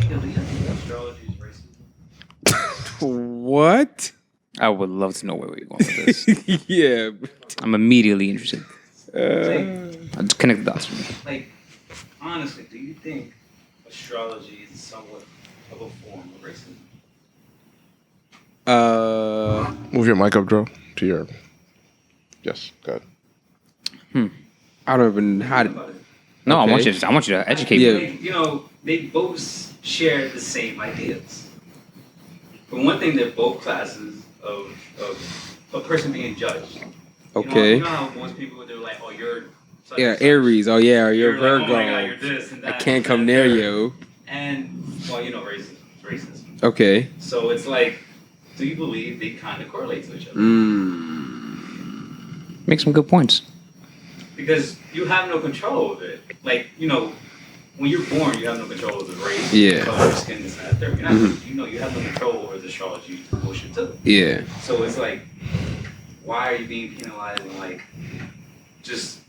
Yo, do you think astrology is racist? What? I would love to know where we're going with this. Yeah. I'm immediately interested. Like, Just connect the dots for me. like, honestly, do you think astrology is somewhat of a form of racism? Move your mic up, Joe. To your. Yes, go ahead. I don't even how. No, Okay. I want you to educate Yeah. me. They, they both share the same ideas. But one thing, they're both classes of a person being judged. Okay. You know how most people, they're like, oh, you're... such Yeah, and such. Aries. Oh yeah, or you're You're Virgo. like, oh my God, you're this and I that. can't and come that, near third. you. And, well, racism. Okay. So it's like, do you believe they kind of correlate to each other? Make some good points. Because you have no control of it. Like, when you're born, you have no control of the race, Yeah. color, skin, this, and that, third. You have no control over the astrology bullshit too. Yeah. So it's like, why are you being penalized and like, just...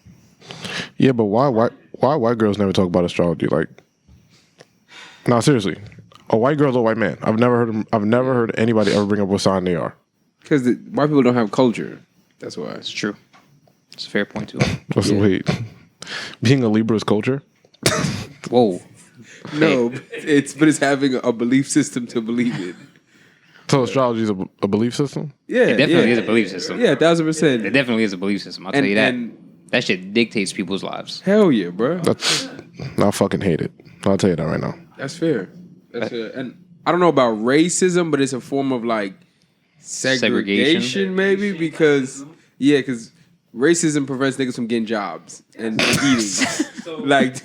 Yeah, but why white girls never talk about astrology? Like, no, seriously, a white girl's a white man. I've never heard anybody ever bring up what sign they are. Because white people don't have culture. That's why. It's true. It's a fair point too. Wait, being a Libra is culture? Whoa. No, it's having a belief system to believe in. So astrology is a belief system? Yeah, It definitely yeah. is a belief system. Yeah, 1000%. It definitely is a belief system. I'll tell you that. That shit dictates people's lives. Hell yeah, bro. I fucking hate it. I'll tell you that right now. That's fair. That's fair. And I don't know about racism, but it's a form of like segregation maybe, because racism prevents niggas from getting jobs and eating. Like,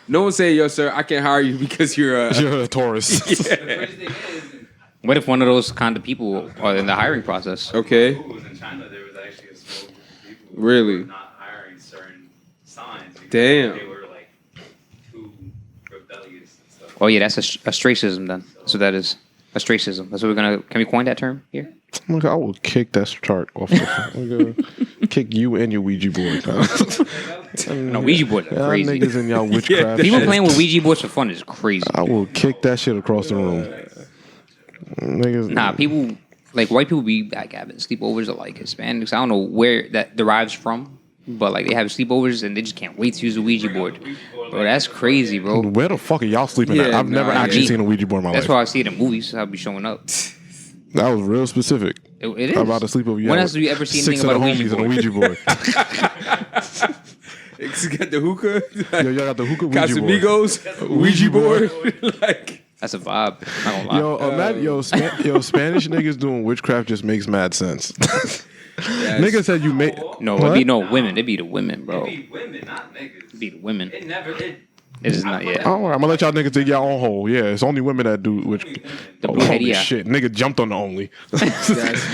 no one say, yo, sir, I can't hire you because you're You're a Taurus. The crazy thing is, What if one of those kind of people are in the hiring process? Okay. who was in China, there was actually a small group of people who Really? were not hiring certain signs because Damn. they were like too rebellious and stuff. Oh yeah, that's a stracism then. So that is a stracism. That's what we're gonna. Can we coin that term here? Oh my God, I will kick that chart off. I'm gonna kick you and your Ouija board. No, Ouija boards are Y'all crazy. niggas and y'all witchcraft. People shit. playing with Ouija boards for fun is crazy. I will kick that shit across the room. Niggas. Nah, people like white people be like having sleepovers or like Hispanics. I don't know where that derives from, but like they have sleepovers and they just can't wait to use a Ouija board. Bro, that's crazy, bro. Where the fuck are y'all sleeping at? Yeah, I've never nah, actually yeah. seen a Ouija board in my That's life. why I see it in movies. I'll be showing up. That was real specific. It is. I'm about to sleep over you. When else have you ever seen six anything of about the a Ouija homies board? and a Ouija board. It's got the hookah. Yo, y'all got the hookah Ouija board. Casamigos, Ouija board. Like, That's a vibe. Not gonna lie. Yo, Spanish niggas doing witchcraft just makes mad sense. Nigga said you made. No, What? it'd be no women. It'd be the women, bro. It'd be women, not niggas. It'd be the women. It never. It is not yet. All right, I'm gonna let y'all niggas dig y'all own hole. Yeah, it's only women that do witch. The Oh, holy brujeria. shit, nigga jumped on the only. that's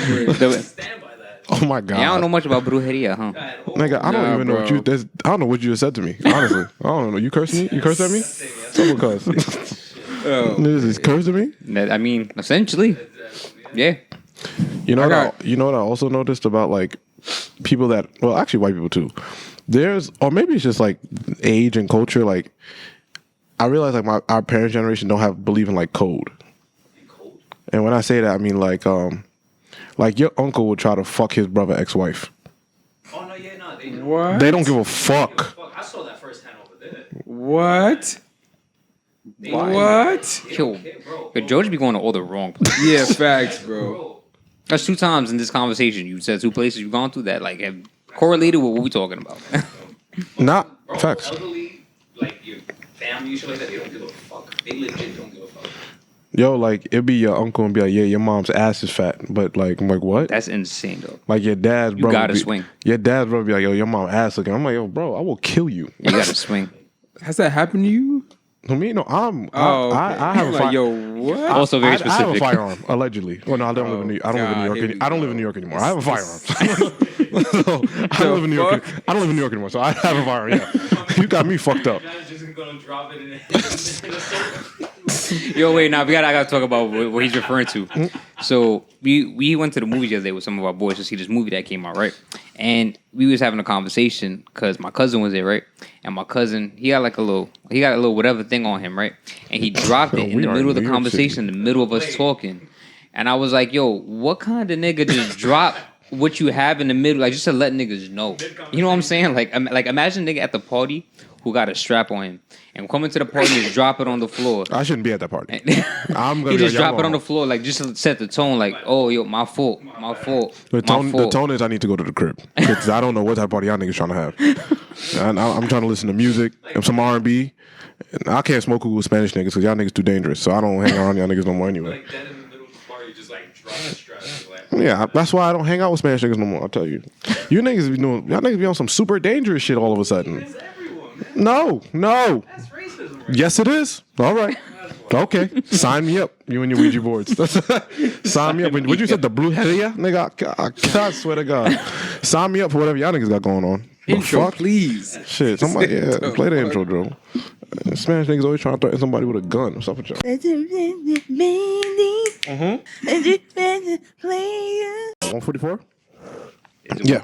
crazy. Stand by that. Oh my god. Yeah, I don't know much about brujeria, huh? Nigga, I don't Nah, even know what bro. you. I don't know what you just said to me. Honestly, I don't know. You cursed me? You cursed at me? Someone cursed. Niggas is cursed at me? I mean, essentially, yeah. You know I what? got- You know what I also noticed about like people that, well, actually white people too. There's, or maybe it's just like age and culture. Like I realize like our parents' generation don't believe in like code. And when I say that, I mean like your uncle would try to fuck his brother ex-wife. Oh no, yeah, no, they don't. What? They don't give a fuck. Fuck, I saw that firsthand over there. What? They- What? Yo, Okay, bro. yo, George be going to all the wrong places. Yeah, facts, bro. Bro, That's 2 times in this conversation. You said 2 places you've gone through that like have correlated with what we talking about. Not bro, facts. elderly, like your family, shit like that, they don't give a fuck. They legit don't give a fuck. Yo, like it'd be your uncle and be like, yeah, your mom's ass is fat, but like I'm like, what? That's insane, though. Like your dad's brother. gotta be, swing. Your dad's brother be like, yo, your mom ass looking. I'm like, yo, bro, I will kill you. You gotta swing. Has that happened to you? To me, no, Oh, I have a like, fire. yo, what? Also very I have a specific. firearm, allegedly. Well, no, I don't live in New. I don't live in New God, York. here we I don't go. live in New York anymore. I have a firearm. So, I don't live in New York. fuck? I don't live in New York anymore, so I have a firearm. Yeah, you got me fucked up. John's just gonna drop it in a circle. Yo, wait, now I gotta talk about what he's referring to. So we went to the movies the other day with some of our boys to see this movie that came out, right? And we was having a conversation because my cousin was there, right? And my cousin, he got a little whatever thing on him, right? And he dropped it in the middle of the conversation, in the middle of us talking. And I was like, yo, what kind of nigga just drop what you have in the middle, like just to let niggas know? You know what I'm saying? Like imagine a nigga at the party who got a strap on him and coming to the party and just drop it on the floor. I shouldn't be at that party. I'm gonna he just drop it on the floor, like just to set the tone, like, oh, yo, my fault. The tone is I need to go to the crib because I don't know what type of party y'all niggas trying to have. And I'm trying to listen to music and some R&B. And I can't smoke with Spanish niggas because y'all niggas too dangerous. So I don't hang around y'all niggas no more anyway. Like dead in the middle of the party, just like drop a strap. Yeah, that's why I don't hang out with Spanish niggas no more. I'll tell you, y'all niggas be on some super dangerous shit all of a sudden. It's everyone, man. No. That's racism. Right? Yes, it is. All right. Okay. Sign me up. You and your Ouija boards. Sign me up. What you said? The blue helia? Nigga, I swear to God. Sign me up for whatever y'all niggas got going on. Intro, fuck? please. Shit. Somebody, play the intro, Joe. Spanish niggas always trying to threaten somebody with a gun. What's up with y'all? 144? Yeah.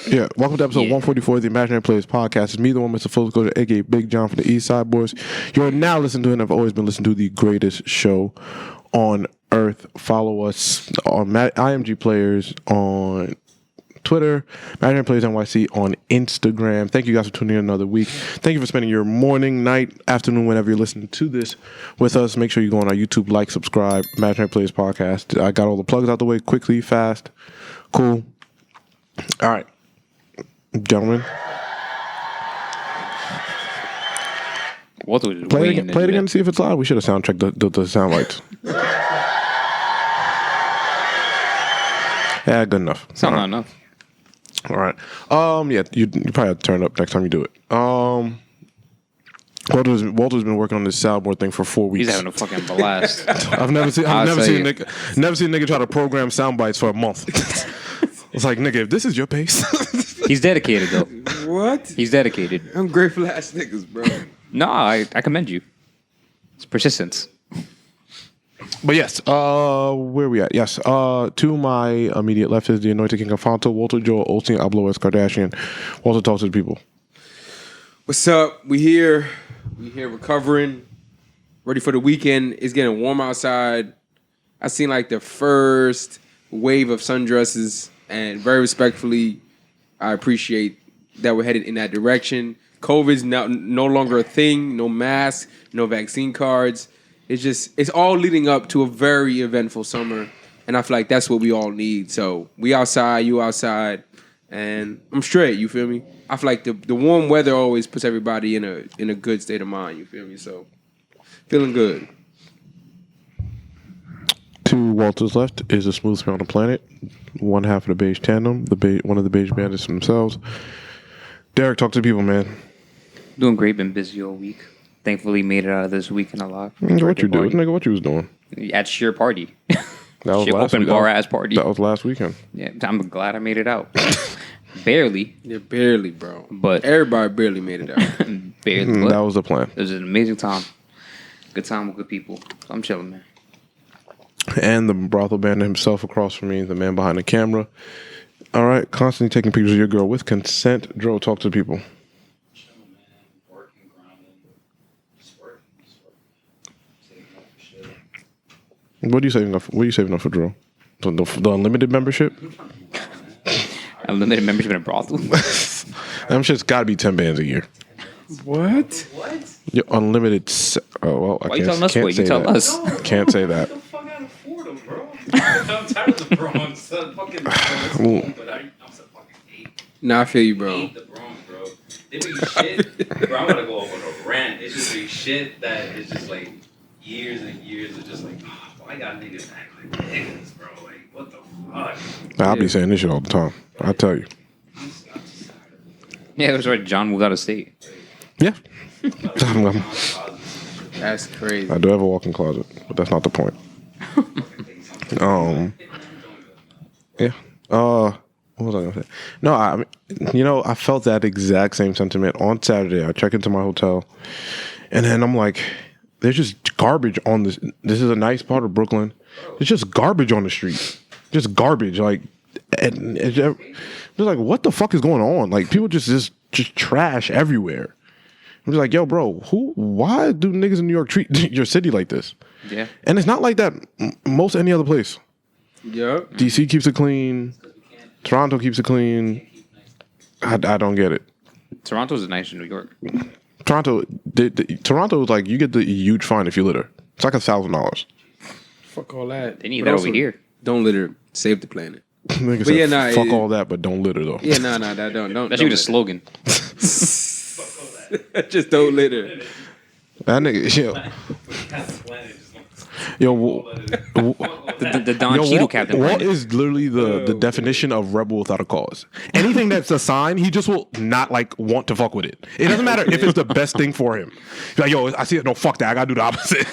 Yeah, welcome to episode 144 of the Imaginary Players podcast. It's me, the one Mr. Full Disclosure, aka Big John from the East Side Boys. You're now listening to and have always been listening to the greatest show on earth. Follow us on IMG Players on Twitter, Imaginary Players NYC on Instagram. Thank you guys for tuning in another week. Thank you for spending your morning, night, afternoon, whenever you're listening to this with us. Make sure you go on our YouTube, like, subscribe, Imaginary Players podcast. I got all the plugs out the way quickly, fast, cool. All right, gentlemen. Walter was Play it again and see if it's loud. We should have sound checked the sound lights. Yeah, good enough. Sound loud enough. All right. Yeah, you probably have to turn it up next time you do it. Walter's been working on this soundboard thing for 4 weeks. He's having a fucking blast. I've never seen a nigga try to program sound bites for a month. It's like, nigga, if this is your pace. He's dedicated though. What? He's dedicated. I'm grateful ass niggas, bro. No, I commend you. It's persistence. But yes, where we at? Yes, to my immediate left is the anointed king of Fonto, Walter Joel Olsen, Ablo S. Kardashian. Walter, talk to the people. What's up? We here recovering, ready for the weekend. It's getting warm outside. I seen like the first wave of sundresses, and very respectfully, I appreciate that we're headed in that direction. COVID's no longer a thing. No masks, no vaccine cards. It's all leading up to a very eventful summer, and I feel like that's what we all need. So we outside, you outside, and I'm straight. You feel me? I feel like the warm weather always puts everybody in a good state of mind. You feel me? So feeling good. To Walter's left is the smoothest man on the planet. One half of the beige tandem, one of the beige bandits themselves. Derek, talk to the people, man. Doing great. Been busy all week. Thankfully, made it out of this weekend alive. What you do, nigga? What you was doing? At sheer party. That was last open bar ass party. That was last weekend. Yeah, I'm glad I made it out. Barely. Yeah, barely, bro. But everybody barely made it out. barely. That was the plan. It was an amazing time. Good time with good people. So I'm chilling, man. And the brothel bandit himself across from me, the man behind the camera. All right, constantly taking pictures of your girl with consent. Dro, talk to the people. Chilling, man. Working, grinding. Just working. Saving up for shit. What are you saving up for? What are you saving up for, Dro? The unlimited membership? Unlimited membership in a brothel. That shit's got to be 10 bands a year. What? Your unlimited. Well, I Why you telling us what? You tell us. Can't say that. What the fuck I afford them, bro? I'm tired of the Bronx. So fucking but I'm so fucking hate. Nah, I feel you, bro. Hate the Bronx, bro. They be shit. Bro, I'm gonna go over a rant. It's just be shit that is just like years and years of just like, oh, why got niggas act like niggas, bro? Like, what the fuck? I'll be saying this shit all the time. I tell you. I'm just tired of it. Yeah, it was right. John moved out of state. Yeah. That's crazy. I do have a walk-in closet, but that's not the point. Yeah. What was I gonna say? No, I felt that exact same sentiment on Saturday. I check into my hotel, and then I'm like, there's just garbage on this. This is a nice part of Brooklyn. There's just garbage on the street. Just garbage. Like and it's just like, what the fuck is going on? Like people just trash everywhere. I'm just like, yo, bro, why do niggas in New York treat your city like this? Yeah. And it's not like that most any other place. Yep. DC keeps it clean. Toronto keeps it clean. I don't get it. Toronto's nicer than New York. Toronto is like, you get the huge fine if you litter. It's like $1,000. Fuck all that. They need But that also, over here. Don't litter. Save the planet. Nigga But said, yeah, nah, fuck all that, but don't litter though. Yeah, no, that don't. That should be the slogan. Just don't litter. That nigga, yo, The Don Cheadle captain. Walt is literally the definition of rebel without a cause. Anything that's a sign, he just will not like want to fuck with it. It doesn't matter if it's the best thing for him. He's like, yo, I see it. No, fuck that. I gotta do the opposite.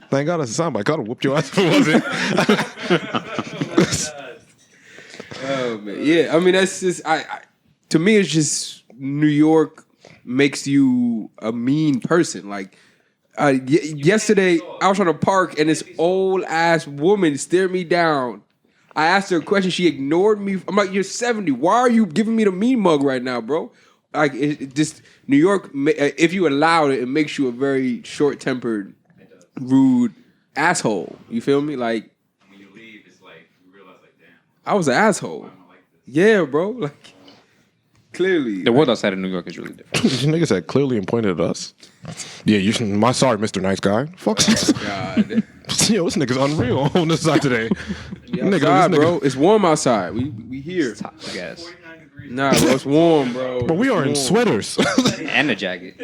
Thank God it's a soundbite. I could have whooped your ass if it wasn't. Oh man, yeah. I mean, that's just to me, it's just New York makes you a mean person. Like yesterday, I was on a park and this old ass woman stared me down. I asked her a question. She ignored me. I'm like, you're 70. Why are you giving me the mean mug right now, bro? Like, it just New York. If you allow it, it makes you a very short-tempered, rude asshole. You feel me? Like, When you leave, it's like you realize, like, damn, I was an asshole. I don't like this. Yeah, bro. Like, clearly. The world outside of New York is really different. This nigga said clearly and pointed at us. Yeah, you should. Sorry, Mr. Nice Guy. Fuck. God. Yo, this nigga's unreal on this side today. Outside, bro. It's warm outside. We here. Top gas. 49 degrees. Nah, bro. It's warm, bro. But we are in It's warm. sweaters. And a jacket.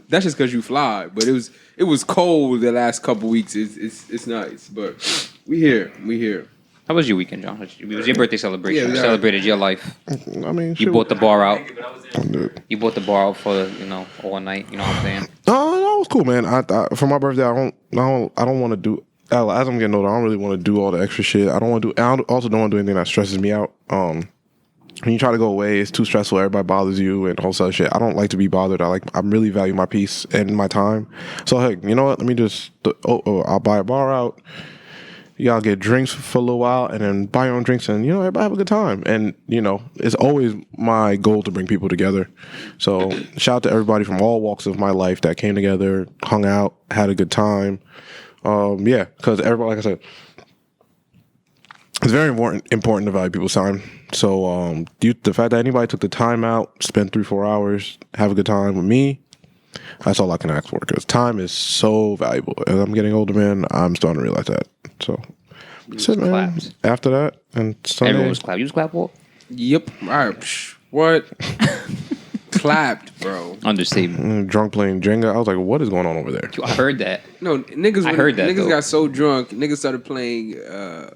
That's just because you fly. But it was cold the last couple weeks. It's nice. But we here. How was your weekend, John? It was your birthday celebration. Yeah, You celebrated your life. I mean, You bought the bar out. But I was in You bought the bar out for all night. You know what I'm saying? No, it was cool, man. I for my birthday, I don't want to do. As I'm getting older, I don't really want to do all the extra shit. I don't want to do. I also don't want to do anything that stresses me out. When you try to go away, it's too stressful. Everybody bothers you and all sorts of shit. I don't like to be bothered. I really value my peace and my time. So hey, you know what? Let me just. I'll buy a bar out. Y'all get drinks for a little while and then buy your own drinks and, everybody have a good time. And, it's always my goal to bring people together. So shout out to everybody from all walks of my life that came together, hung out, had a good time. Yeah, because everybody, like I said, it's very important to value people's time. So the fact that anybody took the time out, spent 3-4 hours, have a good time with me, that's all I can ask for because time is so valuable. As I'm getting older, man, I'm starting to realize that. So, that's it, man. Claps. After that, and Sunday, Everyone was clap. You was clap, Walt? Yep. All right. What? Clapped, bro. Understatement. drunk playing Jenga. I was like, what is going on over there? I heard that. No, niggas. I heard that, Niggas though. got so drunk. Niggas started playing.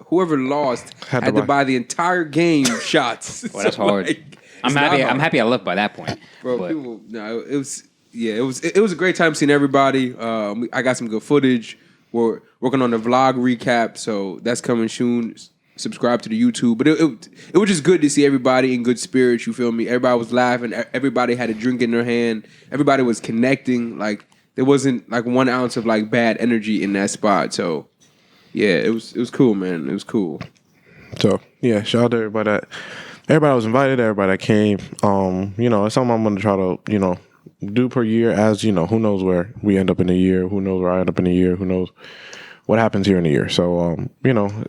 Whoever lost had to buy the entire game shots. Well, that's hard. Like, I'm it's not happy. hard. I'm happy I left by that point. Bro, But people. No, it was. Yeah, it was a great time seeing everybody. I got some good footage. We're working on the vlog recap, so that's coming soon. Subscribe to the YouTube. But it was just good to see everybody in good spirits. You feel me? Everybody was laughing. Everybody had a drink in their hand. Everybody was connecting. Like there wasn't like 1 ounce of like bad energy in that spot. So yeah, it was cool, man. It was cool. So yeah, shout out to everybody that was invited. Everybody that came. It's something I'm going to try to do per year. As who knows where we end up in a year? Who knows where I end up in a year? Who knows what happens here in a year? So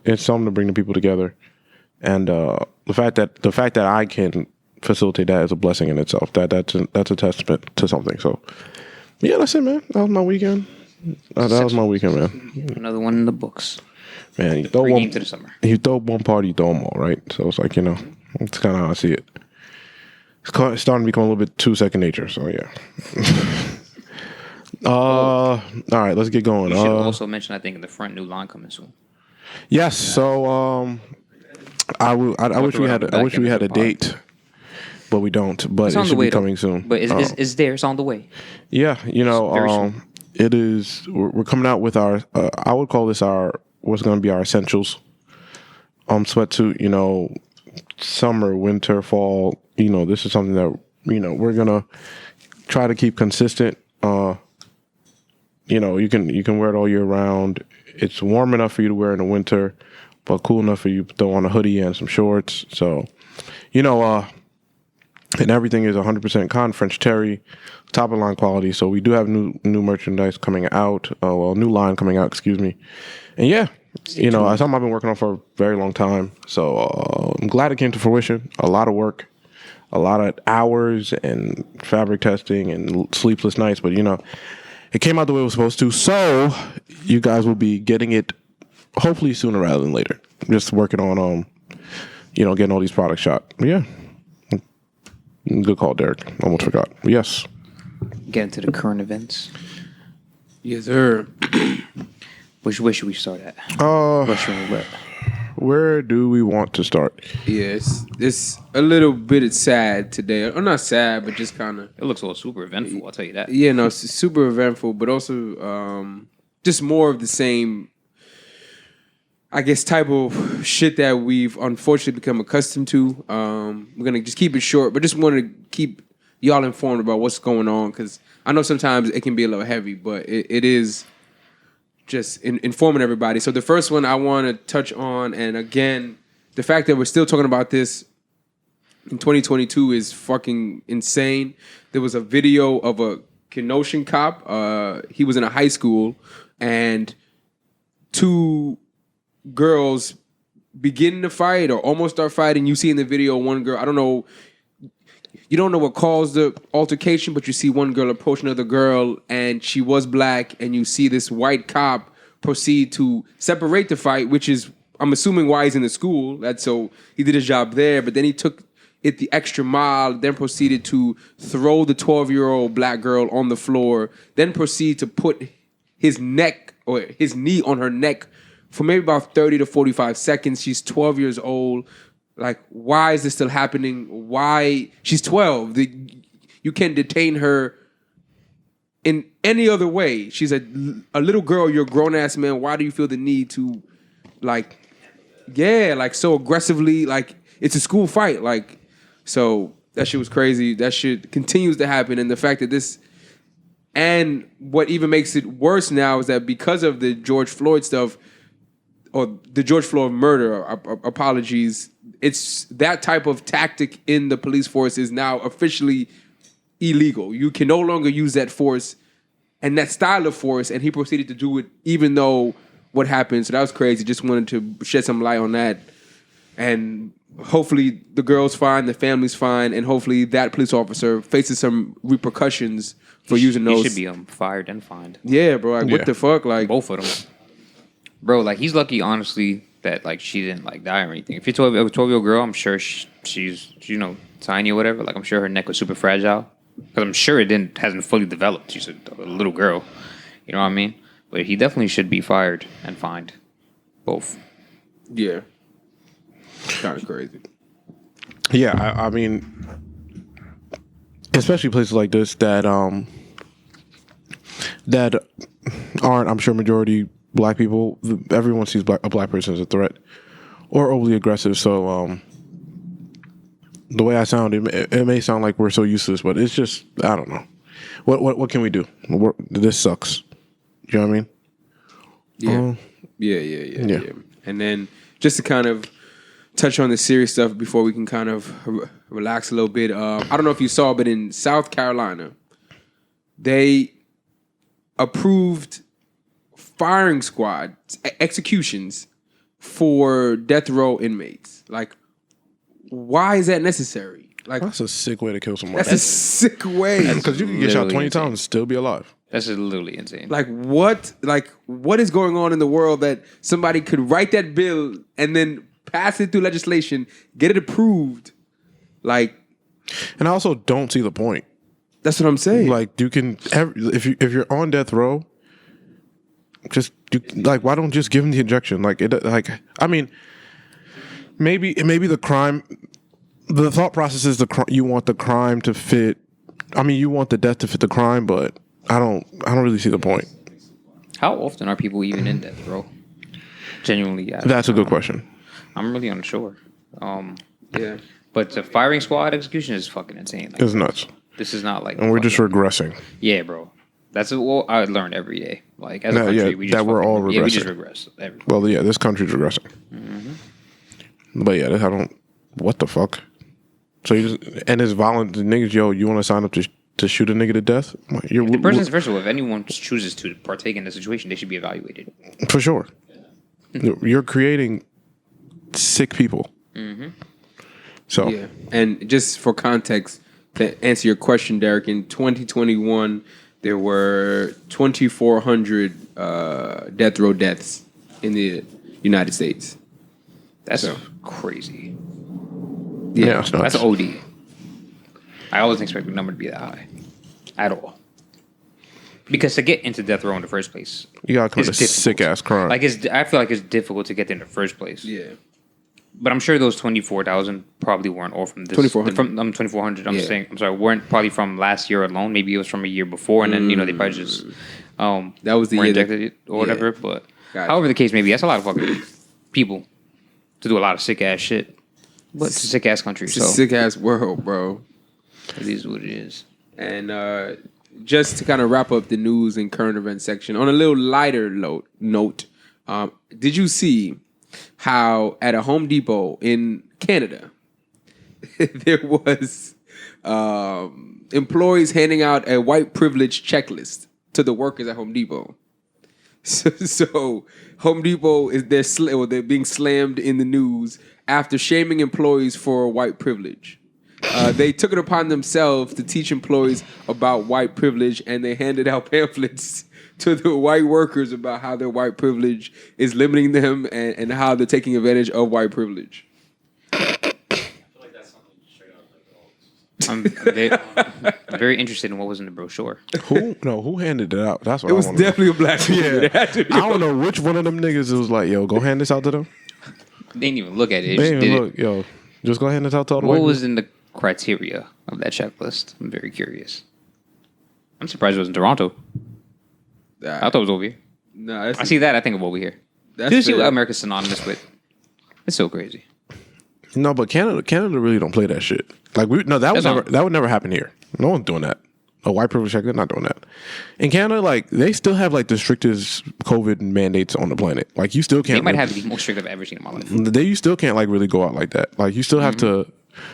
it's something to bring the people together, and the fact that I can facilitate that is a blessing in itself. That's a testament to something. So yeah, that's it, man. That was my weekend. That was my weekend, man. another one in the books. Man, you throw Pregame to the summer. You throw one party, you throw them all, right? So it's like it's kind of how I see it. It's starting to become a little bit too second nature. So yeah. All right, let's get going. You should also mention, I think, in the front, new line coming soon. Yes. So I wish we had a date, but we don't. But It's it on the should way, be coming though. soon. But it's there. It's on the way. Yeah, very soon. it is. We're coming out with our. I would call this what's going to be our essentials. Sweatsuit. Summer, winter, fall. This is something that we're gonna try to keep consistent. You can wear it all year round. It's warm enough for you to wear in the winter, but cool enough for you to throw on a hoodie and some shorts. So, and everything is 100% cotton, French terry, top of line quality. So we do have new merchandise coming out. New line coming out. Excuse me. And yeah, it's something I've been working on for a very long time. So I'm glad it came to fruition. A lot of work, a lot of hours, and fabric testing and sleepless nights. But it came out the way it was supposed to. So you guys will be getting it hopefully sooner rather than later. Just working on getting all these products shot. But yeah. Good call, Derek. Almost forgot. Yes. Get into the current events. Yes, sir. Where should we start at? Russian roulette. Where do we want to start? Yes, it's a little bit sad today. Or not sad, but just kind of. It looks all super eventful. I'll tell you that. Yeah, no, it's super eventful, but also just more of the same. I guess type of shit that we've unfortunately become accustomed to. We're gonna just keep it short, but just wanted to keep y'all informed about what's going on because I know sometimes it can be a little heavy, but it is just informing everybody. So the first one I want to touch on, and again, the fact that we're still talking about this in 2022 is fucking insane. There was a video of a Kenosha cop. He was in a high school, and two girls begin to fight or almost start fighting. You see in the video one girl, I don't know, you don't know what caused the altercation, but you see one girl approach another girl and she was black, and you see this white cop proceed to separate the fight, which is, I'm assuming, why he's in the school. So he did his job there, but then he took it the extra mile, then proceeded to throw the 12-year-old black girl on the floor, then proceed to put his neck or his knee on her neck for maybe about 30 to 45 seconds. She's 12 years old. Like, why is this still happening? Why? She's 12. You can't detain her in any other way. She's a little girl. You're a grown-ass man. Why do you feel the need to, so aggressively, it's a school fight. So that shit was crazy. That shit continues to happen. And the fact that this, and what even makes it worse now is that because of the George Floyd stuff, or the George Floyd murder, apologies, it's that type of tactic in the police force is now officially illegal. You can no longer use that force and that style of force, and he proceeded to do it even though what happened. So that was crazy. Just wanted to shed some light on that. And hopefully the girl's fine, the family's fine, and hopefully that police officer faces some repercussions for using those. He should be fired and fined. Yeah, bro. What the fuck? Both of them. Bro, he's lucky, honestly, that she didn't die or anything. If you're a 12-year-old girl, I'm sure she's tiny or whatever. I'm sure her neck was super fragile because I'm sure it hasn't fully developed. She's a little girl, you know what I mean? But he definitely should be fired and fined, both. Yeah, kind of crazy. Yeah, I mean, especially places like this that aren't, I'm sure, majority black people. Everyone sees a black person as a threat or overly aggressive. So the way I sound, it may sound like we're so used to this, but it's just, I don't know. What can we do? This sucks. You know what I mean? Yeah. And then just to kind of touch on the serious stuff before we can kind of relax a little bit. I don't know if you saw, but in South Carolina, they approved firing squad executions for death row inmates. Why is that necessary? That's a sick way to kill someone. That's a sick way. Because you can get shot 20 times and still be alive. That's just literally insane. What is going on in the world that somebody could write that bill and then pass it through legislation, get it approved? And I also don't see the point. That's what I'm saying. You can, if you're on death row, why don't just give them the injection? I mean, maybe the crime, the thought process is you want the crime to fit. I mean, you want the death to fit the crime, but I don't really see the point. How often are people even in death row? Genuinely, yeah. That's a good question. I'm really unsure. Yeah. But the firing squad execution is fucking insane. It's nuts. This is not and we're just regressing. Yeah, bro. That's what I learn every day. Like as a country, we just that we're all we just regressing. regress. Well, yeah, this country's regressing. But yeah, I don't. What the fuck? So you just, and it's violent. The niggas, yo, you want to sign up to shoot a nigga to death? The person's first of all, if anyone chooses to partake in the situation, they should be evaluated. For sure. You're creating sick people. So Yeah, and just for context, to answer your question, Derek, in 2021, there were 2,400 death row deaths in the United States. That's crazy. yeah, it's nuts. That's OD. I always expect the number to be that high, at all. Because to get into death row in the first place, You gotta commit a sick ass crime. like I feel like it's difficult to get there in the first place. Yeah. But I'm sure those 24,000 probably weren't all from this. 2,400. From 2,400. I'm Yeah. saying. I'm sorry. Weren't probably from last year alone. Maybe it was from a year before, and then they probably just That was the were year that- injected it or whatever. But Gotcha. however the case may be, that's a lot of fucking people to do a lot of sick ass shit. But it's a sick ass country, It's so a sick ass world, bro. it is what it is. And just to kind of wrap up the news and current events section, on a little lighter note, did you see how at a Home Depot in Canada, there was employees handing out a white privilege checklist to the workers at Home Depot? So Home Depot they're being slammed in the news after shaming employees for white privilege. They took it upon themselves to teach employees about white privilege, and they handed out pamphlets to the white workers about how their white privilege is limiting them and how they're taking advantage of white privilege. I'm very interested in what was in the brochure. Who handed it out? That's what It I was want to know. definitely a black dude. Yeah. It had to be. I don't know which one of them niggas it was like, yo, go hand this out to them. They didn't even look at it. They just didn't did even it. look, yo, just go hand this out to all the What white was people. in the criteria of that checklist? I'm very curious. I'm surprised it was in Toronto. I thought it was over here. No, I see that. I think of over here. That's Do you see fair. what America's synonymous with? It's so crazy. No, but Canada really don't play that shit. Like that would never happen here. No one's doing that. A white privilege check, they're not doing that. In Canada, like they still have like the strictest COVID mandates on the planet. Like you still can't. They might have the most strict I've ever seen in my life. You still can't like really go out like that. Like you still have to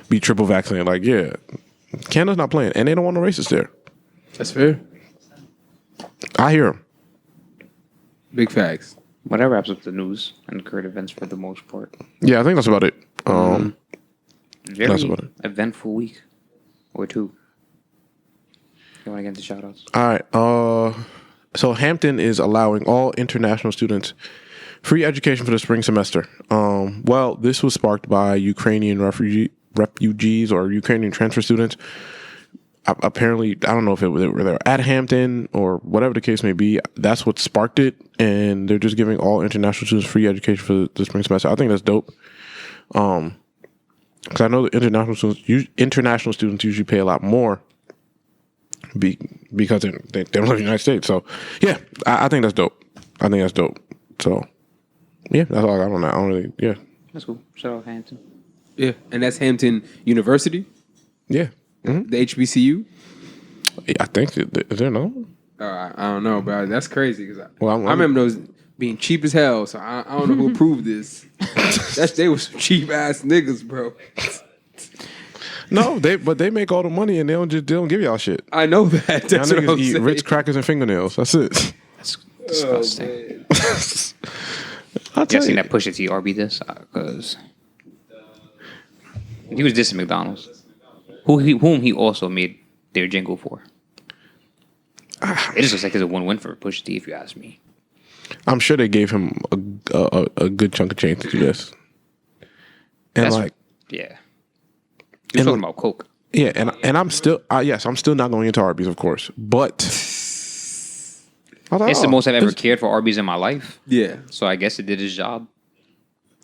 be triple vaccinated. Like yeah, Canada's not playing, and they don't want no racists there. That's fair. I hear them. Big facts. Whatever wraps up the news and current events for the most part. Yeah, I think that's about it. Very That's about it. eventful week or two. You want to get into shout outs? All right. So Hampton is allowing all international students free education for the spring semester. Well, this was sparked by Ukrainian refugees or Ukrainian transfer students. Apparently, I don't know if they were at Hampton or whatever the case may be. That's what sparked it, and they're just giving all international students free education for the spring semester. I think that's dope. Because I know the international students usually pay a lot more because they don't live in the United States. So yeah, I think that's dope. So yeah, that's all I got on that. I don't really, yeah. That's cool. Shout out Hampton. Yeah, and that's Hampton University, Yeah. Mm-hmm. the HBCU. Yeah, I think is there no? I don't know, but that's crazy because Well, I remember those being cheap as hell. So I don't know who approved this. They were some cheap ass niggas, bro. No, they make all the money and they don't give y'all shit. I know that. Y'all That's what niggas I'm eat saying. Ritz crackers and fingernails. That's it. That's disgusting. I'll You tell guys seen you. that Pusha T Arby this? Because he was dissing McDonald's, whom he also made their jingle for. It just looks like it's a win-win for Pusha T, if you ask me. I'm sure they gave him a good chunk of change to do this. And That's, like, yeah. You're And talking look- about Coke. yeah, and I'm still, yes, I'm still not going into Arby's, of course, but I thought, It's the most I've ever cared for Arby's in my life. Yeah. So I guess it did its job.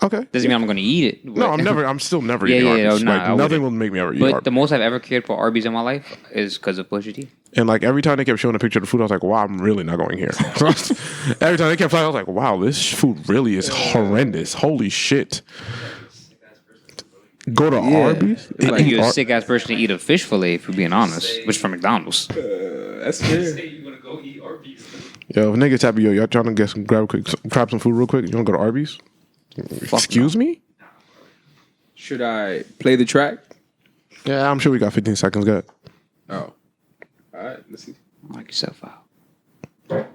Okay. Doesn't mean I'm going to eat it. No, I'm still never Yeah, eating yeah, Arby's. no, nah, Like, I nothing wouldn't. will make me ever eat But Arby's. the most I've ever cared for Arby's in my life is because of Pusha T. And like every time they kept showing a picture of the food, I was like, wow, I'm really not going here. Every time they kept flying, I was like, wow, this food really is horrendous. Holy shit. Go to Arby's? I think Eat you're a Ar- sick ass person to eat a fish fillet, if you're being honest, which is from McDonald's. That's fair. Say you want to go eat Yo, if niggas happy, yo, y'all trying to get some grab some food real quick? You want to go to Arby's? Excuse me? Should I play the track? Yeah, I'm sure we got 15 seconds. Go ahead. Oh. All right, let's see. Knock yourself out.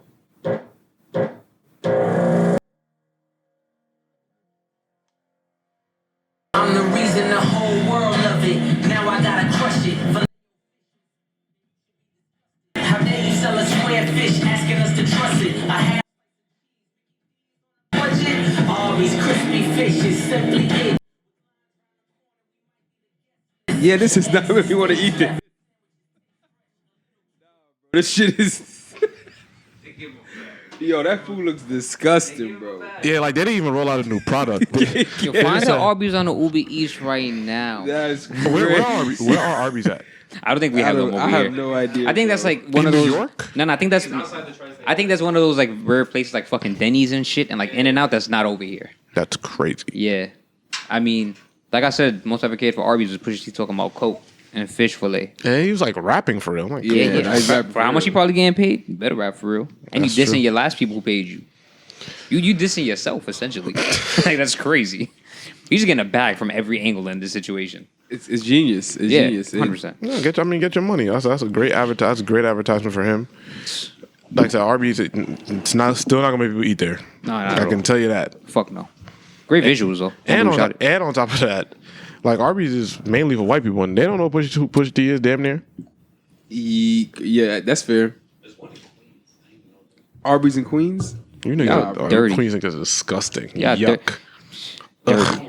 I'm the reason the whole world love it. Now I gotta crush it. How dare you sell a square fish, asking us to trust it? I have budget. Arby's crispy fish is simply it. Yeah, this is not what we want to eat it. This shit is... Yo, that food looks disgusting, bro. Yeah, like they didn't even roll out a new product. Yo, find the Arby's on the Uber Eats right now. That's Where are Arby's at? I don't think we have them over I here. have no idea. I think that's like one In of those. New York? No, I think that's. I think that's one of those like rare places like fucking Denny's and shit, and like In-N-Out that's not over here. That's crazy. Yeah, I mean, like I said, most advocate for Arby's was Pusha T talking about coke and fish fillet. And he was like rapping for real. I'm like, Yeah, Yeah, I rap For how much you probably getting paid? You better rap for real. And That's you dissing true. your last people who paid you. You dissing yourself essentially. Like that's crazy. You're just getting a bag from every angle in this situation. It's genius. It's Yeah, genius. 100%. Yeah, get your money. That's a great advertisement for him. Like I said, Arby's, still not gonna make people eat there. No, I can tell you that. Fuck no. Great visuals though. And Nobody shot it. on top of that, like Arby's is mainly for white people, and they don't know what Pusha T is. Damn near. Yeah, that's fair. Arby's in Queens? You know, Yeah, dirty. Queens is disgusting. Yeah, Yuck. Ugh.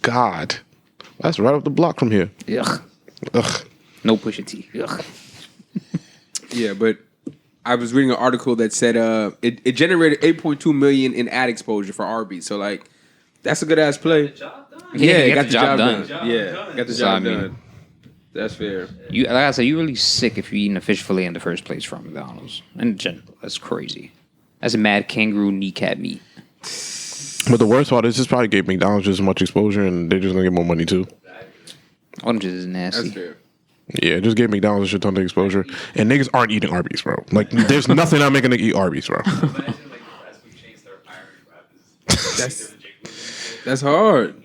God, that's right up the block from here. Ugh. Ugh. No Pusha T. Ugh. Yeah, but I was reading an article that said it generated 8.2 million in ad exposure for Arby's. So like, that's a good ass play. Yeah, it you got the job done. Yeah, got the So, I job mean- done. That's fair. You like I said, you're really sick if you're eating a fish fillet in the first place from McDonald's. In general, that's crazy. That's a mad kangaroo kneecap meat. But the worst part is this probably gave McDonald's just as much exposure, and they're just gonna get more money too. All them just is nasty. That's fair. Yeah, just gave McDonald's a shit ton of exposure, and niggas aren't eating Arby's, bro. Like, there's nothing I'm making to eat Arby's, bro. Imagine like the fast food chains start hiring rappers. That's hard.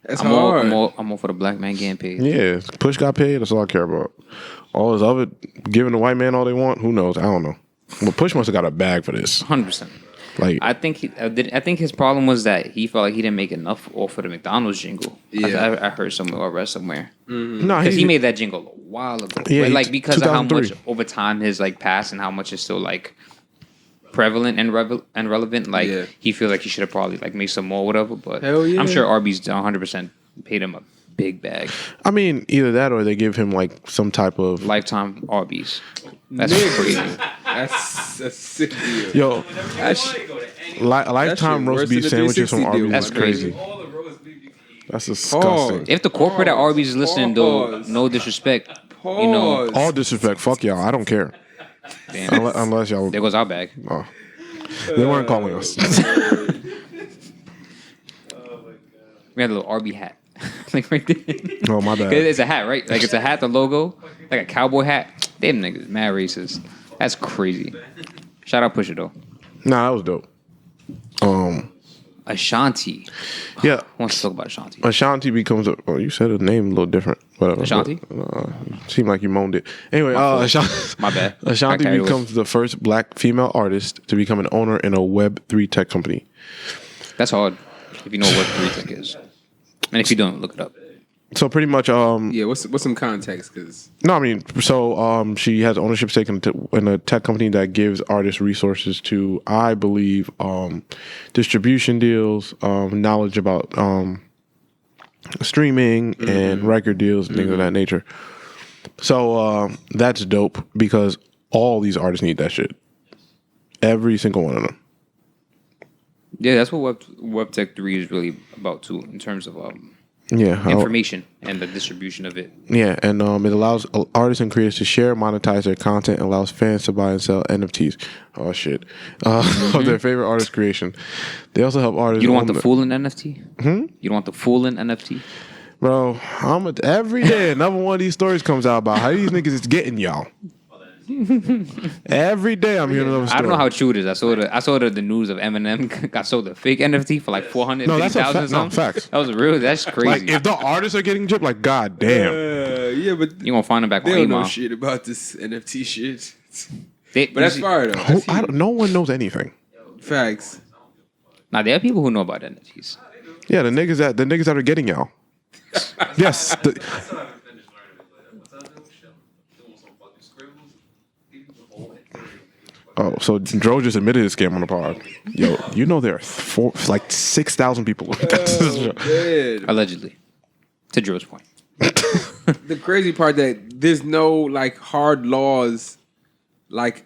That's I'm hard. all for the black man getting paid. Yeah, Push got paid. That's all I care about. All this other giving the white man all they want. Who knows? I don't know. But Push must have got a bag for this. 100%. Like, I think I think his problem was that he felt like he didn't make enough off of the McDonald's jingle. Yeah. I heard somewhere or read somewhere no, because he made that jingle a while ago. Yeah, But, like because of how 2003. much over time his like past and how much is still like prevalent and relevant. Like Yeah. he feels like he should have probably like made some more, whatever. But Hell yeah. I'm sure Arby's 100% paid him a big bag. I mean, either that or they give him like some type of Lifetime Arby's. That's Nigga. crazy. That's a sick deal. yo That shit- lifetime shit roast worse beef than the sandwiches from 360 deal. Arby's. That's is crazy. All the roast beef you can eat. That's disgusting. If the corporate at Arby's is listening, though, Pause. no disrespect, you know, Pause. All disrespect, fuck y'all. I don't care. damn, Unless y'all, there goes our bag. oh, they weren't calling us. We had a little Arby hat. Like right there. Oh, my bad. It's a hat, right? Like it's a hat, the logo, like a cowboy hat. Damn niggas, mad racist. That's crazy. Shout out Pusha though. Nah, that was dope. Ashanti. Yeah, Who wants to talk about Ashanti? Ashanti becomes a. Oh, you said a name a little different. Whatever. Ashanti? Seemed like you moaned it. Anyway, Ashanti. My bad. Ashanti Got carried away. becomes the first black female artist to become an owner in a Web3 tech company. That's hard. If you know what 3 tech is, and if you don't, look it up. So pretty much, Yeah, what's some context? Because no, I mean, so she has ownership stake in a tech company that gives artists resources to, I believe, distribution deals, knowledge about streaming and record deals and things of that nature. So that's dope because all these artists need that shit. Every single one of them. Yeah, that's what Web Tech 3 is really about too, in terms of Yeah, information and the distribution of it. Yeah, and it allows artists and creators to share, monetize their content, and allows fans to buy and sell NFTs. Oh shit, of their favorite artist creation. They also help artists. You don't want own the full in NFT? You don't want the full in NFT? bro. Every day another one of these stories comes out about how these niggas is getting y'all. Every day I'm hearing another story. I don't know how true it is. I saw the news of Eminem got sold a fake NFT for like 450,000. No, that's a fact. No, facts. That was real. That's crazy. Like if the artists are getting gypped, like god damn. Yeah, but You gonna find them back they on don't email. know shit about this NFT shit. But But that's fire though. No one knows anything. Facts. Now there are people who know about NFTs. Yeah, the niggas that are getting y'all. Yes. I still haven't finished learning it, but what's that doing? Doing some fucking scribbles. Even the whole Oh, so Dro just admitted his scam on the pod. Yo, you know there are like 6,000 people. Man. Allegedly. To Drew's point. The crazy part that there's no like hard laws, like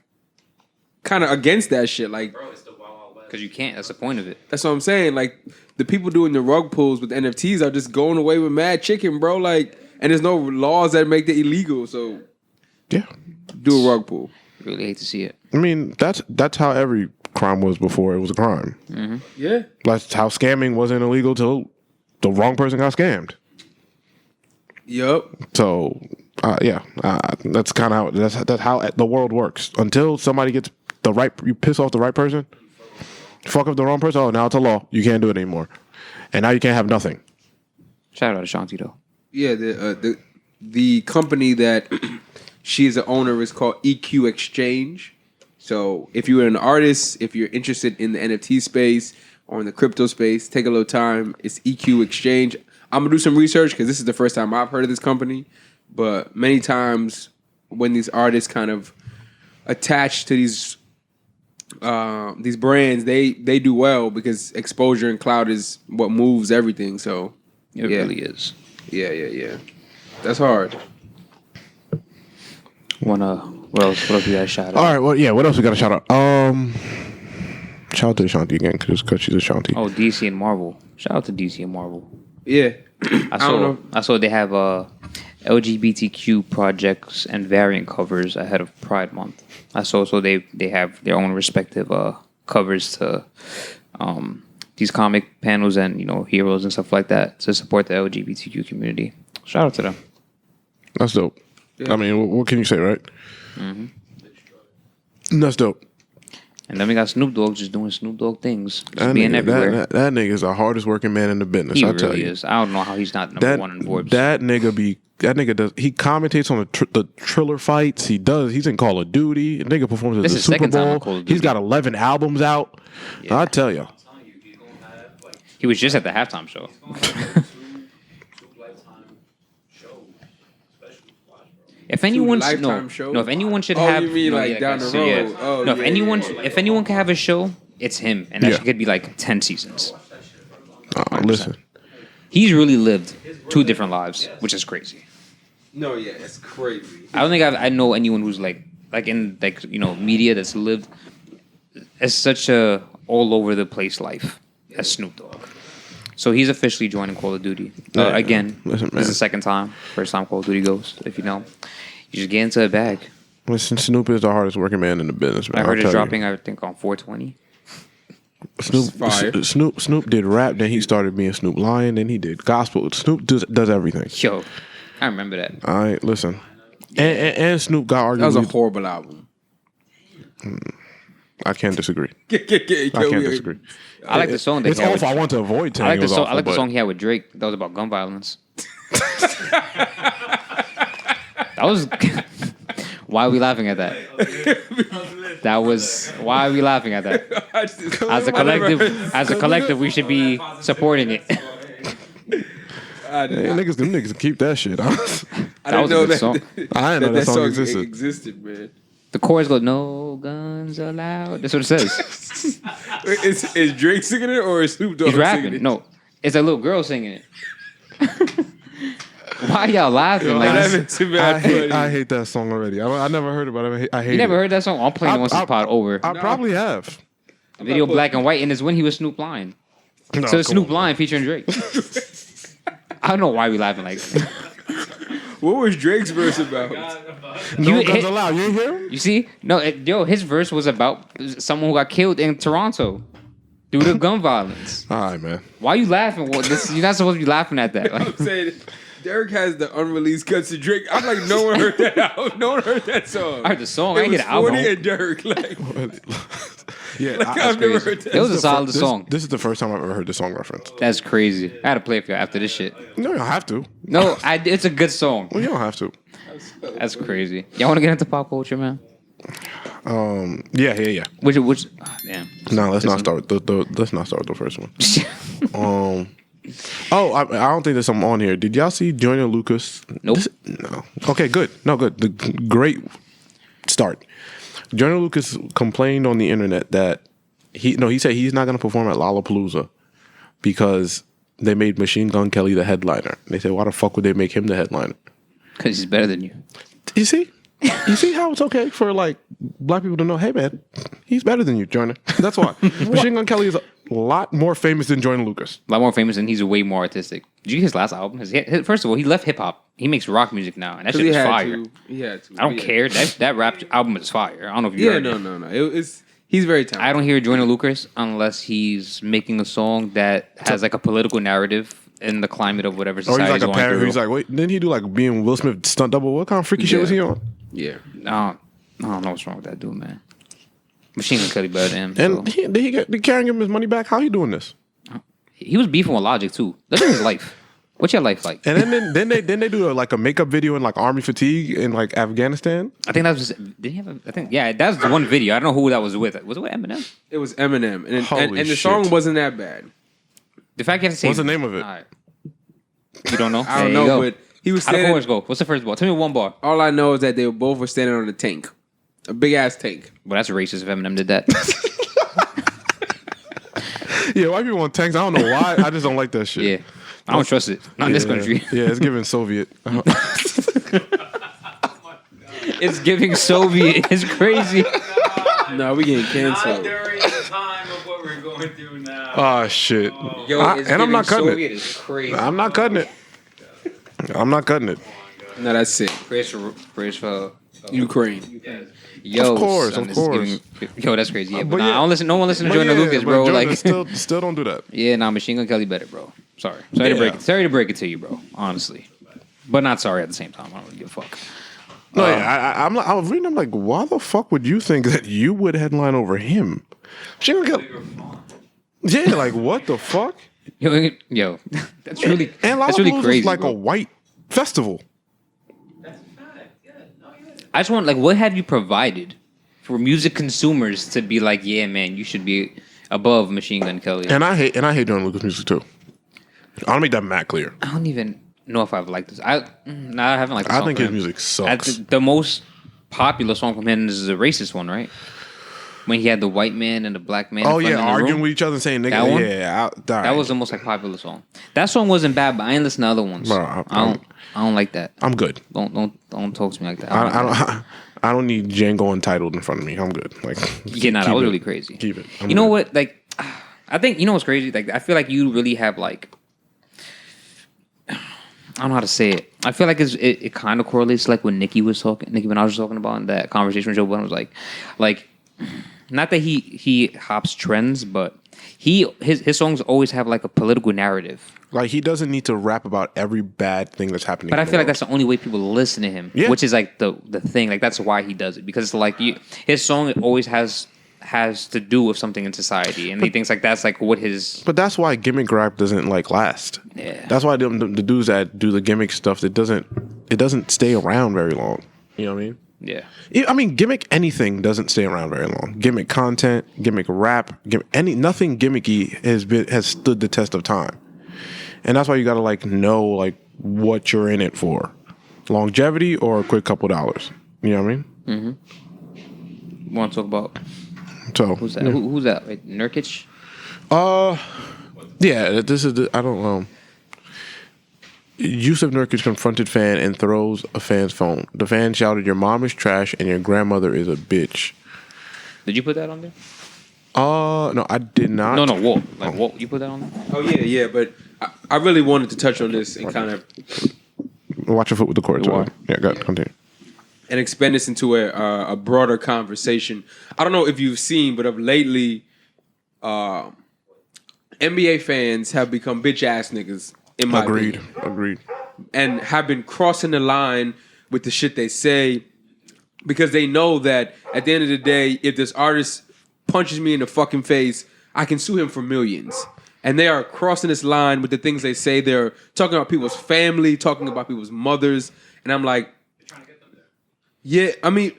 kind of against that shit. Like bro, it's the Wild Wild West. Because you can't. That's the point of it. that's what I'm saying. Like the people doing the rug pulls with NFTs are just going away with mad chicken, bro. Like, and there's no laws that make it illegal. So Yeah. do a rug pull. Really hate to see it. I mean, that's how every crime was before it was a crime. Yeah. That's how scamming wasn't illegal till the wrong person got scammed. Yup. So, that's kind of that's how the world works. Until somebody gets you piss off the right person, fuck up the wrong person. Oh, now it's a law. You can't do it anymore, and now you can't have nothing. Shout out to Shanti though. Yeah. The company that she is the owner is called EQ Exchange. So if you're an artist, if you're interested in the NFT space or in the crypto space, take a little time. It's EQ Exchange. I'm gonna do some research because this is the first time I've heard of this company. But many times when these artists kind of attach to these brands, they do well because exposure and clout is what moves everything. So It yeah. really is. Yeah. That's hard. What else you got to shout out? All right. Well, yeah. What else we got to shout out? Shout out to Ashanti again because she's Ashanti. Oh, DC and Marvel. Shout out to DC and Marvel. Yeah. I saw they have LGBTQ projects and variant covers ahead of Pride Month. I saw so they have their own respective covers to these comic panels and heroes and stuff like that to support the LGBTQ community. Shout out to them. That's dope. Yeah. I mean, what can you say, right? Mm-hmm. That's dope. And then we got Snoop Dogg just doing Snoop Dogg things, just That being nigga, everywhere. that nigga is the hardest working man in the business. He I tell really you, is. I don't know how he's not number one in Forbes. That nigga does. He commentates on the Triller fights. He's in Call of Duty. The nigga performs at This the is Super second time on Bowl. Call of Duty. He's got 11 albums out. Yeah. I tell you. I'm telling you, he's gonna have like He was just at the halftime show. two lifetime shows, special watch, bro. If anyone should Lifetime shows? no, if anyone should Oh, have, you mean no, like yeah, down the so, road? yeah. Oh, no, yeah, if anyone can have a show, it's him, and that Yeah. shit could be like 10 seasons. Listen, He's really lived 2 different lives, which is crazy. No, yeah, it's crazy. I don't think I know anyone who's like in media that's lived as such a all over the place life as Snoop Dogg. So he's officially joining Call of Duty Yeah, again. listen, This is man. the second time. First time Call of Duty goes. If you know, you just get into a bag. listen. Snoop is the hardest working man in the business, man. I heard I'll it's tell you. dropping. I think on 420. Fire. Snoop did rap, then he started being Snoop Lion, then he did gospel. Snoop does everything. Yo, I remember that. All right, listen. And Snoop got arguably. That was a horrible album. I can't disagree. I I can't disagree. I like the song that It's he had awful. with- I want to avoid I saying like it the was song. awful, I like the but- song he had with Drake. That was about gun violence. That was. Why are we laughing at that? That was. Why are we laughing at that? As a collective, we should be supporting it. I Hey, niggas can keep that shit. I That didn't was a know good that. song. I didn't know that song existed. man. The chorus goes, "No guns allowed." That's what it says. Is Drake singing it or is Snoop Dogg He's singing rapping. it? No, it's a little girl singing it. Why y'all laughing like That this? makes it bad funny. I hate that song already. I never heard it, but I hate You never it. heard that song? I'm playing it once this pod over. I probably have. The video black and white, and it's when he was Snoop Lion. No, So it's come Snoop on. Lion featuring Drake. I don't know why we laughing like that. What was Drake's verse about? No You- guns allowed. You ain't hear him? You see? No, his verse was about someone who got killed in Toronto due to gun violence. All right, man. Why are you laughing? You're not supposed to be laughing at that. I'm Like, saying Derek has the unreleased cuts of Drake. I'm like, no one heard that album. No one heard that song. I heard the song. I didn't It get was the album. 40 and Derek. Like, Yeah, I've never heard that. It was a solid song. This is the first time I've ever heard this song reference. That's crazy. I had to play it for you after this shit. No, you don't have to. No, it's a good song. Well, you don't have to. That's crazy. Y'all want to get into pop culture, man? Yeah. Which? Oh, damn. No, let's not start with let's not start with the first one. I don't think there's something on here. Did y'all see Joyner Lucas? Nope. No. Okay, good. No, good. The great start. Joyner Lucas complained on the internet that he said he's not going to perform at Lollapalooza because they made Machine Gun Kelly the headliner. They said, why the fuck would they make him the headliner? Because he's better than you. You see? You see how it's okay for like black people to know, hey man, he's better than you, Joyner. That's why. Machine Gun Kelly is a lot more famous than Joyner Lucas. A lot more famous, and he's way more artistic. Did you hear his last album? First of all, he left hip hop. He makes rock music now, and that shit is fire. He had to. I don't care. That rap album is fire. I don't know if you heard it. No. He's very talented. I don't hear Joyner Lucas unless he's making a song that has like a political narrative in the climate of whatever Or society. he's like a parent. He's like, wait, didn't he do like being Will Smith stunt double? What kind of freaky shit was he on? Yeah. I don't know what's wrong with that dude, man. Machine Gun Kelly better than him. And So. did Karen give him his money back? How he doing this? He was beefing with Logic too. Look at his life. What's your life like? And then they do like a makeup video in like army fatigue in like Afghanistan. I think that was. Did he have? That's the one video. I don't know who that was with. Was it with Eminem? It was Eminem, and Holy the shit. song wasn't that bad. The fact you have to say. What's the name of it? All right. You don't know? I don't There you know, go. but he was How the standing. chorus go? What's the first bar? Tell me one bar. All I know is that they both were standing on a tank, a big ass tank. Well, that's racist if Eminem did that. Yeah, white people want tanks. I don't know why. I just don't like that shit. Yeah. I don't trust it. Not in this country. Yeah, it's giving Soviet. It's giving Soviet. It's crazy. No, we getting Not canceled. during the time of what we're going through now. Oh shit. Yo, And I'm not cutting Soviet it. is crazy. I'm not cutting it. I'm not cutting it. No, that's it. Praise for Ukraine. Yo, Of course, son, of this is course. Yo, that's crazy. Yeah, but But nah, yeah. I don't listen. No one listen to But Joyner yeah, Lucas, but bro. Jordan, Like, still don't do that. yeah, Machine Gun Kelly better, bro. Sorry to Yeah. break it. Sorry to break it to you, bro. Honestly, but not sorry at the same time. I don't really give a fuck. No, yeah, I was reading. I'm like, why the fuck would you think that you would headline over him? She gonna get. Yeah, like what the fuck? Yo, that's really And that's really Lollapalooza crazy. is like bro. a white festival. That's a fact. Yeah, no, you're right. I just want what have you provided for music consumers to be like, yeah, man, you should be above Machine Gun Kelly. And I hate Joyner Lucas music too. I'll make that mad clear. I don't even know if I've liked this. I haven't liked. This I song think from his him. music sucks. The most popular song from him is the racist one, right? When he had the white man and the black man. Oh in front yeah, in the arguing room. with each other and saying nigga. That one? Yeah, That was the most like popular song. That song wasn't bad, but I ain't listen to other ones. Bro, I don't like that. I'm good. Don't talk to me like that. I don't need Django Untitled in front of me. I'm good. Like Yeah, nah, that keep was it. really crazy. Keep it. I'm You know good. what? Like, I think you know what's crazy. Like, I feel like you really have like, I don't know how to say it. I feel like it kind of correlates like when Nicki Minaj was talking about in that conversation with Joe Budden was like, not that he hops trends, but his songs always have like a political narrative. Like he doesn't need to rap about every bad thing that's happening. But in I the feel like world. that's the only way people listen to him, Yeah. which is like the thing. Like that's why he does it because it's like his song always has to do with something in society, and he thinks like that's like what his. But that's why gimmick rap doesn't like last. Yeah. That's why the dudes that do the gimmick stuff it doesn't stay around very long. You know what I mean? Yeah. I mean, gimmick anything doesn't stay around very long. Gimmick content, gimmick rap, nothing gimmicky has stood the test of time, and that's why you got to like know like what you're in it for, longevity or a quick couple dollars. You know what I mean? You want to talk about So who's that? Who's that? Like, Nurkic? yeah, this is I don't know. Yusuf Nurkic confronted fan and throws a fan's phone. The fan shouted, "Your mom is trash and your grandmother is a bitch." Did you put that on there? No, I did not. No, Walt. Like Walt, you put that on there? Oh yeah, but I really wanted to touch on this and kind of Watch your foot with the cord. Why? Yeah, go ahead, continue. and expand this into a broader conversation. I don't know if you've seen, but of lately, NBA fans have become bitch ass niggas. In my Agreed. opinion. Agreed. and have been crossing the line with the shit they say because they know that at the end of the day, if this artist punches me in the fucking face, I can sue him for millions. And they are crossing this line with the things they say. They're talking about people's family, talking about people's mothers. And I'm like, yeah, I mean,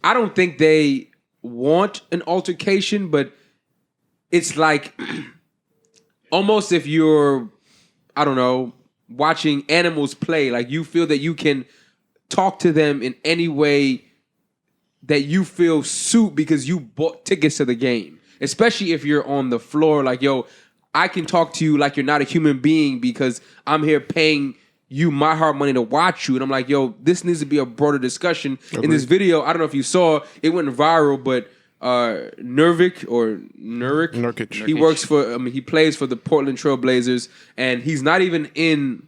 I don't think they want an altercation, but it's like almost if you're, I don't know, watching animals play, like you feel that you can talk to them in any way that you feel suit because you bought tickets to the game. Especially if you're on the floor, like, yo, I can talk to you like you're not a human being because I'm here paying you my hard money to watch you. And I'm like, yo, this needs to be a broader discussion. Agreed. In this video, I don't know if you saw, it went viral, but Nurkic, he works for, he plays for the Portland Trail Blazers, and he's not even in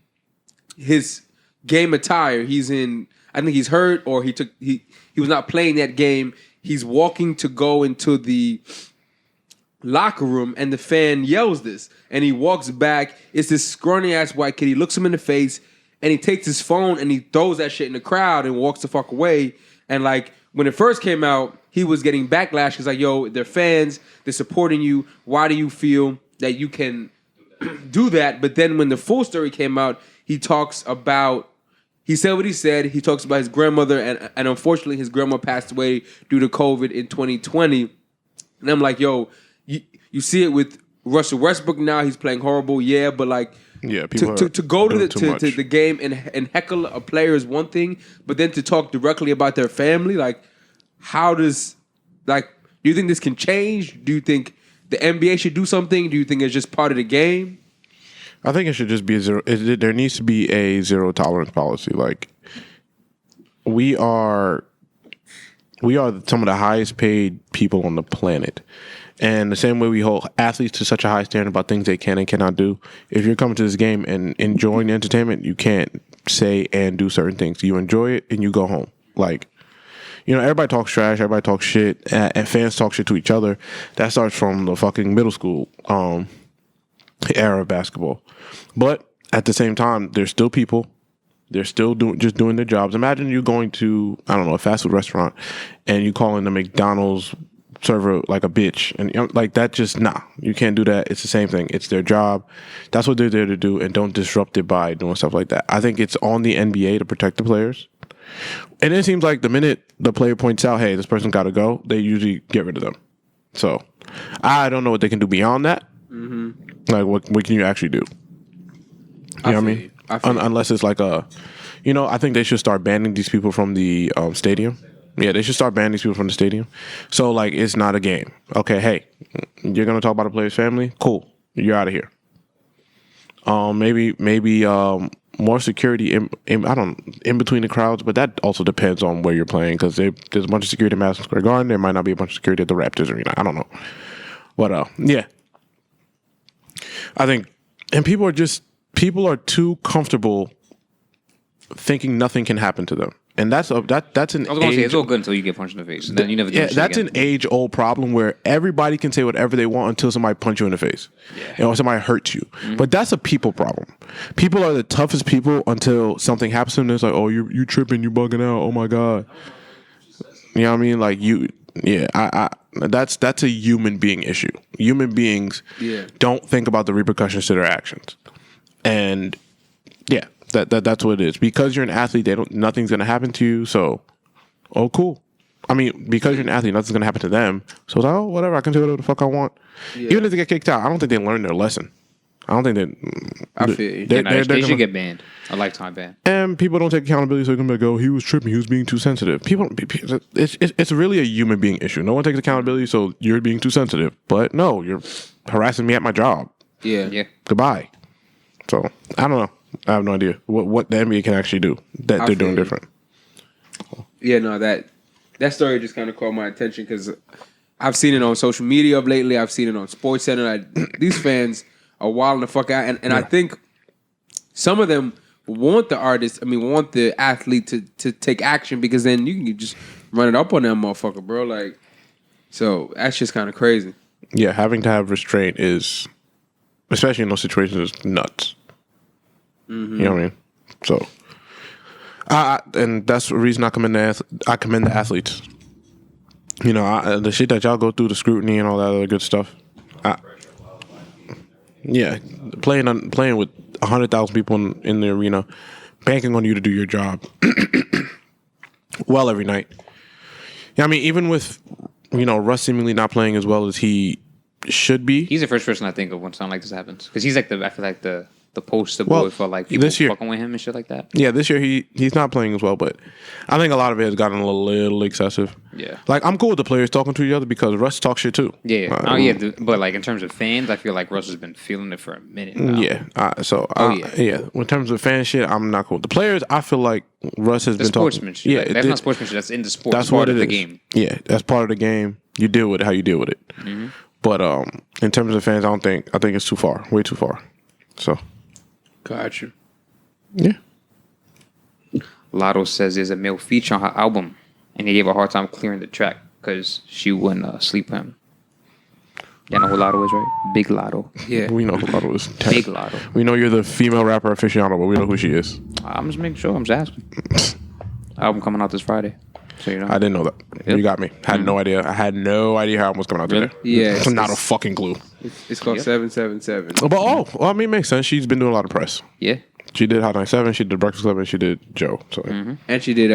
his game attire. He's in, I think he's hurt, or he was not playing that game. He's walking to go into the locker room, and the fan yells this, and he walks back. It's this scrawny ass white kid. He looks him in the face, and he takes his phone and he throws that shit in the crowd and walks the fuck away. And like when it first came out, he was getting backlash. He's like, yo, they're fans, they're supporting you. Why do you feel that you can do that? But then when the full story came out, he talks about, he said what he said. He talks about his grandmother, and unfortunately his grandma passed away due to COVID in 2020. And I'm like, yo, you see it with Russell Westbrook now. He's playing horrible, yeah, but like, yeah, to go to the game and heckle a player is one thing, but then to talk directly about their family, like, how does, like, do you think this can change? Do you think the NBA should do something? Do you think it's just part of the game? I think it should just be a zero. There needs to be a zero tolerance policy. Like, we are some of the highest paid people on the planet. And the same way we hold athletes to such a high standard about things they can and cannot do, if you're coming to this game and enjoying the entertainment, you can't say and do certain things. You enjoy it and you go home. Like, you know, everybody talks trash, everybody talks shit, and fans talk shit to each other. That starts from the fucking middle school era of basketball. But at the same time, there's still people. They're still doing their jobs. Imagine you going to, I don't know, a fast food restaurant and you calling the McDonald's server like a bitch, and you know, like that, just you can't do that. It's the same thing. It's their job. That's what they're there to do, and don't disrupt it by doing stuff like that. I think it's on the NBA to protect the players, and it seems like the minute the player points out, hey, this person got to go, they usually get rid of them. So I don't know what they can do beyond that. Mm-hmm. Like what can you actually do? You know what I mean? Unless it's like I think they should start banning these people from the stadium. Yeah, they should start banning these people from the stadium. So, like, it's not a game. Okay, hey, you're going to talk about a player's family? Cool. You're out of here. Maybe more security in between the crowds, but that also depends on where you're playing, because there's a bunch of security at Madison Square Garden. There might not be a bunch of security at the Raptors arena. I don't know. But, yeah. I think, and people are too comfortable thinking nothing can happen to them. And that's an I was going to say, it's all good until you get punched in the face. And then you never do that's an age-old problem where everybody can say whatever they want until somebody punches you in the face. Yeah. Or somebody hurts you. Mm-hmm. But that's a people problem. People are the toughest people until something happens to them. It's like, oh, you tripping, you bugging out, oh my God. You know what I mean? Like, that's a human being issue. Human beings don't think about the repercussions to their actions. And, yeah. That's what it is. Because you're an athlete, nothing's gonna happen to you. So, oh, cool. I mean, because you're an athlete, nothing's gonna happen to them. So, it's like, oh, whatever. I can do whatever the fuck I want. Yeah. Even if they get kicked out, I don't think they learned their lesson. I don't think that. I feel you. They should get banned, a lifetime ban. And people don't take accountability, so they're gonna be like, oh, he was tripping. He was being too sensitive. It's really a human being issue. No one takes accountability, so you're being too sensitive. But no, you're harassing me at my job. Yeah. Goodbye. So I don't know. I have no idea what the NBA can actually do that they're doing different. Yeah, no, that story just kind of caught my attention because I've seen it on social media of lately. I've seen it on SportsCenter. These fans are wilding the fuck out, and I think some of them want the athlete to take action, because then you can just run it up on that motherfucker, bro. Like, so that's just kind of crazy. Yeah, having to have restraint is, especially in those situations, is nuts. Mm-hmm. You know what I mean? So, and that's the reason I commend the athletes. You know, the shit that y'all go through, the scrutiny and all that other good stuff. Yeah, playing with 100,000 people in the arena, banking on you to do your job well every night. Yeah, I mean, even with Russ seemingly not playing as well as he should be. He's the first person I think of when something like this happens because he's like I feel like the poster boy for like people this year, fucking with him and shit like that. Yeah, this year he's not playing as well, but I think a lot of it has gotten a little excessive. Yeah, like I'm cool with the players talking to each other because Russ talks shit too. Yeah, but like in terms of fans, I feel like Russ has been feeling it for a minute now. Yeah, in terms of fan shit, I'm not cool with the players. I feel like Russ has been sportsmanship. talking. Yeah, that's not sportsmanship. That's in the sport. That's part what of it the is. game. Yeah, that's part of the game. You deal with it how you deal with it. Mm-hmm. But in terms of fans, I think it's too far, way too far. So, got you. Yeah. Latto says there's a male feature on her album, and they gave her a hard time clearing the track because she wouldn't sleep with him. Y'all know who Latto is, right? Big Latto. Yeah, we know who Latto is. Big Latto. We know you're the female rapper aficionado, but we know who she is. I'm just making sure. I'm just asking. Album coming out this Friday. So you know. I didn't know that. Yep. You got me. Had no idea. I had no idea how it was coming out today. Yeah, not a fucking clue. It's called 777. But I mean, it makes sense. She's been doing a lot of press. Yeah. She did Hot 97. She did Breakfast Club, and she did Joe. So and she did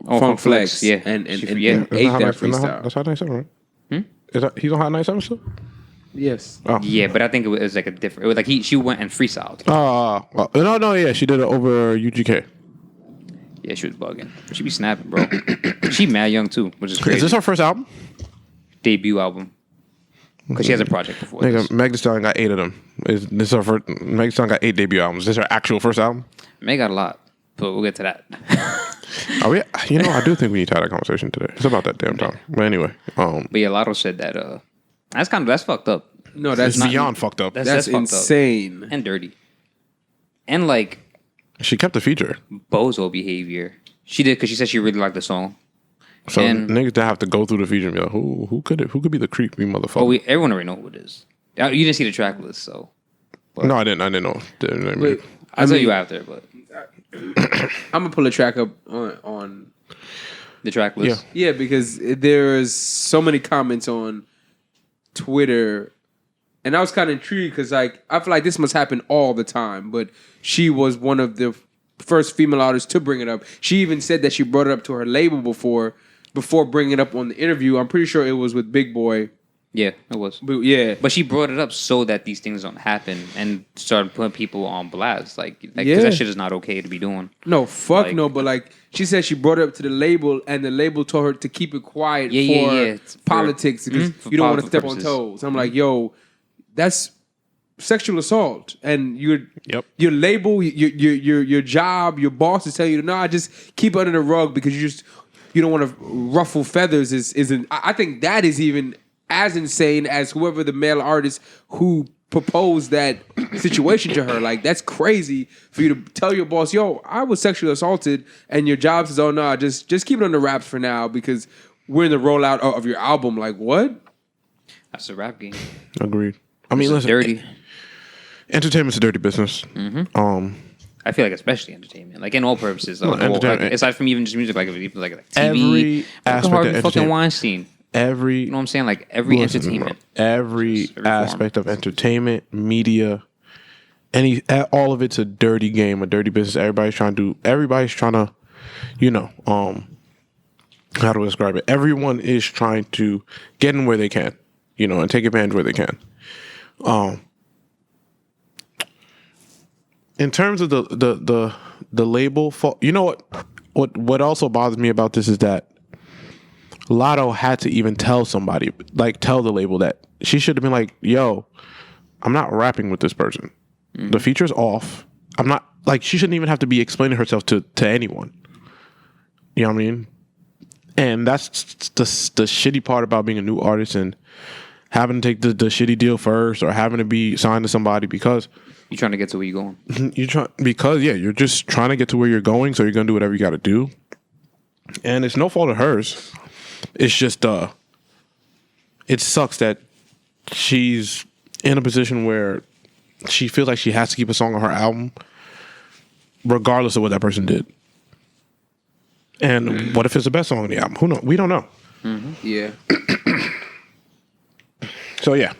Funk Flex. Yeah, and ate that freestyle. That's Hot 97, right? Is that he's on Hot 97 still? Yes. Oh. Yeah, but I think it was like a different. It was like she went and freestyled. No, yeah, she did it over UGK. Yeah, she was bugging. She be snapping, bro. She mad young too, which is crazy. Is this her first album? Debut album. Because she has a project before this. Meg Thee Stallion got 8 of them. This her first? Meg Thee Stallion got 8 debut albums. Is this her actual first album? Meg got a lot, but we'll get to that. I do think we need to have that conversation today. It's about that damn time. But anyway, But yeah, Latto said that that's fucked up. No, that's it's beyond fucked up. That's insane and dirty. And like she kept the feature. Bozo behavior. She did because she said she really liked the song. So niggas that have to go through the feature and be like, who could be the creepy motherfucker? Oh, everyone already know who it is. You didn't see the track list, so. But. No, I didn't know. I'll tell you after, but. I'm gonna pull a track up on the track list. Yeah, because there's so many comments on Twitter, and I was kind of intrigued because like I feel like this must happen all the time, but she was one of the first female artists to bring it up. She even said that she brought it up to her label before bringing it up on the interview. I'm pretty sure it was with Big Boy. Yeah, it was. But she brought it up so that these things don't happen and started putting people on blast. Like because that shit is not okay to be doing. No, fuck no. But like she said, she brought it up to the label, and the label told her to keep it quiet for politics because you don't want to step on toes. I'm like, yo, that's sexual assault, and your label, your job, your boss is telling you, no, just keep it under the rug because you don't want to ruffle feathers. I think that is even as insane as whoever the male artist who proposed that situation to her. Like, that's crazy for you to tell your boss, yo, I was sexually assaulted, and your job says, oh no, just keep it under wraps for now because we're in the rollout of your album. Like, what? That's a rap game. Agreed. I mean, listen, dirty. Entertainment's a dirty business. Mm-hmm. I feel like especially entertainment, like in all purposes. Aside from even just music, like TV, every aspect Harvey of fucking Weinstein. You know what I'm saying? Like every entertainment, every aspect of entertainment, media, all of it's a dirty game, a dirty business. Everybody's trying to, how do I describe it? Everyone is trying to get in where they can, and take advantage where they can. In terms of the label, what also bothers me about this is that Latto had to even tell somebody, like tell the label that she should have been like, yo, I'm not rapping with this person. Mm-hmm. The feature's off. I'm not, like, she shouldn't even have to be explaining herself to anyone. You know what I mean? And that's the shitty part about being a new artist and having to take the shitty deal first or having to be signed to somebody because you're trying to get to where you're going. You're just trying to get to where you're going, so you're gonna do whatever you got to do. And it's no fault of hers. It's just it sucks that she's in a position where she feels like she has to keep a song on her album regardless of what that person did. And what if it's the best song on the album? Who knows? We don't know. Yeah. So yeah,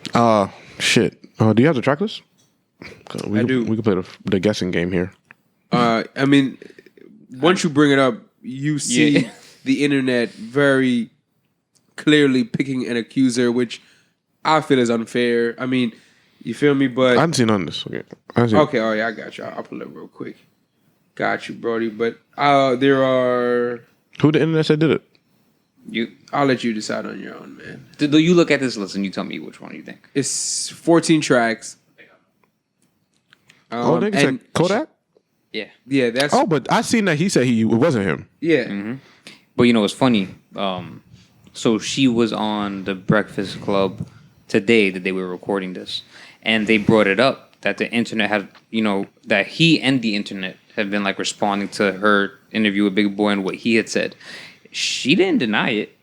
shit. Do you have the track list? I do. We can play the guessing game here. I mean, once you bring it up, you see the internet very clearly picking an accuser, which I feel is unfair. I mean, you feel me? But I haven't seen none of this. Okay, all right, I got you. I'll pull it real quick. Got you, Brody. But there are. Who the internet said did it? I'll let you decide on your own, man. Do you look at this list and you tell me which one you think? It's 14 tracks. Nigga said Kodak? Yeah. Yeah, that's. Oh, but I seen that he said it wasn't him. Yeah. But you know what's funny? So she was on the Breakfast Club today, the day we were recording this, and they brought it up that the internet had, that he and the internet have been like responding to her interview with Big Boy and what he had said. She didn't deny it.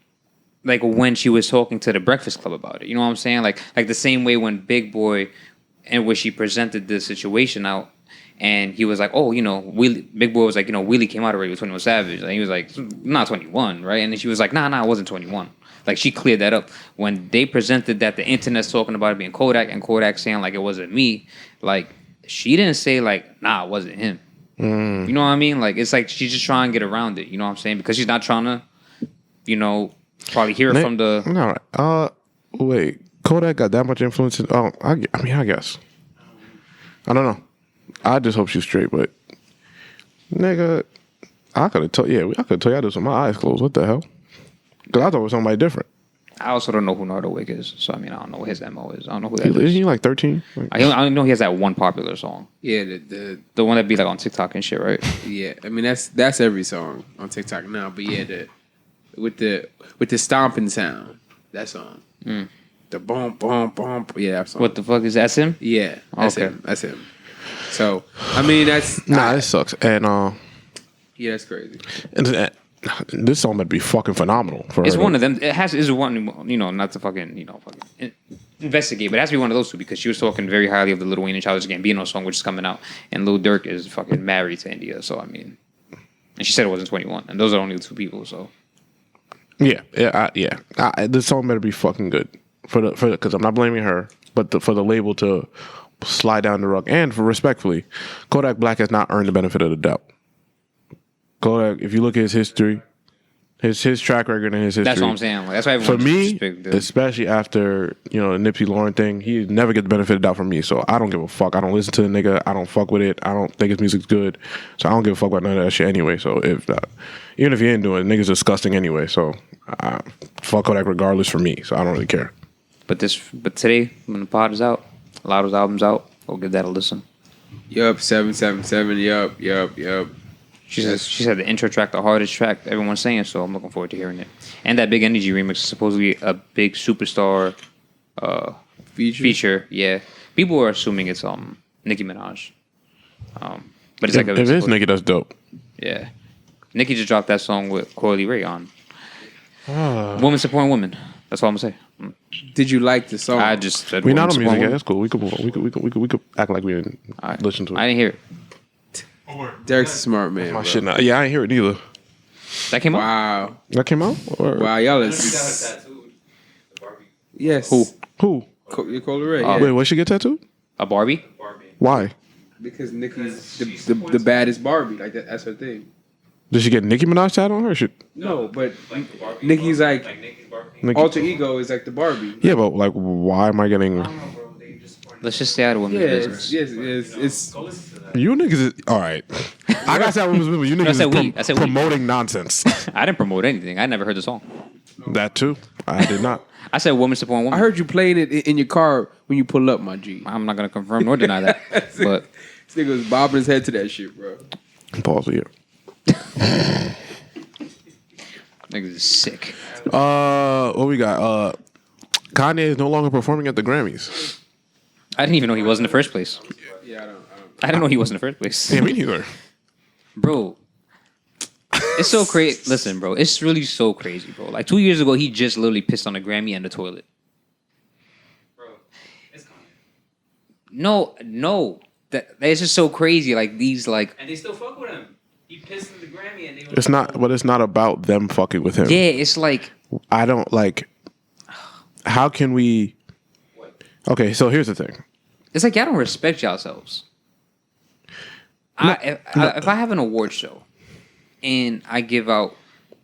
Like when she was talking to the Breakfast Club about it, you know what I'm saying? Like the same way when Big Boy and when she presented this situation out, and he was like, "Oh, Big Boy was like, Wheelie came out already with 21 Savage." And he was like, "Not 21, right?" And then she was like, "Nah, it wasn't 21." Like she cleared that up when they presented that the internet's talking about it being Kodak and Kodak saying like it wasn't me. Like she didn't say like, "Nah, it wasn't him." You know what I mean? Like it's like she's just trying to get around it. You know what I'm saying? Because she's not trying to, probably hear it from the. All right. Wait. Kodak got that much influence? I guess. I don't know. I just hope she's straight, but nigga, I could have told you this with my eyes closed. What the hell? Because I thought it was somebody different. I also don't know who Nardo Wick is, so I mean I don't know what his MO is. I don't know who that Isn't is. he like 13? I know he has that one popular song. Yeah, The one that be like on TikTok and shit, right? yeah. I mean that's every song on TikTok now. But yeah, with the stomping sound, that song. The boom boom boom. Yeah, that song. What the fuck is that? That's him? Yeah, that's Okay. him. That's him. So I mean that's This sucks. And yeah, that's crazy. this song would be fucking phenomenal for It's her. one of them. Is one, not to fucking, investigate, but it has to be one of those two because she was talking very highly of the Lil Wayne and Childish Gambino song, which is coming out, and Lil Durk is fucking married to India. So I mean, and she said it wasn't 21, and those are only the two people. So Yeah. This song better be fucking good for because I'm not blaming her, but for the label to slide down the rug, and for respectfully, Kodak Black has not earned the benefit of the doubt. Kodak, if you look at his history, his track record and his history. that's what I'm saying. Like, that's why For everyone me, especially after the Nipsey Lauren thing, he never get the benefit of the doubt from me. So I don't give a fuck. I don't listen to the nigga. I don't fuck with it. I don't think his music's good. So I don't give a fuck about none of that shit anyway. So even if he ain't doing it, nigga's disgusting anyway. So fuck Kodak regardless for me. So I don't really care. But today when the pod is out, Latto's album's out. We'll give that a listen. Yup, 777. Yup. She said the intro track, the hardest track everyone's saying, so I'm looking forward to hearing it. And that Big Energy remix is supposedly a big superstar feature. Yeah, people are assuming it's Nicki Minaj, but it's like if it is Nicki, that's dope. Yeah, Nicki just dropped that song with Coily Ray on. Women supporting women. That's all I'm gonna say. Did you like the song? I just said We women not on supporting music yet. women. That's cool. We could act like we didn't listen to it. I didn't hear it. Derek's a smart man. My Bro. shit. Yeah, I ain't hear it either. That came out. Wow. That came out. Wow, y'all Got is tattooed. The Barbie. yes. Who? You call it Ray. Yeah. Wait, what she get tattooed? A Barbie. Barbie. Why? Because Nicki's the baddest Barbie. Like that's her thing. Did she get Nicki Minaj tattooed on her shit? No, but Like the Barbie. Nicki's like Nicki's Barbie. Nicki- alter ego is like the Barbie. Yeah, but like, why am I getting? I don't know, bro. They just Let's just stay out of women's business. Yes. It's go listen to that. You niggas is all right. I gotta say, I was you niggas said is we. I said we. promoting nonsense. I didn't promote anything. I never heard the song. That too. I did not. I said women supporting women. I heard you playing it in your car when you pull up, my G. I'm not gonna confirm nor deny that. But This nigga was bobbing his head to that shit, bro. Pause here. niggas is sick. What we got? Kanye is no longer performing at the Grammys. I didn't even know he was in the first place. Yeah, I don't. I didn't know he was in the first place. Yeah, me neither. Bro, it's so crazy. Listen, bro, it's really so crazy, bro. Like 2 years ago, he just literally pissed on a Grammy and the toilet. Bro, it's coming. No. it's just so crazy. Like these, like And they still fuck with him. He pissed in the Grammy, and they. It's not, but it's not about them fucking with him. yeah, it's like I don't like. How can we? Okay, so here's the thing. it's like y'all don't respect yourselves. If I have an award show and I give out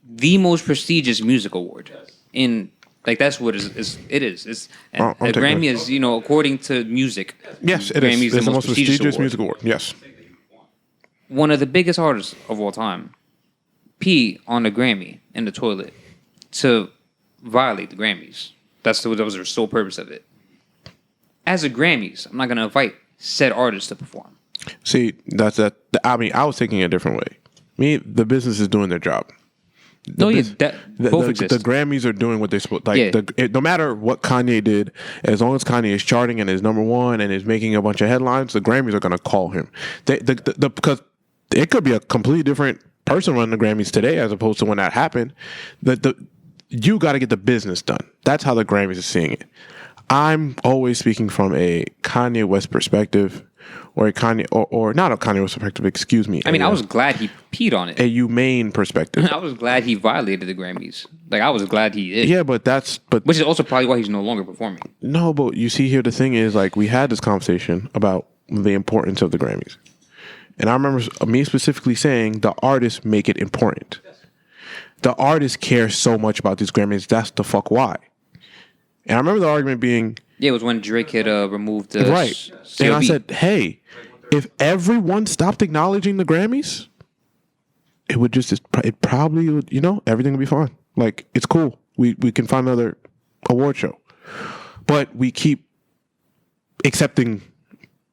the most prestigious music award, and like that's what it is. It's and I'm a taking Grammy it. is according to music. Yes, it is. Grammy's It's the most prestigious music award. Yes. One of the biggest artists of all time pee on the Grammy in the toilet to violate the Grammys. That was the sole purpose of it. As a Grammys, I'm not going to invite said artist to perform. See, that's that. I mean, I was taking it a different way. The business is doing their job. Both exist. The Grammys are doing what they're supposed. Like, Yeah. no matter what Kanye did, as long as Kanye is charting and is number one and is making a bunch of headlines, the Grammys are going to call him. Because it could be a completely different person running the Grammys today as opposed to when that happened. You got to get the business done. That's how the Grammys are seeing it. I'm always speaking from a Kanye West perspective, or a Kanye, or not a Kanye West perspective. Excuse me. I mean, I was glad he peed on it. A humane perspective. I was glad he violated the Grammys. Like I was glad he did. Yeah, but which is also probably why he's no longer performing. No, but you see here, the thing is, like, we had this conversation about the importance of the Grammys. And I remember me specifically saying the artists make it important. The artists care so much about these Grammys. That's the fuck why. And I remember the argument being... Yeah, it was when Drake had removed the... Right. CLB. And I said, hey, if everyone stopped acknowledging the Grammys, it would it probably would, everything would be fine. Like, it's cool. We can find another award show. But we keep accepting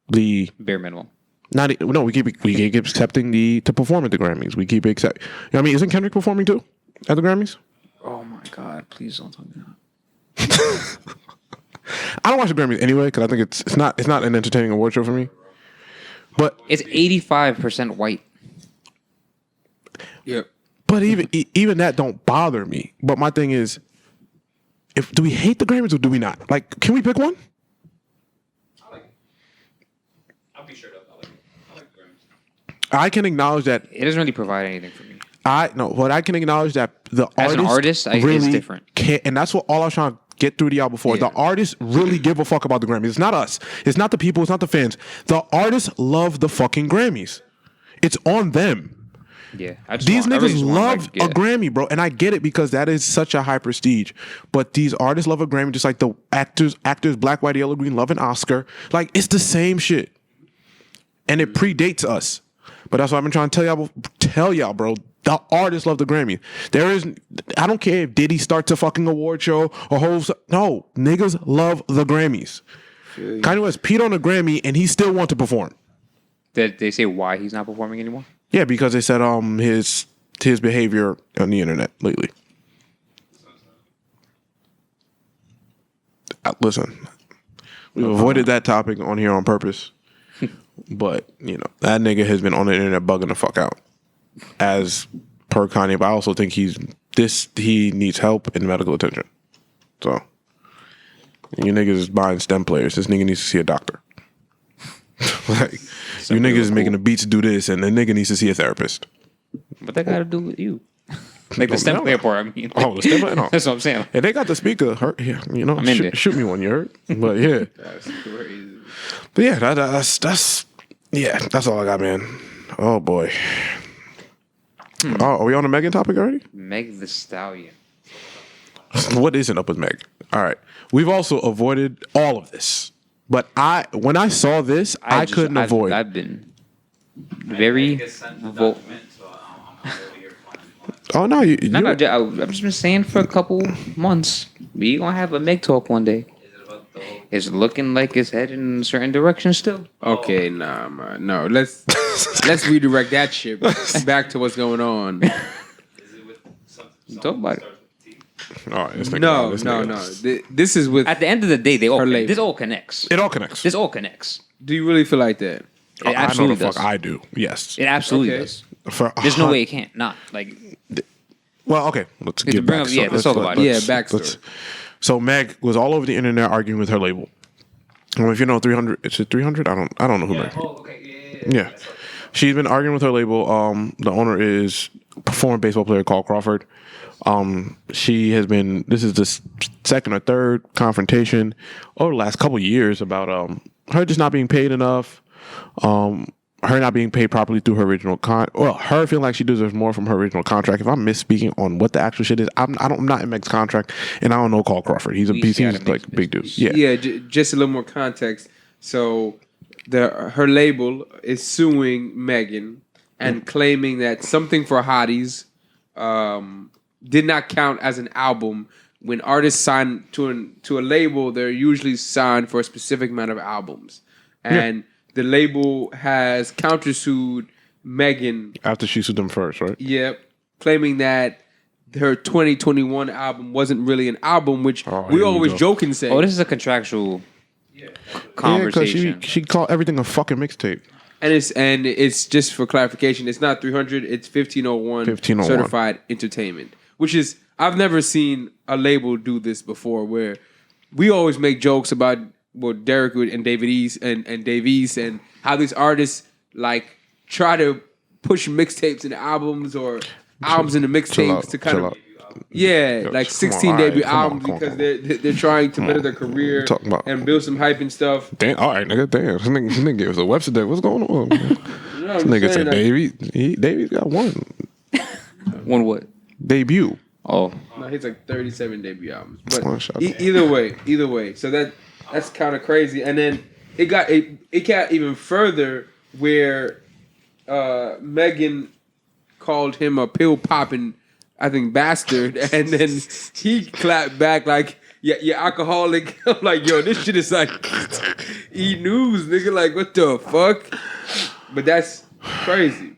the... Bare minimum. We keep accepting to perform at the Grammys. We keep accept. I mean, isn't Kendrick performing too at the Grammys? Oh my God! Please don't tell me that. I don't watch the Grammys anyway because I think it's not an entertaining award show for me. But it's 85% white. Yep. But even that don't bother me. But my thing is, do we hate the Grammys or do we not? Like, can we pick one? I can acknowledge that it doesn't really provide anything for me. I can acknowledge that the as an artist, really it's different. And that's what all I was trying to get through to y'all before. Yeah. The artists really give a fuck about the Grammys. It's not us. It's not the people. It's not the fans. The artists love the fucking Grammys. It's on them. Yeah, these niggas love a Grammy, bro, and I get it because that is such a high prestige. But these artists love a Grammy just like the actors, black, white, yellow, green, love an Oscar. Like, it's the same shit, and it predates us. But that's what I've been trying to tell y'all, bro. The artists love the Grammy. I don't care if Diddy starts a fucking award show or no, niggas love the Grammys. Kanye West peed on a Grammy and he still wants to perform. Did they say why he's not performing anymore? Yeah, because they said his behavior on the internet lately. Listen, we've avoided that topic on here on purpose. But, that nigga has been on the internet bugging the fuck out. As per Kanye, but I also think he needs help and medical attention. So, you niggas is buying stem players. This nigga needs to see a doctor. Like, you niggas is making the beats do this, and the nigga needs to see a therapist. What that got to do with you? Like the stem player part, I mean. The stem player? No. That's what I'm saying. And they got the speaker. Shoot me one, you heard? But yeah. That's crazy. But yeah, that's all I got, man. Oh boy. Are we on the Megan topic already? Meg the Stallion. What isn't up with Meg? All right. We've also avoided all of this. But when I saw this, I couldn't avoid. I've been very vocal. Oh no, I've just been saying for a couple months, we gonna have a Meg talk one day. It's looking like it's heading in a certain direction still. Okay, nah, man. No, let's redirect that shit back to what's going on. Talk about it. All right, No. This is with. At the end of the day, this all connects. It all connects. This all connects. Do you really feel like that? It absolutely I know the does. fuck I do. Yes. It absolutely does. There's no way it can't not. Like. Well, okay. Let's get back. Let's talk about it. Yeah, backstory. So Meg was all over the internet arguing with her label. Well, if you know 300, is it 300? I don't know who Megan. Oh, okay. Yeah. She's been arguing with her label. The owner is a former baseball player called Crawford. She has been, this is the second or third confrontation over the last couple of years about her just not being paid enough, her not being paid properly through her original her feeling like she deserves more from her original contract. If I'm misspeaking on what the actual shit is, I'm not in Meg's contract, and I don't know Carl Crawford. He's like big dude. Yeah. Just a little more context. So her label is suing Megan and claiming that Something for Hotties did not count as an album. When artists sign to a label, they're usually signed for a specific amount of albums, and the label has countersued Megan after she sued them first, right? Yep, claiming that her 2021 album wasn't really an album, which we always joke and say. Oh, this is a contractual conversation. Yeah, because she called everything a fucking mixtape. And it's just for clarification. It's not 300. It's 1501 certified entertainment, which is I've never seen a label do this before. Where we always make jokes about Derek and David East and Dave East and how these artists like try to push mixtapes into albums or albums into mixtapes to kind of like 16 debut albums because they're trying to better their career and build some hype and stuff. Damn, all right, nigga, damn. This nigga gave us a Webster day. What's going on? This nigga said Davy's got one. One what? Debut. Oh. No, he's like 37 debut albums. But either way. So that's kind of crazy. And then it got even further where Megan called him a pill popping, I think, bastard, and then he clapped back like, "Yeah, you're alcoholic." I'm like, yo, this shit is like E! News, nigga. Like, what the fuck? But that's crazy.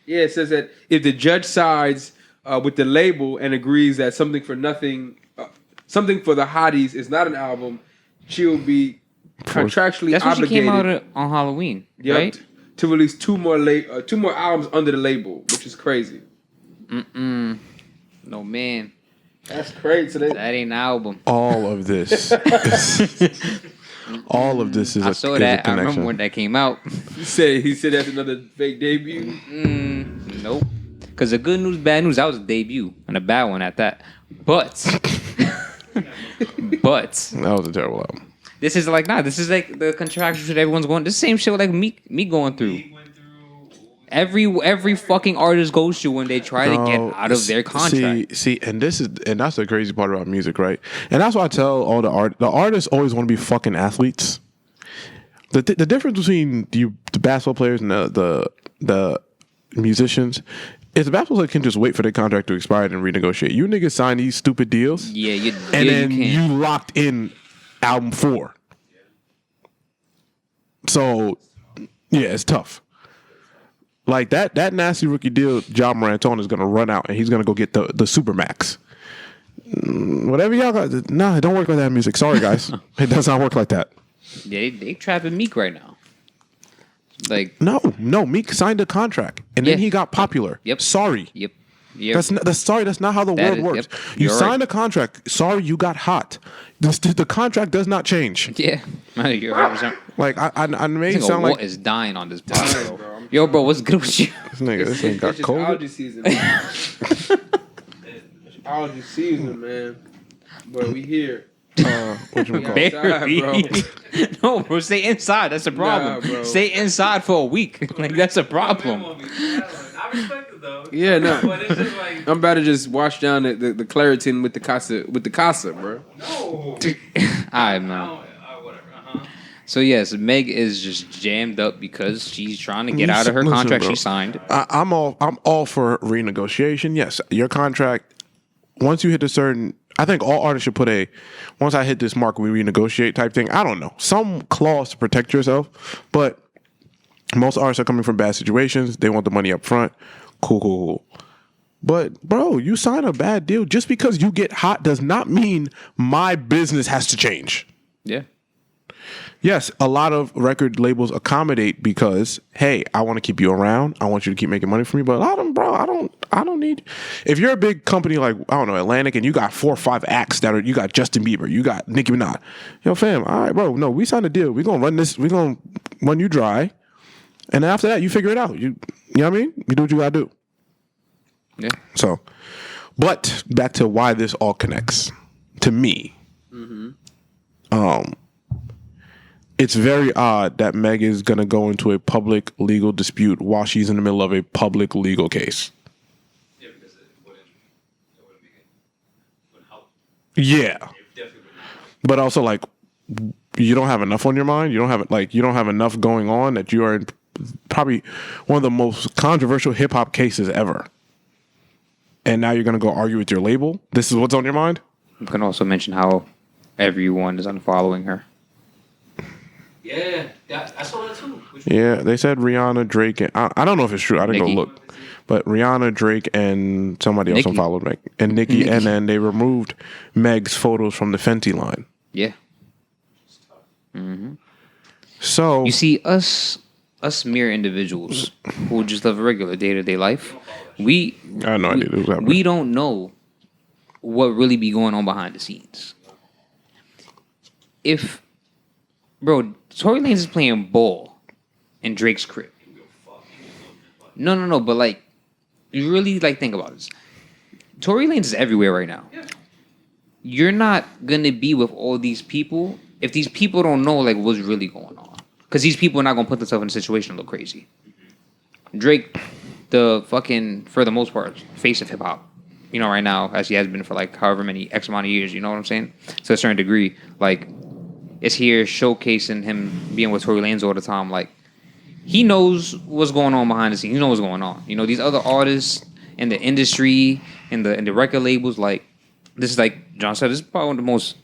Yeah, it says that if the judge sides with the label and agrees that Something for the Hotties is not an album, she'll be contractually That's when obligated. she came out on Halloween, right? To release two more albums under the label, which is crazy. No, man. That's crazy. So that ain't an album. All of this. All of this is I saw that. I remember when that came out. He said that's another fake debut. Nope. Because the good news, bad news, that was a debut and a bad one at that. But that was a terrible album. This is like this is like the contractual shit everyone's going. The same shit like me going through. Every fucking artist goes through when they try to get out of their contract. See, and that's the crazy part about music, right? And that's why I tell all the artists always want to be fucking athletes. The difference between the basketball players and the musicians is the basketball player can just wait for their contract to expire and renegotiate. You niggas sign these stupid deals, you locked in album 4. So yeah, it's tough. Like that nasty rookie deal John Morantone is gonna run out and he's gonna go get the Supermax. Whatever y'all got, nah, it don't work like that in music. Sorry guys. It does not work like that. Yeah, they trapping Meek right now. Like No, Meek signed a contract and then he got popular. Yep. Sorry. Yep. That's not how the world works. Yep. You You're signed a contract. Sorry, you got hot. The contract does not change. Yeah, you're 100%. Like I made it sound Walt like is dying on this podcast. Yo, bro, what's good with you? This nigga got it's just COVID. allergy season. Allergy season, man. But we here. What you call Outside, bro. No, bro, stay inside. That's a problem. Nah, bro. Stay inside for a week. Like that's a problem. I respect it though. Yeah, no. But it's just like I'm about to just wash down the Claritin with the Casa, bro. no. Alright, man. Whatever. So yes, Meg is just jammed up because she's trying to get out of her contract bro. she signed. I'm all for renegotiation. Yes, your contract. Once you hit a certain, I think all artists should put once I hit this mark, we renegotiate type thing. I don't know, some clause to protect yourself. But most artists are coming from bad situations. They want the money up front. Cool. But bro, you sign a bad deal just because you get hot does not mean my business has to change. Yeah. yes, a lot of record labels accommodate because, hey, I want to keep you around. I want you to keep making money for me. But I don't need. If you're a big company like, I don't know, Atlantic, and you got 4 or 5 acts you got Justin Bieber, you got Nicki Minaj. Yo, fam, all right, bro. No, we signed a deal. We're gonna run you dry, and after that, you figure it out. You know what I mean? You do what you gotta do. Yeah. So, but back to why this all connects to me. It's very odd that Meg is going to go into a public legal dispute while she's in the middle of a public legal case. Yeah, because it wouldn't make it, wouldn't help. Yeah. It definitely would not. But also, like, you don't have enough on your mind. You don't have enough going on that you are in probably one of the most controversial hip hop cases ever. And now you're going to go argue with your label? This is what's on your mind? You can also mention how everyone is unfollowing her. Yeah, I saw that too. Yeah, they said Rihanna, Drake, and I don't know if it's true. I didn't Nicki. go look. But Rihanna, Drake, and somebody else Nicki. unfollowed Meg. And Nicki, and then they removed Meg's photos from the Fenty line. Yeah. So You see, us mere individuals who just live a regular day-to-day life, I had no idea this was happening. we don't know what really be going on behind the scenes. If, bro, Tory Lanez is playing ball in Drake's crib. No, but like, you really like think about this. Tory Lanez is everywhere right now. You're not gonna be with all these people if these people don't know like what's really going on. Because these people are not gonna put themselves in a situation to look crazy. Drake, the fucking, for the most part, face of hip hop. You know, right now, as he has been for like however many X amount of years, you know what I'm saying? To a certain degree, like, is here showcasing him being with Tory Lanez all the time. Like, he knows what's going on behind the scenes. He knows what's going on. You know, these other artists in the industry, in the record labels, like, this is like John said, this is probably one of the most,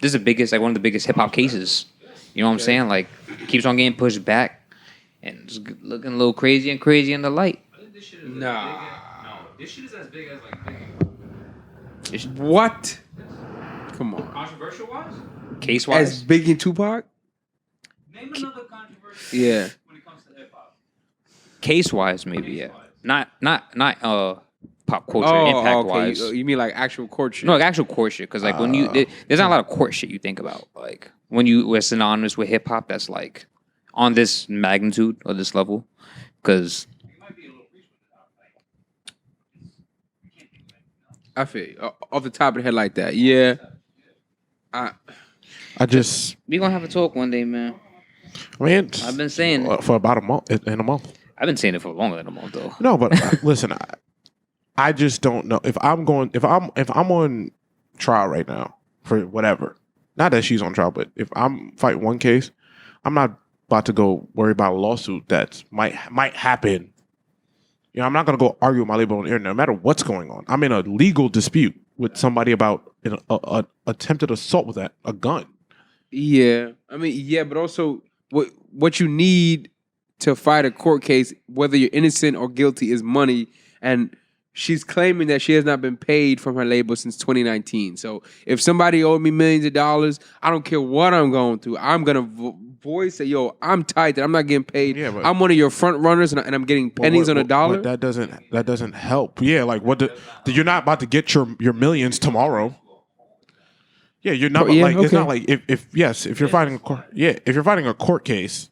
this is the biggest, like one of the biggest hip hop cases. You know what I'm saying? Like, keeps on getting pushed back and it's looking a little crazy and crazy in the light. I think this shit is Nah. this shit is as big as like What? Come on. controversial wise. Case As wise, Biggie and Tupac? Name another controversy. Yeah. When it comes to hip hop. case wise, maybe yeah. Not pop culture Oh, impact okay. wise. You mean like actual court shit? No, like actual court shit. Because like when you there's not a lot of court shit you think about. Like when you were synonymous with hip hop, that's like on this magnitude or this level. Because You might be a little reach with it. Like, you can't think of anything else. I feel you. Off the top of the head like that. Yeah. I just, we gonna have a talk one day, man. I mean, I've been saying it. for about a month, in a month. I've been saying it for longer than a month though. No, but listen, I just don't know if I'm on trial right now for whatever. Not that she's on trial, but if I'm fighting one case, I'm not about to go worry about a lawsuit that might happen. You know, I'm not gonna go argue with my label on the internet, no matter what's going on. I'm in a legal dispute with somebody about an attempted assault with a gun. Yeah. I mean, yeah, but also what you need to fight a court case, whether you're innocent or guilty, is money. And she's claiming that she has not been paid from her label since 2019. So if somebody owed me millions of dollars, I don't care what I'm going through. I'm going to voice say, yo, I'm tight that I'm not getting paid. Yeah, but- I'm one of your front runners and I'm getting pennies on a dollar. But that doesn't help. Yeah, like you're not about to get your millions tomorrow. Yeah, you're not Yeah, like it's okay. not like if you're fighting a court, if you're fighting a court case,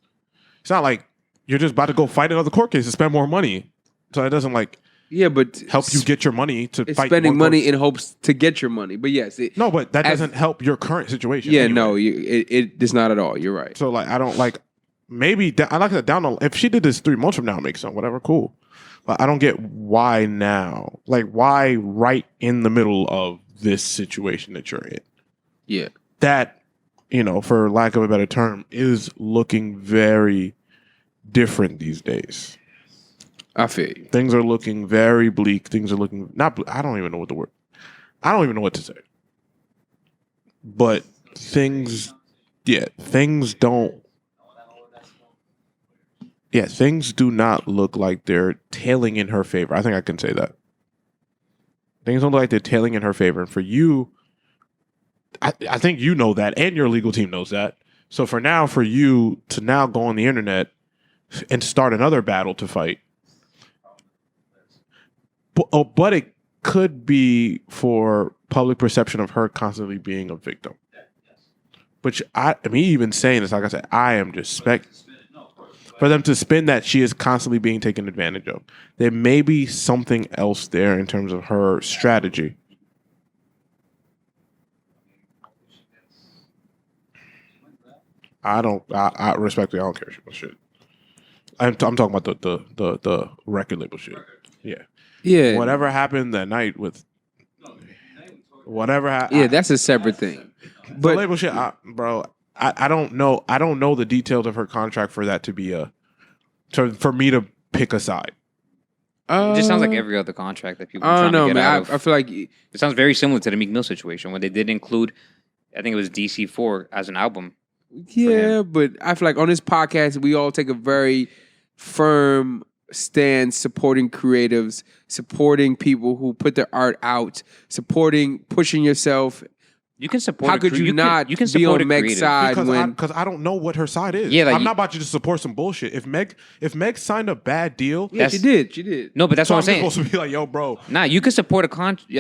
it's not like you're just about to go fight another court case to spend more money. So that doesn't like Yeah, but help you get your money to it's fight spending more money courts. in hopes to get your money. But yes, No, but that as- doesn't help your current situation. yeah, anyway. no, it does not at all. You're right. So like I don't like maybe I like that down the if she did this 3 months from now, makes sense, whatever, cool. But I don't get why now. Like why right in the middle of this situation that you're in. Yeah. That, for lack of a better term, is looking very different these days. I feel you. Things are looking very bleak. Things are looking I don't even know what the word. I don't even know what to say. But things do not look like they're tailing in her favor. I think I can say that. Things don't look like they're tailing in her favor. And for you, I think you know that, and your legal team knows that. So for you to now go on the internet and start another battle to fight, but it could be for public perception of her constantly being a victim. Which me even saying this, like I said, I am just for them to spin that she is constantly being taken advantage of. There may be something else there in terms of her strategy. I respectfully, I don't care shit. I'm talking about the record label shit. Yeah. Yeah. Whatever happened that night with whatever happened. Yeah, that's a separate thing. But the label shit, bro, I don't know. I don't know the details of her contract for that to be for me to pick a side. It just sounds like every other contract that people are trying to get out of. I feel like it sounds very similar to the Meek Mill situation when they did include, I think it was DC4 as an album. Yeah, but I feel like on this podcast, we all take a very firm stance supporting creatives, supporting people who put their art out, pushing yourself. You can support. How could you not be on Meg's side because I don't know what her side is. Yeah, like I'm not about to just support some bullshit. If Meg signed a bad deal, yeah, she did. No, but that's what I'm saying. Supposed to be like, yo, bro. Nah, you can support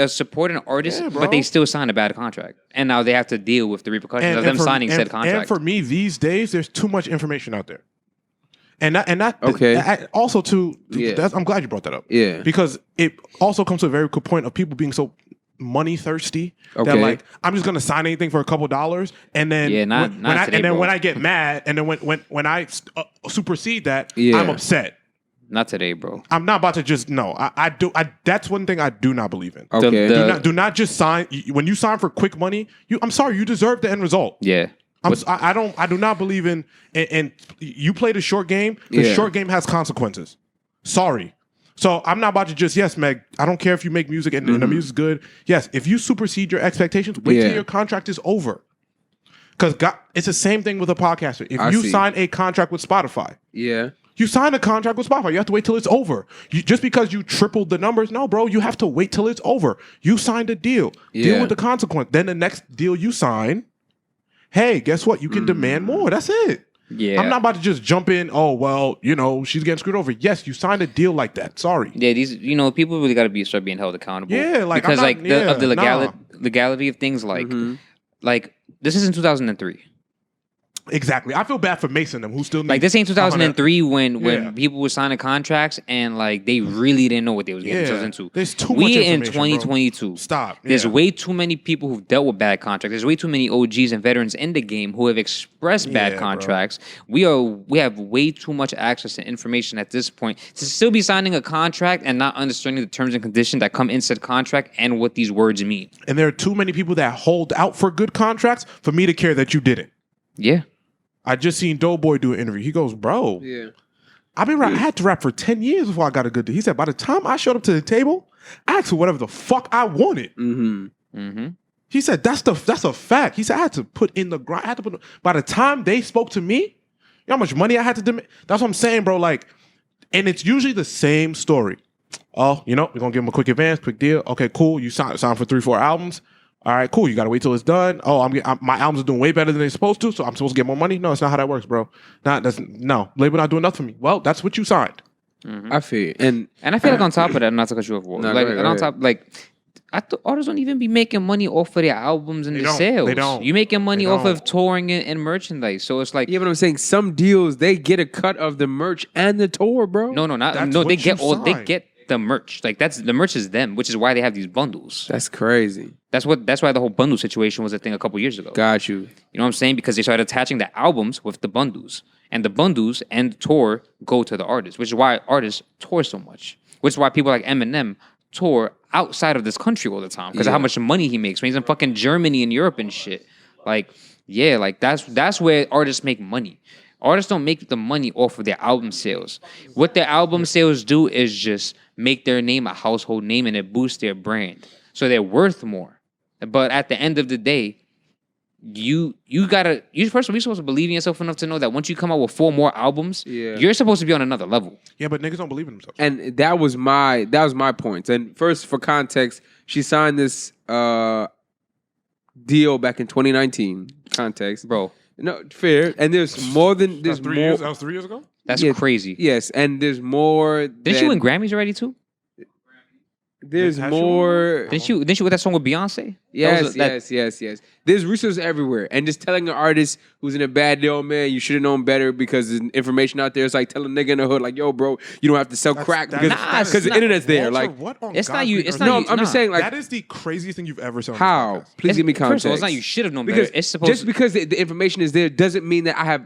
support an artist, but they still sign a bad contract, and now they have to deal with the repercussions of them signing said contract. And for me, these days, there's too much information out there. And that okay. Also, I'm glad you brought that up. Yeah, because it also comes to a very good point of people being so money thirsty that like I'm just gonna sign anything for a couple dollars, and then when I get mad, and then when I supersede that, I'm upset. Not today, bro. I'm not about to just that's one thing I do not believe in. Okay, do not just sign when you sign for quick money. I'm sorry, you deserve the end result. Yeah. I do not believe in you play the short game. The short game has consequences. Sorry. So I'm not about to just, yes, Meg, I don't care if you make music and the music's good. Yes, if you supersede your expectations, wait till your contract is over. Because it's the same thing with a podcaster. If you sign a contract with Spotify, you sign a contract with Spotify, you have to wait till it's over. Just because you tripled the numbers, no, bro, you have to wait till it's over. You signed a deal. Deal with the consequence. Then the next deal you sign, hey, guess what? You can demand more. That's it. Yeah. I'm not about to just jump in, oh, well, she's getting screwed over. Yes, you signed a deal like that. Sorry. Yeah, these, people really got to start being held accountable. Yeah, like, because legality of things like this is in 2003. Exactly. I feel bad for Mason them who still need, like this ain't 2003 when people were signing contracts and like they really didn't know what they was getting themselves into. There's too much information, in 2022. Bro. Stop. There's way too many people who've dealt with bad contracts. There's way too many OGs and veterans in the game who have expressed bad contracts. Bro. We have way too much access to information at this point to still be signing a contract and not understanding the terms and conditions that come in said contract and what these words mean. And there are too many people that hold out for good contracts for me to care that you didn't. Yeah. I just seen Doughboy do an interview. He goes, bro, I had to rap for 10 years before I got a good deal. He said, by the time I showed up to the table, I asked for whatever the fuck I wanted. He said, that's a fact. He said, I had to put in the grind. By the time they spoke to me, you know how much money I had to demand? That's what I'm saying, bro. Like, and it's usually the same story. Oh, we're going to give them a quick advance, quick deal. Okay, cool. You signed for 3-4 albums. All right, cool. You got to wait till it's done. Oh, my albums are doing way better than they're supposed to, so I'm supposed to get more money? No, it's not how that works, bro. No, label not doing nothing for me. Well, that's what you signed. I feel and I feel like on top of that, not to cut you off, on top, I thought artists don't even be making money off of their albums and the sales. They don't. You making money off of touring and merchandise. So it's like, yeah, but I'm saying some deals they get a cut of the merch and the tour, bro. They get the merch. Like the merch is them, which is why they have these bundles. That's crazy. That's why the whole bundle situation was a thing a couple years ago. Got you. You know what I'm saying? Because they started attaching the albums with the bundles. And the bundles and the tour go to the artist, which is why artists tour so much. Which is why people like Eminem tour outside of this country all the time because of how much money he makes when he's in fucking Germany and Europe and shit. That's where artists make money. Artists don't make the money off of their album sales. What their album sales do is just make their name a household name and it boosts their brand. So they're worth more. But at the end of the day, you're supposed to believe in yourself enough to know that once you come out with 4 more albums, you're supposed to be on another level. Yeah, but niggas don't believe in themselves. And that was my point. And first, for context, she signed this deal back in 2019. Context, bro. No, fair. And there's more than there's That more. was 3 years ago. That's Yeah. crazy. Yes, and there's more. Didn't she win Grammys already too? There's Has she more. Didn't she with that song with Beyonce? Yes. There's resources everywhere, and just telling an artist who's in a bad deal, man, you should have known better because there's information out there. It's like telling a nigga in the hood, like, yo, bro, you don't have to sell crack because the internet's there. Walter, Like, what on It's not God's you. green It's earth? not no, you. I'm just saying, like, that is the craziest thing you've ever said. On how? this podcast. Please give me context. First of all, it's not you should have known because better. It's supposed just because the information is there doesn't mean that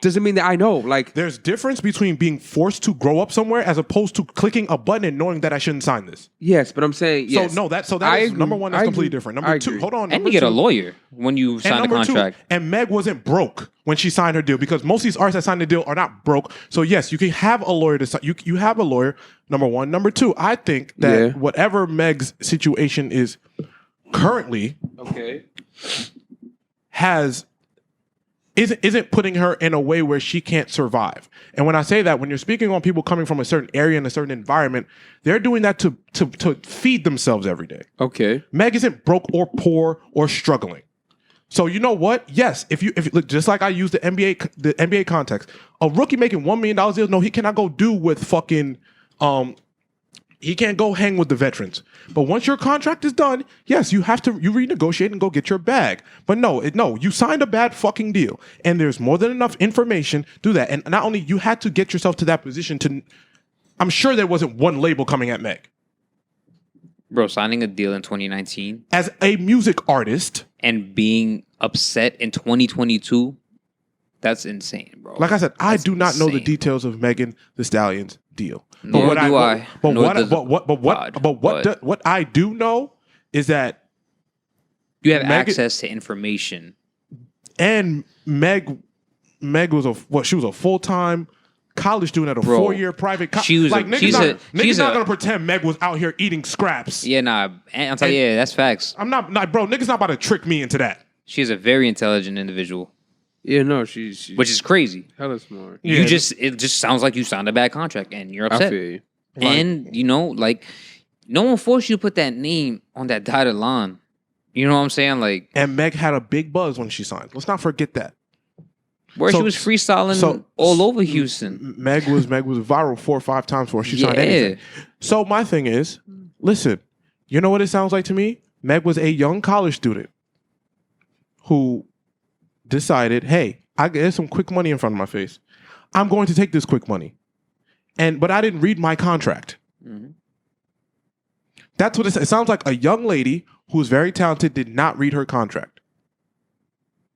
doesn't mean that I know. Like, There's difference between being forced to grow up somewhere as opposed to clicking a button and knowing that I shouldn't sign this. yes, but I'm saying yes. So that I is agree. number one. That's I completely agree. different. I Number two, agree. hold on. and Number you get a two, lawyer when you and sign the number two, contract. and Meg wasn't broke when she signed her deal because most of these artists that signed the deal are not broke. So yes, you can have a lawyer to sign. You have a lawyer. Number one. Number two, I think that Yeah. whatever Meg's situation is currently Okay. isn't putting her in a way where she can't survive. And when I say that, when you're speaking on people coming from a certain area and a certain environment, they're doing that to feed themselves every day. Okay. Meg isn't broke or poor or struggling. So you know what? Yes, if you look, just like I use the NBA context, a rookie making $1 million deal, no, he cannot go do with fucking he can't go hang with the veterans. But once your contract is done, yes, you renegotiate and go get your bag. But no, you signed a bad fucking deal, and there's more than enough information to do that. And not only you had to get yourself to that position to, I'm sure there wasn't one label coming at Meg Bro, signing a deal in 2019 as a music artist. and being upset in 2022, that's insane, bro. Like I said, I That's do not know the insane. details of Megan Thee Stallion's deal. Nor do I. But Nor what does God, but what I do know is that you have Megan- access to information. and Meg was she was a full-time college student at a Bro, 4-year private college. she was like a- niggas she's not, a- niggas she's not a- gonna pretend Meg was out here eating scraps. Yeah, nah. And I'm telling you, yeah, that's facts. I'm not bro, niggas not about to trick me into that. She's a very intelligent individual, Yeah, no, she's which is crazy. hella smart. Yeah. It just sounds like you signed a bad contract and you're I upset. feel you. And like no one forced you to put that name on that dotted line. You know what I'm saying? Like And Meg had a big buzz when she signed. Let's not forget that. where So- she was freestyling all over Houston. Meg was viral 4 or 5 times before she signed Yeah. anything. So my thing is, listen, you know what it sounds like to me? Meg was a young college student who decided, hey, there's some quick money in front of my face. I'm going to take this quick money. But I didn't read my contract. Mhm. That's what it sounds like. A young lady who's very talented did not read her contract.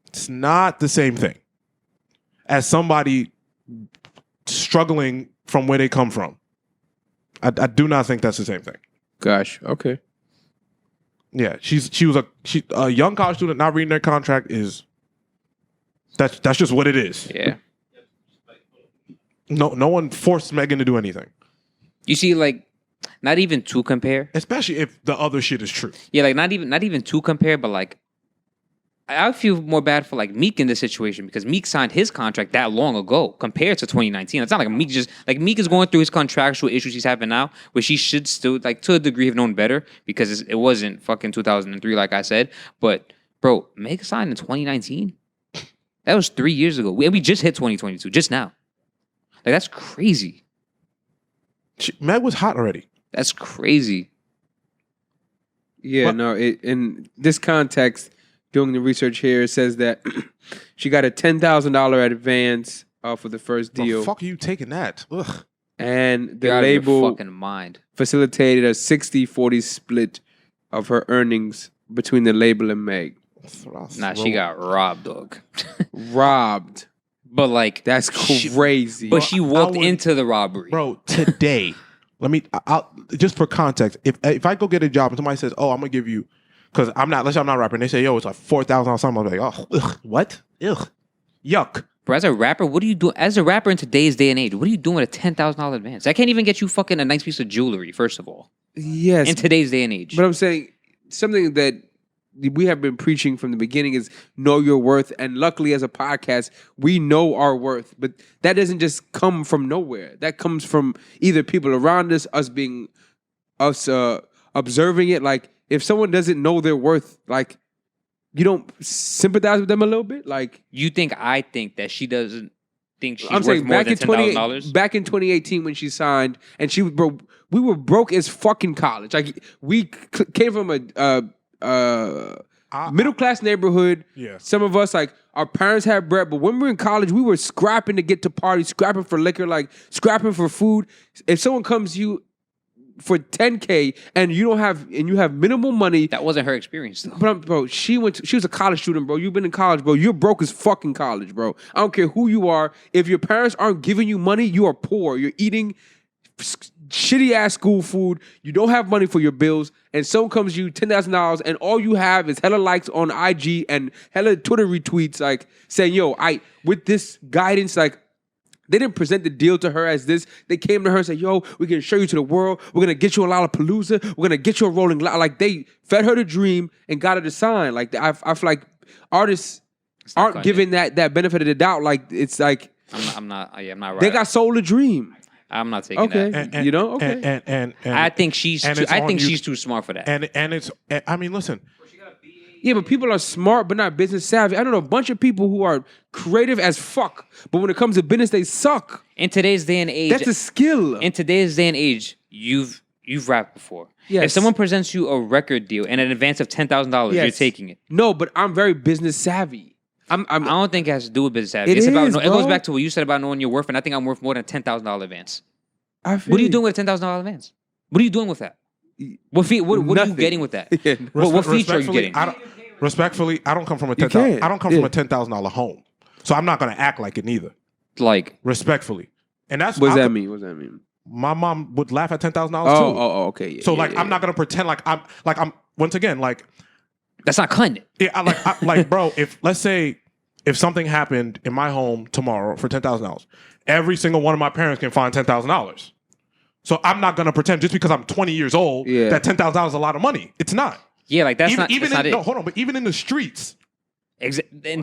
It's not the same thing as somebody struggling from where they come from. I do not think that's the same thing. Gosh, okay. Yeah, she was a young college student not reading their contract is that's just what it is. Yeah. No one forced Megan to do anything, You see, like, not even to compare. especially if the other shit is true. Yeah, like not even to compare, but like I feel more bad for like Meek in this situation because Meek signed his contract that long ago compared to 2019. It's not like Meek is going through his contractual issues he's having now, which he should still like to a degree have known better because it wasn't fucking 2003 like I said. But bro, Meek signed in 2019. That was 3 years ago. We just hit 2022 just now. Like that's crazy. Meg was hot already. That's crazy. Yeah, But- no. In this context, doing the research here, it says that she got a $10,000 advance for the first deal, The fuck are you taking that? Ugh. and the You're out of your label fucking mind. facilitated a 60-40 split of her earnings between the label and Meg. Nah, she got robbed, dog. Robbed. But like That's crazy. But she walked would- into the robbery. Bro, today, I'll just for context, if I go get a job and somebody says, "Oh, I'm gonna give you," because let's say I'm not rapping, they say, "Yo, it's like 4,000 or something," I'm like, "Oh, ugh, what? Ugh, yuck." Bro, as a rapper, what are you doing? As a rapper in today's day and age, what are you doing with a $10,000 advance? That can't even get you fucking a nice piece of jewelry, first of all. yes, In today's day and age. but I'm saying something that we have been preaching from the beginning is know your worth. And luckily, as a podcast, we know our worth. But that doesn't just come from nowhere. That comes from either people around us observing it. Like if someone doesn't know their worth, like you don't sympathize with them a little bit? Like I think that she doesn't think she's I'm worth saying more than $10,000? back in 2018 when she signed, and we were broke as fucking college. Like we came from a middle class neighborhood. Yeah. Some of us like our parents had bread, but when we were in college, we were scrapping to get to parties, scrapping for liquor, like scrapping for food. If someone comes to you for $10K and you have minimal money. That wasn't her experience though. But bro, she was a college student, bro. You've been in college, bro. You're broke as fucking college, bro. I don't care who you are. If your parents aren't giving you money, you are poor. You're eating shitty ass school food. You don't have money for your bills, and someone comes to you $10,000, and all you have is hella likes on IG and hella Twitter retweets, like saying, "Yo, with this guidance, like." They didn't present the deal to her as this. They came to her and said, "Yo, we're gonna show you to the world. We're gonna get you a Lollapalooza. We're gonna get you a Rolling Loud." Like they fed her the dream and got her to sign. Like I feel like artists aren't given that benefit of the doubt. Like it's like I'm not right. They got sold a dream. I'm not taking that. And, You know? Okay. And I think she's too smart for that. And it's I mean, listen. Yeah, but people are smart but not business savvy. I don't know a bunch of people who are creative as fuck, but when it comes to business, they suck. In today's day and age, That's a skill. In today's day and age, you've rapped before. Yes. If someone presents you a record deal and an advance of $10,000, you're taking it. No, but I'm very business savvy. I don't think it has to do with business savvy. It It bro. goes back to what you said about knowing your worth, and I think I'm worth more than $10,000 advance. What are you doing with a $10,000 advance? What are you doing with that? What are you getting with that? Yeah. What feature are you getting? Respectfully, I don't come from a $10,000 $10,000 home, so I'm not going to act like it neither. Like respectfully, and that's what does that mean? What does that mean? My mom would laugh at $10,000 too. Oh, okay. Yeah, so yeah, I'm not going to pretend like I'm once again like that's not cutting it. Yeah, like bro, if let's say if something happened in my home tomorrow for $10,000, every single one of my parents can find $10,000. So I'm not going to pretend just because I'm 20 years old that $10,000 is a lot of money. It's not. Yeah, like that's even, not. Even that's not it. No, hold on. But even in the streets, in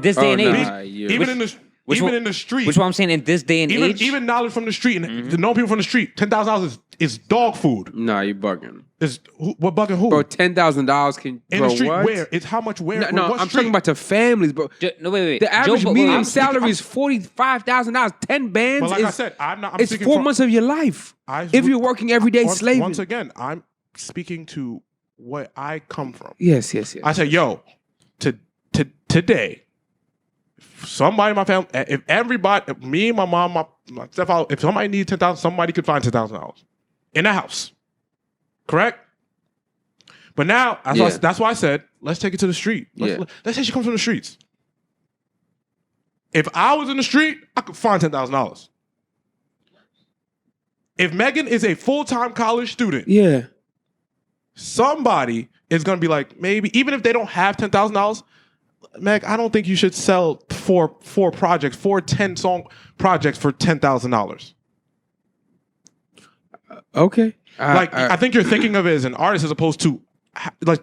this day and age, even in the street, which is what I'm saying. In this day and age, even knowledge from the street and the known people from the street, $10,000 is dog food. Nah, you bugging. What bugging who? Bro, $10,000 can in the street. What? Where? It's how much? Where? No, I'm talking about to families, bro. No, wait. The average median salary is $45,000. 10 bands. But like I said, I'm it's 4 months of your life. If you're working every day slaving. Once again, I'm speaking to what I come from. Yes. I said, yo, today, somebody in my family, if everybody, me, my mom, my stepfather, if somebody needs $10,000, somebody could find $10,000 in a house. Correct? But now, that's why I said, let's take it to the street. Let's say she comes from the streets. If I was in the street, I could find $10,000. If Megan is a full-time college student, somebody is going to be like, maybe, even if they don't have $10,000, Meg, I don't think you should sell four 10-song projects for $10,000. Okay. I think you're thinking of it as an artist as opposed to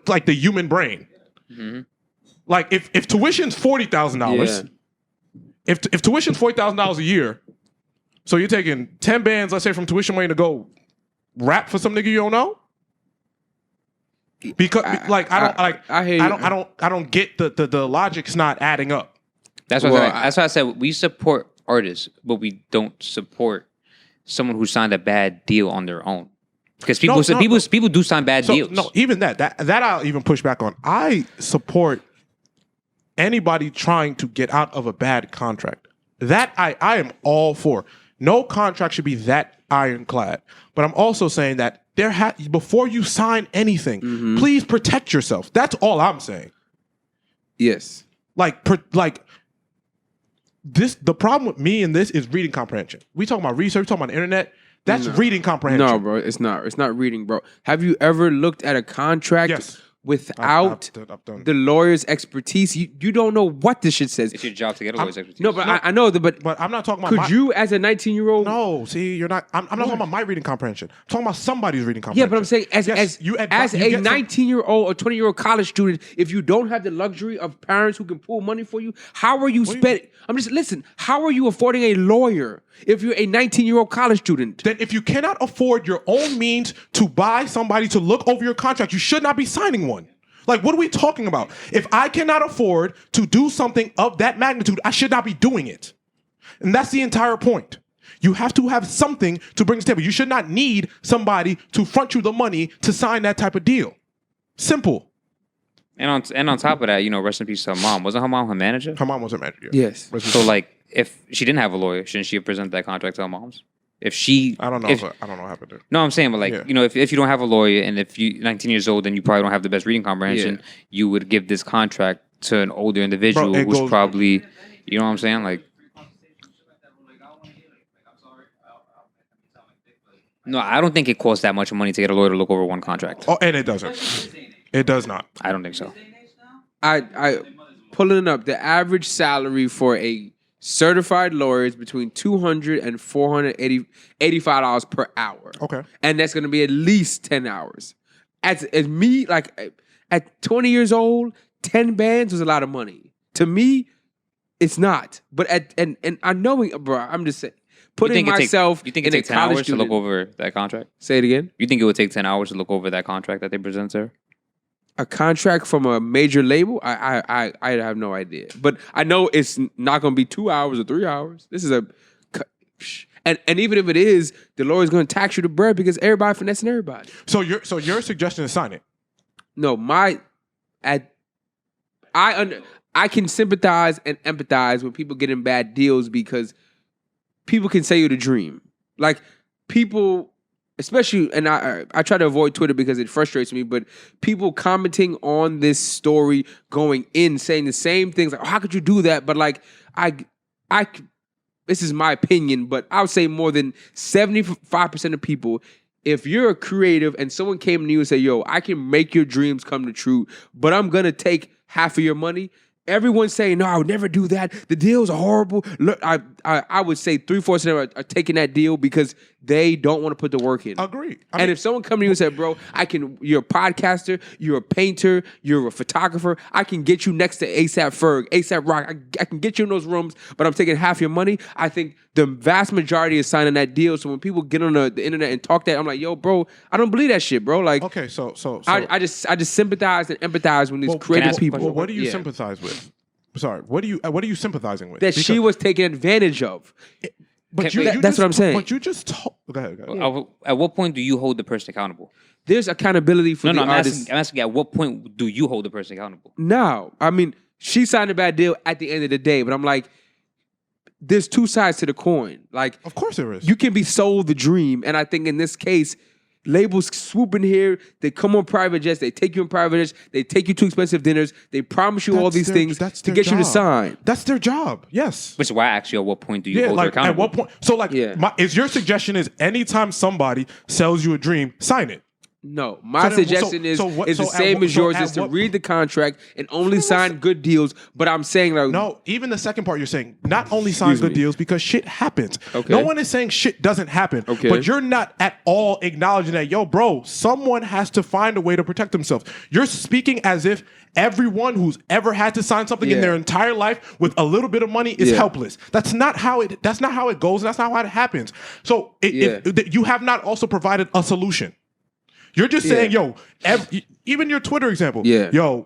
like the human brain. Mm-hmm. Like if tuition's $40,000, if tuition's $40,000 a year, so you're taking 10 bands, let's say from tuition money to go rap for some nigga you don't know. Because I don't get the logic's not adding up. That's why I said we support artists, but we don't support someone who signed a bad deal on their own. Because people do sign bad deals. No, even that I'll even push back on. I support anybody trying to get out of a bad contract. That I am all for. No contract should be that ironclad. But I'm also saying that before you sign anything, please protect yourself. That's all I'm saying. Yes. The problem with me in this is reading comprehension. We talking about research, we talking about the internet. That's reading comprehension. No, bro, it's not. It's not reading, bro. Have you ever looked at a contract without the lawyer's expertise? You don't know what this shit says. It's your job to get a lawyer's expertise. No, but I know that. But I'm not talking about. Could you, as a 19-year-old? No, see, you're not. I'm not talking about my reading comprehension. I'm talking about somebody's reading comprehension. Yeah, but I'm saying as a 19-year-old or 20-year-old college student, if you don't have the luxury of parents who can pull money for you, how are you spending? Listen. How are you affording a lawyer if you're a 19-year-old college student? Then if you cannot afford your own means to buy somebody to look over your contract, you should not be signing one. Like, what are we talking about? If I cannot afford to do something of that magnitude, I should not be doing it. And that's the entire point. You have to have something to bring to the table. You should not need somebody to front you the money to sign that type of deal. Simple. And on top of that, rest in peace to her mom. Wasn't her mom her manager? Her mom was her manager. Yeah. Yes. So like, if she didn't have a lawyer, shouldn't she have presented that contract to her mom's? I don't know what happened there. No, I'm saying, but like, if you don't have a lawyer and if you're 19 years old and you probably don't have the best reading comprehension, you would give this contract to an older individual who's probably, you know what I'm saying? Like, no, I don't think it costs that much money to get a lawyer to look over one contract. Oh, and it doesn't. It does not. I don't think so. I pulling it up. The average salary for a certified lawyer is between $200 and $485 per hour. Okay. And that's going to be at least 10 hours. As me, like at 20 years old, 10 bands was a lot of money. To me, it's not. But and I know, bro, I'm just saying. Putting myself you think it takes 10 hours to look over that contract? Say it again. You think it would take 10 hours to look over that contract that they present to her? A contract from a major label? I have no idea. But I know it's not going to be 2 hours or 3 hours. This is and even if it is, the lawyer's going to tax you the bread because everybody finessing everybody. So your suggestion is sign it? No, I can sympathize and empathize when people get in bad deals because people can sell you the dream. Like people, especially, and I try to avoid Twitter because it frustrates me, but people commenting on this story, going in, saying the same things, like, oh, how could you do that? But like, this is my opinion, but I would say more than 75% of people, if you're a creative and someone came to you and said, yo, I can make your dreams come true, but I'm going to take half of your money, everyone's saying, no, I would never do that. The deals are horrible. Look, I would say 3/4 of them are taking that deal because they don't want to put the work in. Agree. And if someone come to you and said, bro, you're a podcaster, you're a painter, you're a photographer, I can get you next to A$AP Ferg, A$AP Rock, I can get you in those rooms, but I'm taking half your money, I think the vast majority is signing that deal. So when people get on the internet and talk that, I'm like, yo, bro, I don't believe that shit, bro. Like, okay, so I just sympathize and empathize when these creative people. Well, what do you sympathize with? Sorry, what are you sympathizing with? That she was taken advantage of. But that's what I'm saying. But you just told. Go ahead. At what point do you hold the person accountable? There's accountability for the artist. I'm asking at what point do you hold the person accountable? No. I mean, she signed a bad deal at the end of the day, but I'm like, there's two sides to the coin. Like, of course there is. You can be sold the dream, and I think in this case, labels swoop in here, they come on private jets, they take you on private jets, they take you to expensive dinners, they promise you all these things to get you to sign. That's their job, yes. Which is why I asked you, at what point do you hold her accountable? At what point? So is your suggestion is anytime somebody sells you a dream, sign it? No, my suggestion is the same as yours, is to read the contract and only sign good deals. But I'm saying like, no, even the second part you're saying, not only sign good deals because shit happens. Okay. No one is saying shit doesn't happen. Okay. But you're not at all acknowledging that, yo, bro, someone has to find a way to protect themselves. You're speaking as if everyone who's ever had to sign something in their entire life with a little bit of money is helpless. That's not how it goes, and that's not how it happens. So you have not also provided a solution. You're just saying, yo, even your Twitter example, yo,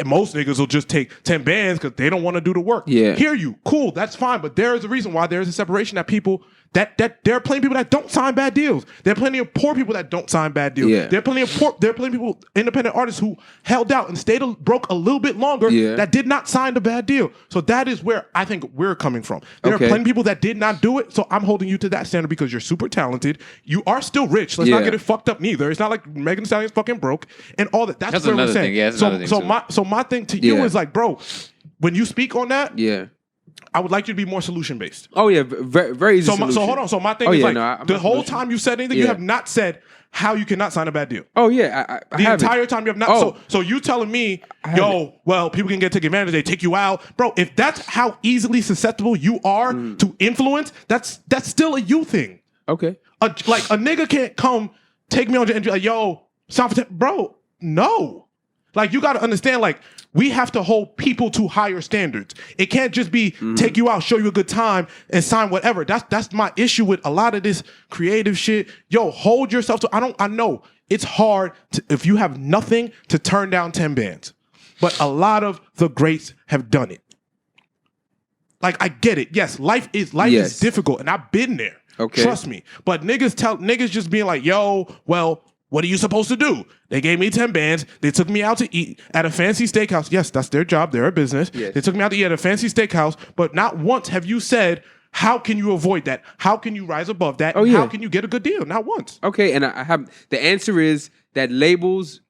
most niggas will just take 10 bands because they don't want to do the work. Yeah. Hear you. Cool, that's fine. But there is a reason why there is a separation that people, that there are plenty of people that don't sign bad deals. There are plenty of poor people that don't sign bad deals. Yeah. There are plenty of people, independent artists who held out and stayed broke a little bit longer that did not sign the bad deal. So that is where I think we're coming from. There are plenty of people that did not do it. So I'm holding you to that standard because you're super talented. You are still rich. Let's not get it fucked up neither. It's not like Megan Thee Stallion's fucking broke and all that. That's what we're saying. Yeah, so my thing to you is like, bro, when you speak on that, I would like you to be more solution based. Oh yeah, very, very easy. So hold on. So my thing is the whole time you said anything, you have not said how you cannot sign a bad deal. Oh yeah, I the entire time you have not. So you telling me, yo, well, people can take advantage. They take you out, bro. If that's how easily susceptible you are to influence, that's still a you thing. Okay, like a nigga can't come take me on and be like, yo, bro, no. Like, you got to understand, like, we have to hold people to higher standards. It can't just be take you out, show you a good time, and sign whatever. That's my issue with a lot of this creative shit. Yo, hold yourself to. I know it's hard if you have nothing to turn down 10 bands. But a lot of the greats have done it. Like, I get it. Yes, life is difficult, and I've been there. Okay. Trust me. But niggas just being like, yo, well, what are you supposed to do? They gave me 10 bands. They took me out to eat at a fancy steakhouse. Yes, that's their job. They're a business. Yes. They took me out to eat at a fancy steakhouse, but not once have you said, how can you avoid that? How can you rise above that? And how can you get a good deal? Not once. Okay, and I have the answer is that labels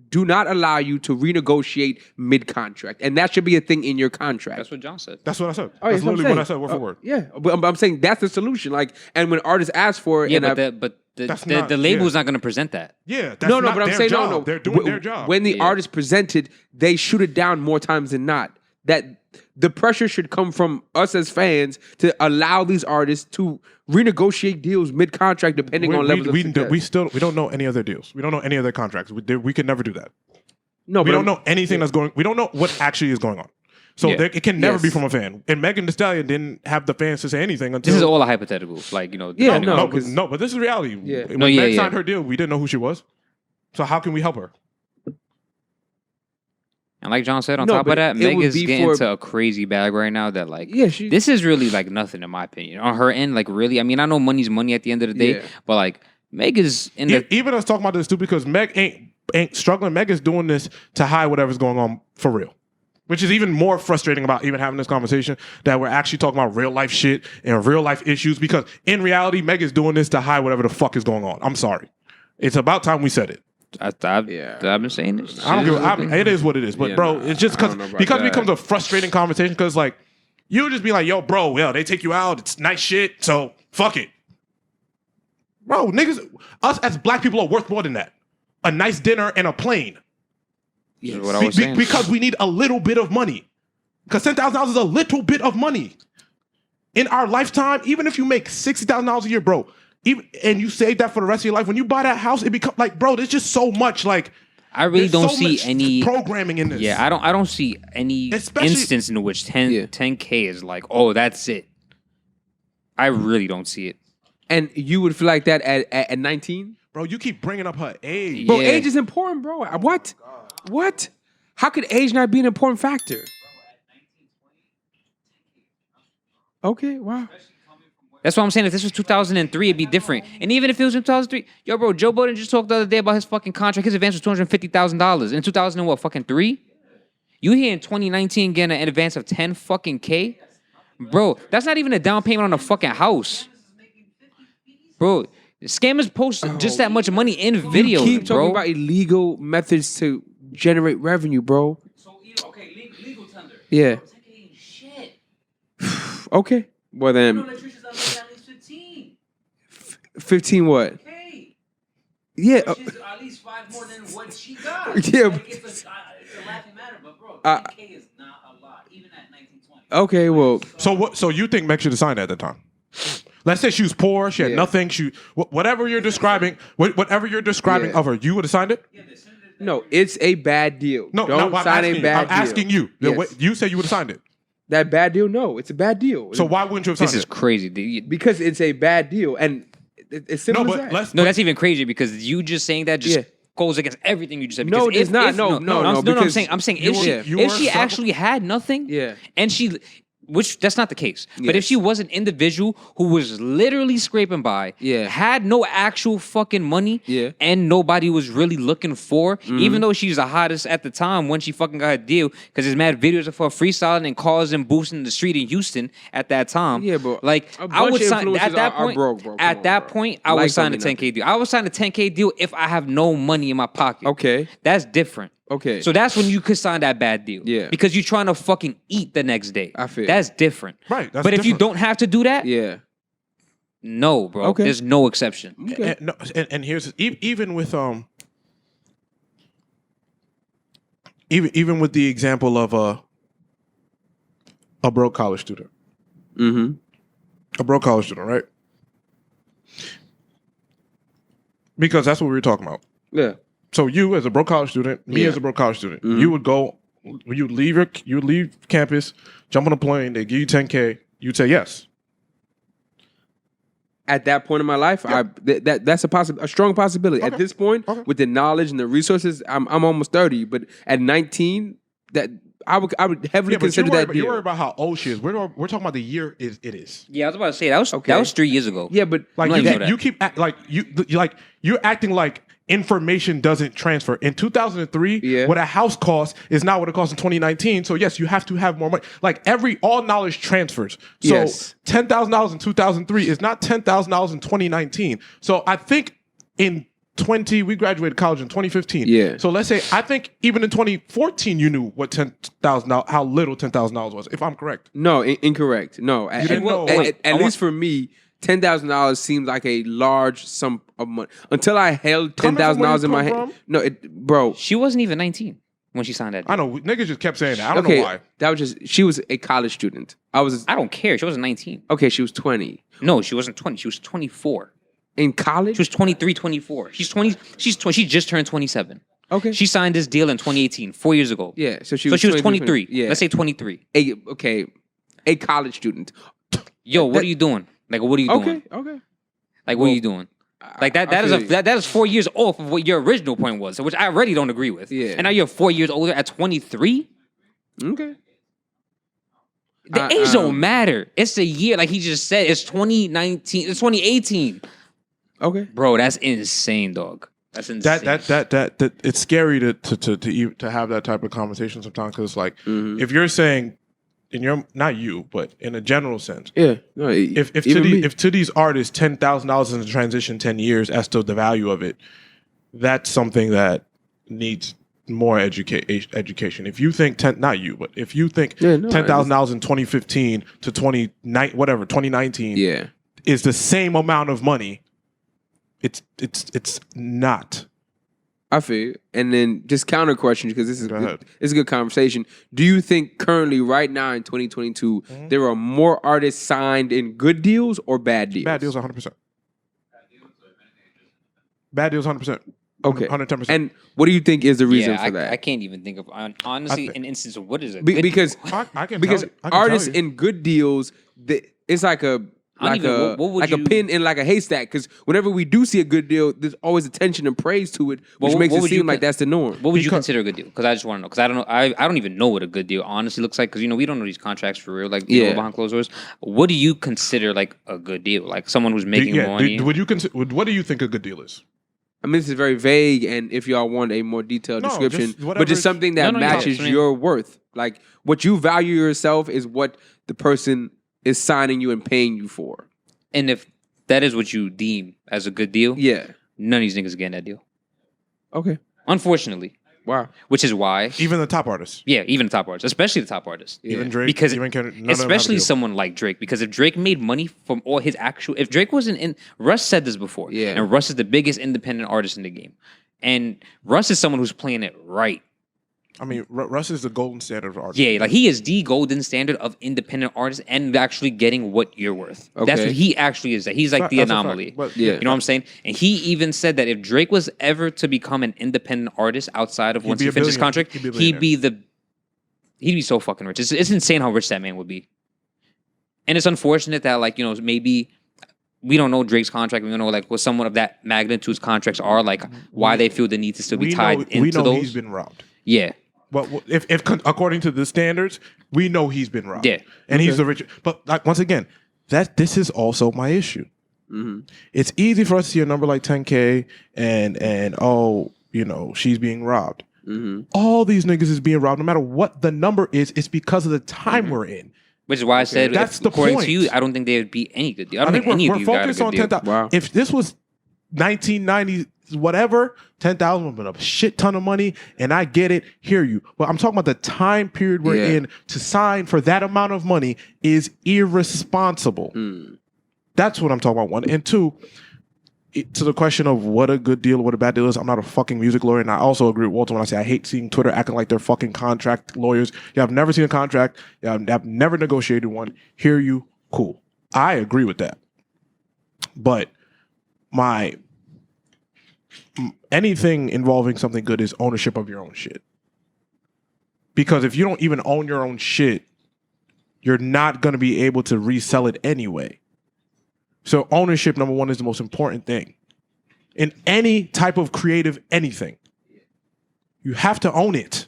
do not allow you to renegotiate mid-contract, and that should be a thing in your contract. That's what John said. That's what I said. Oh, that's yeah, literally what I said, word for word. Yeah, but I'm saying that's the solution. Like, and when artists ask for it, Yeah, but the label's not going to present that. Yeah, that's no, not but I'm their saying job. no. They're doing their job. When the artist presented, they shoot it down more times than not. That the pressure should come from us as fans to allow these artists to renegotiate deals mid-contract depending on levels of success. We don't know any other deals. We don't know any other contracts. We could never do that. No, we don't know anything that's going. We don't know what actually is going on. So it can never be from a fan. And Megan Thee Stallion didn't have the fans to say anything until. This is all a hypothetical. Like, you know. But this is reality. When Meg signed her deal, we didn't know who she was. So how can we help her? And like John said, on top of that, Meg is getting into a crazy bag right now that, like, this is really, like, nothing in my opinion. On her end, like, really, I mean, I know money's money at the end of the day, but, like, Meg is in the... Even us talking about this, too, because Meg ain't struggling. Meg is doing this to hide whatever's going on for real. Which is even more frustrating about even having this conversation, that we're actually talking about real life shit and real life issues, because in reality, Meg is doing this to hide whatever the fuck is going on. I'm sorry. It's about time we said it. I've been saying this. It is what it is. But, bro, it's just because it becomes a frustrating conversation, because, like, you just be like, yo, bro, well, they take you out. It's nice shit. So fuck it. Bro, niggas, us as black people are worth more than that. A nice dinner and a plane. Yes. What I was saying. Because we need a little bit of money. Because $10,000 is a little bit of money. In our lifetime, even if you make $60,000 a year, bro, and you save that for the rest of your life, when you buy that house, it becomes like, bro, there's just so much, like, I really don't see any programming in this. Yeah, I don't see any instance in which 10K is like, oh, that's it. I really don't see it. And you would feel like that at 19? Bro, you keep bringing up her age. Bro, age is important, bro. What? What? How could age not be an important factor? Okay, wow. That's what I'm saying. If this was 2003, it'd be different. And even if it was in 2003, yo, bro, Joe Budden just talked the other day about his fucking contract. His advance was $250,000 in 2003. You here in 2019 getting an advance of 10 fucking K, bro? That's not even a down payment on a fucking house, bro. Scammers post just that much money in videos, you keep talking bro. about illegal methods to generate revenue, bro. So, okay, legal tender. Yeah. 10K ain't shit. Okay. Well then. Electricians out there at least 15. 15 what? Okay. Yeah. Which is at least 5 more than what she got. Yeah. Like, it's a laughing matter, but bro, 10K is not a lot, even at 1920. Okay, well. So you think Meg should have signed at that time? Let's say she was poor, she had nothing. Whatever you're describing of her, you would have signed it. No, it's a bad deal. No, don't sign a bad I'm asking you. Yes. You said you would have signed it. That bad deal? No, it's a bad deal. So why wouldn't you have signed it? This is crazy, dude. Because it's a bad deal, and it's simple as that. That's even crazy because you just saying that just goes against everything you just said. No, it's not. No. I'm saying if she actually had nothing, and she. Which that's not the case. But if she was an individual who was literally scraping by, had no actual fucking money, and nobody was really looking for, even though she's the hottest at the time when she fucking got a deal, because there's mad videos of her freestyling and cars and boosting the street in Houston at that time. Yeah, but like I would sign at that point. Broke, bro. At that point, I would sign a 10K deal. I would sign a 10K deal if I have no money in my pocket. Okay, that's different. Okay. So that's when you could sign that bad deal. Yeah. Because you're trying to fucking eat the next day. I feel. That's different. Right. But if you don't have to do that, no, bro. Okay. There's no exception. Okay. And here's even with even with the example of a broke college student. Mm-hmm. A broke college student, right? Because that's what we were talking about. Yeah. So you as a broke college student, me as a broke college student, you would go, you would leave campus, jump on a plane, they give you 10K, you'd say yes. at that point in my life, that's a strong possibility. Okay. At this point, with the knowledge and the resources, I'm almost 30. But at 19, that I would heavily consider that deal. You're worried about how old she is. We're talking about the year it is. Yeah, I was about to say that was 3 years ago. Yeah, but Like you keep you're acting like information doesn't transfer. In 2003, what a house cost is not what it costs in 2019. So yes, you have to have more money. Like all knowledge transfers. So $10,000 in 2003 is not $10,000 in 2019. So I think we graduated college in 2015. Yeah. So let's say I think even in 2014 you knew what $10,000 how little $10,000 was. If I'm correct. No, incorrect. No, didn't know. At least for me, $10,000 seems like a large sum of money. Until I held $10,000 in my hand. No, bro. She wasn't even 19 when she signed that deal. I know niggas just kept saying that. I don't know why. That was she was a college student. I don't care. She wasn't 19. Okay, she was 20. No, she wasn't 20. She was 24. In college? She was 23, 24. She's 20. She just turned 27. Okay. She signed this deal in 2018, 4 years ago. Yeah, so she was 23. 20. Yeah. Let's say 23. A college student. Yo, what are you doing? Like, what are you doing? Okay. Like, what are you doing? Like that is 4 years off of what your original point was, which I already don't agree with. Yeah. And now you're 4 years older at 23. Okay. The age don't matter. It's the year, like he just said. It's 2019. It's 2018. Okay. Bro, that's insane, dog. That's insane. That it's scary to have that type of conversation sometimes because like if you're saying in your not you but in a general sense if to these artists $10,000 in the transition 10 years as to the value of it, that's something that needs more education. If you think if you think $10,000 in 2015 to 2019 is the same amount of money. It's not. I feel you. And then just counter question because this is it's a good conversation. Do you think currently, right now in 2022, there are more artists signed in good deals or bad deals? Bad deals, 100%. Bad deals, 100%. Okay, 110%. And what do you think is the reason for that? I can't even think of honestly an instance of what is it because artists in good deals, it's like a pin in like a haystack. Because whenever we do see a good deal, there's always attention and praise to it, which makes it seem like that's the norm. What would you consider a good deal? Because I just want to know. Because I don't know. I don't even know what a good deal honestly looks like. Because we don't know these contracts for real. Like behind closed doors. What do you consider like a good deal? Like someone who's making money. What do you think a good deal is? I mean, this is very vague, and if y'all want a more detailed description, but just something that matches your worth. Like what you value yourself is what the person is signing you and paying you for. And if that is what you deem as a good deal, none of these niggas are getting that deal. Okay. Unfortunately. Wow. Which is why. Even the top artists. Yeah, even the top artists. Especially the top artists. Even Drake. Because especially someone like Drake. Because if Drake made money from all his actual... If Drake wasn't in... Russ said this before. Yeah. And Russ is the biggest independent artist in the game. And Russ is someone who's playing it right. I mean, Russ is the golden standard of artists. Yeah, like he is the golden standard of independent artists and actually getting what you're worth. Okay. That's what he actually is. He's like the anomaly. You know what I'm saying? And he even said that if Drake was ever to become an independent artist outside of once he finishes his contract, he'd be so fucking rich. It's insane how rich that man would be. And it's unfortunate that maybe we don't know Drake's contract. We don't know what someone of that magnitude's contracts are, like why they feel the need to still be tied into those. We know he's been robbed. Yeah. But if according to the standards, we know he's been robbed. Yeah. And he's the richest. But once again, this is also my issue. Mm-hmm. It's easy for us to see a number like 10K and she's being robbed. Mm-hmm. All these niggas is being robbed. No matter what the number is, it's because of the time we're in. Which is why I said, according to you, I don't think there would be any good deal. I don't think any of you got a good deal. Wow. If this was 1990s, whatever, 10,000 would have been a shit ton of money, and I get it, hear you. But I'm talking about the time period we're in to sign for that amount of money is irresponsible. That's what I'm talking about, one. And two, to the question of what a good deal, what a bad deal is, I'm not a fucking music lawyer, and I also agree with Walter when I say I hate seeing Twitter acting like they're fucking contract lawyers. Yeah, I've never seen a contract. Yeah, I've never negotiated one. Hear you, cool. I agree with that. But anything involving something good is ownership of your own shit. Because if you don't even own your own shit, you're not going to be able to resell it anyway. So ownership, number one, is the most important thing in any type of creative anything. You have to own it.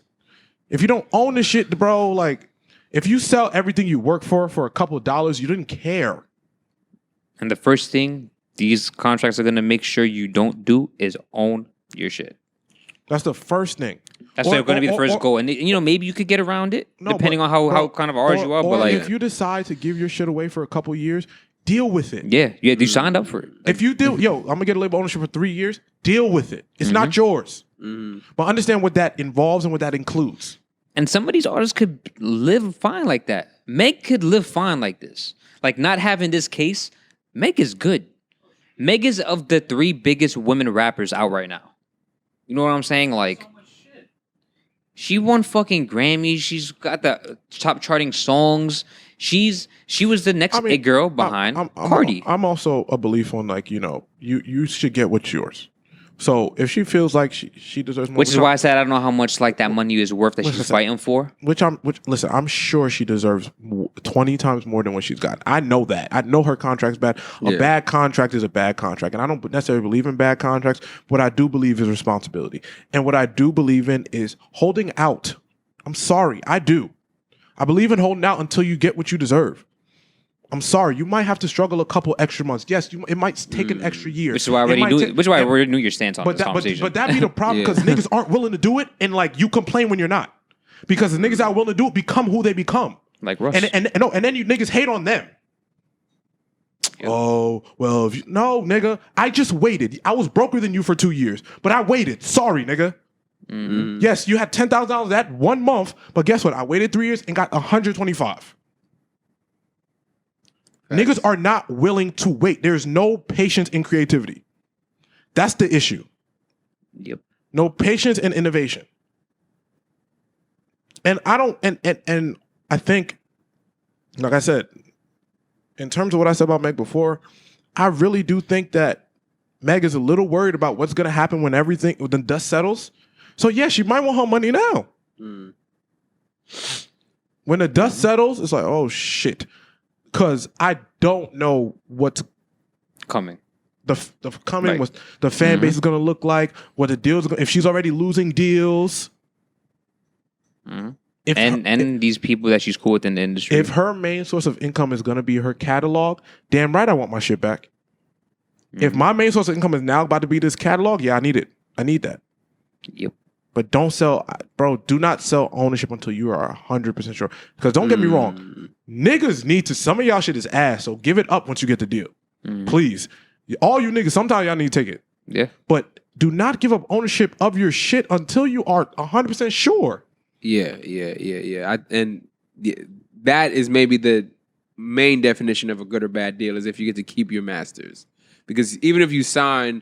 If you don't own the shit, bro, like if you sell everything you work for a couple of dollars, you didn't care. And the first thing these contracts are going to make sure you don't do is own your shit. That's the first thing. That's going to be the first goal. And, maybe you could get around it depending on how kind of artist you are. But like, if you decide to give your shit away for a couple of years, deal with it. Yeah, you signed up for it. Like, if you do, I'm going to get a label ownership for 3 years, deal with it. It's not yours. But understand what that involves and what that includes. And some of these artists could live fine like that. Meg could live fine like this. Like not having this case, Meg is good. Meg is of the 3 biggest women rappers out right now. You know what I'm saying? Like, she won fucking Grammys. She's got the top charting songs. She was the next big girl behind Cardi. I'm also a belief on like, you should get what's yours. So if she feels like she deserves more, which is why I said I don't know how much like that money is worth that she's fighting for. Listen, I'm sure she deserves 20 times more than what she's got. I know that. I know her contract's bad. A bad contract is a bad contract, and I don't necessarily believe in bad contracts. What I do believe is responsibility, and what I do believe in is holding out. I'm sorry, I do. I believe in holding out until you get what you deserve. I'm sorry, you might have to struggle a couple extra months. Yes, it might take an extra year. Which is why I already knew your stance on this conversation. But that be the problem because niggas aren't willing to do it, and like you complain when you're not, because the niggas that are willing to do it become who they become. Like Russ. And then you niggas hate on them. Yep. Oh well, no, nigga, I just waited. I was broker than you for 2 years, but I waited. Sorry, nigga. Mm-hmm. Yes, you had $10,000 that 1 month, but guess what? I waited 3 years and got 125. Niggas are not willing to wait. There's no patience in creativity. That's the issue. Yep. No patience and innovation. And I don't and I think, like I said, in terms of what I said about Meg before, I really do think that Meg is a little worried about what's gonna happen when the dust settles. So yeah, she might want her money now. When the dust settles, it's like, oh shit. Because I don't know what's coming. The coming, what the fan base is going to look like, what the deals are if she's already losing deals. And these people that she's cool with in the industry. If her main source of income is going to be her catalog, damn right I want my shit back. If my main source of income is now about to be this catalog, yeah, I need it. I need that. Yep. But don't sell, bro, do not sell ownership until you are 100% sure. Because don't get me wrong, niggas need to, some of y'all shit is ass, so give it up once you get the deal. Please. All you niggas, sometimes y'all need to take it. Yeah. But do not give up ownership of your shit until you are 100% sure. Yeah. That is maybe the main definition of a good or bad deal is if you get to keep your masters. Because even if you sign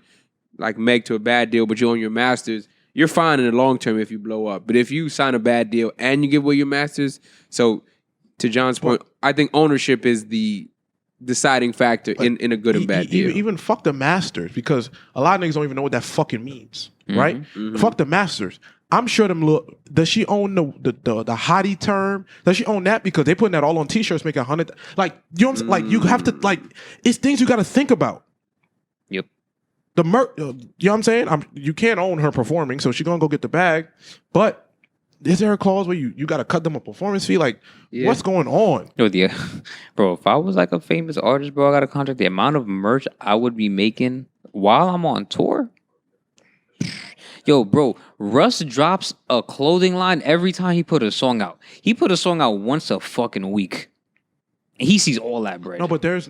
like Meg to a bad deal, but you own your masters, you're fine in the long term if you blow up. But if you sign a bad deal and you give away your masters, so to John's point, I think ownership is the deciding factor in a good and bad deal. Even fuck the masters, because a lot of niggas don't even know what that fucking means, right? Fuck the masters. I'm sure does she own the hottie term? Does she own that? Because they putting that all on t-shirts, making 100. Like, you know what I'm saying? Like, you have to, like, it's things you got to think about. Yep. You know what I'm saying? You can't own her performing, so she's gonna go get the bag. But is there a clause where you got to cut them a performance fee? Like, what's going on? Bro, if I was like a famous artist, bro, I got a contract. The amount of merch I would be making while I'm on tour. Yo, bro, Russ drops a clothing line every time he put a song out. He put a song out once a fucking week. And he sees all that bread. No, but that's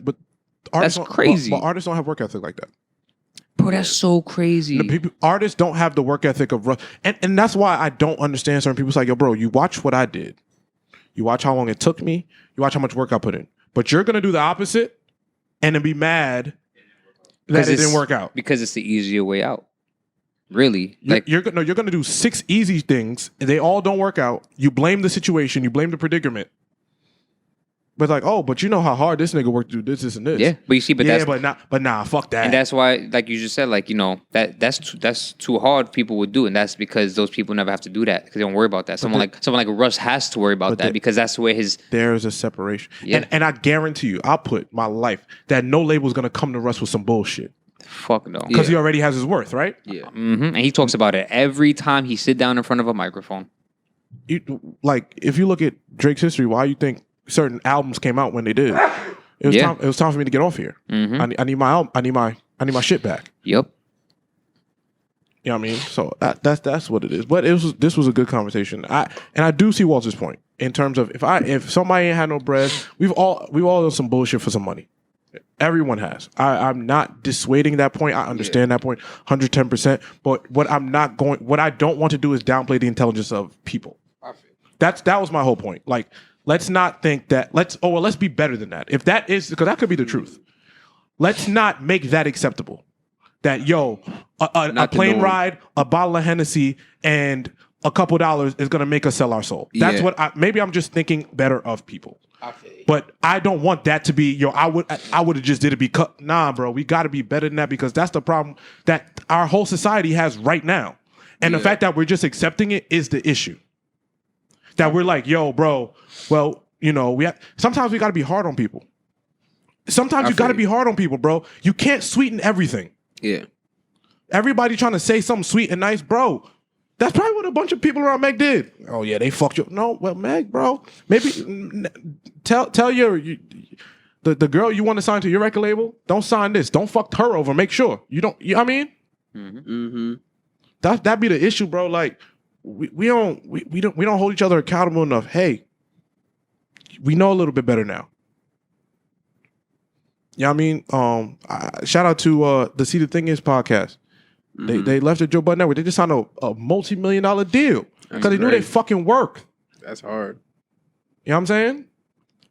crazy. But artists don't have work ethic like that. Bro, that's so crazy. Artists don't have the work ethic of Russ. And that's why I don't understand certain people. It's like, yo, bro, you watch what I did. You watch how long it took me. You watch how much work I put in. But you're going to do the opposite and then be mad that it didn't work out. Because it's the easier way out. Really? You're going to do 6 easy things. And they all don't work out. You blame the situation. You blame the predicament. But like, oh, but you know how hard this nigga worked to do this, and this. Yeah, but you see, but nah, fuck that. And that's why, like you just said, like, you know, that's too hard. People would do, and that's because those people never have to do that because they don't worry about that. Someone like Russ has to worry about that because that's where there's a separation. Yeah. And I guarantee you, I'll put my life that no label's gonna come to Russ with some bullshit. Fuck no, because he already has his worth, right? Yeah. Mm-hmm. And he talks about it every time he sit down in front of a microphone. Like, if you look at Drake's history, why you think certain albums came out when they did? It was time for me to get off here. Mm-hmm. I need my album. I need my shit back. Yep. You know what I mean? So that's what it is. But this was a good conversation. I do see Walter's point in terms of if somebody ain't had no bread, we've all done some bullshit for some money. Everyone has. I'm not dissuading that point. I understand that point 110%. But what I don't want to do is downplay the intelligence of people. That was my whole point. Like, let's not think that let's be better than that. If that is, because that could be the truth. Let's not make that acceptable. That a plane ride, a bottle of Hennessy, and a couple dollars is gonna make us sell our soul. That's what maybe I'm just thinking better of people. But I don't want that to be I would have just did it because nah, bro. We got to be better than that because that's the problem that our whole society has right now, and the fact that we're just accepting it is the issue. That we're like, yo, bro. Well, you know, sometimes we got to be hard on people. Sometimes you got to be hard on people, bro. You can't sweeten everything. Yeah. Everybody trying to say something sweet and nice, bro. That's probably what a bunch of people around Meg did. Oh yeah, they fucked you. No, well, Meg, bro. Maybe tell the girl you want to sign to your record label. Don't sign this. Don't fuck her over. Make sure you don't. You know what I mean? Mm-hmm. That be the issue, bro. Like we don't hold each other accountable enough. Hey, we know a little bit better now. You know what I mean? Shout out to the See the Thing Is podcast. They left the Joe Budden Network. They just signed a multi-million-dollar deal because they knew they fucking work. That's hard. You know what I'm saying?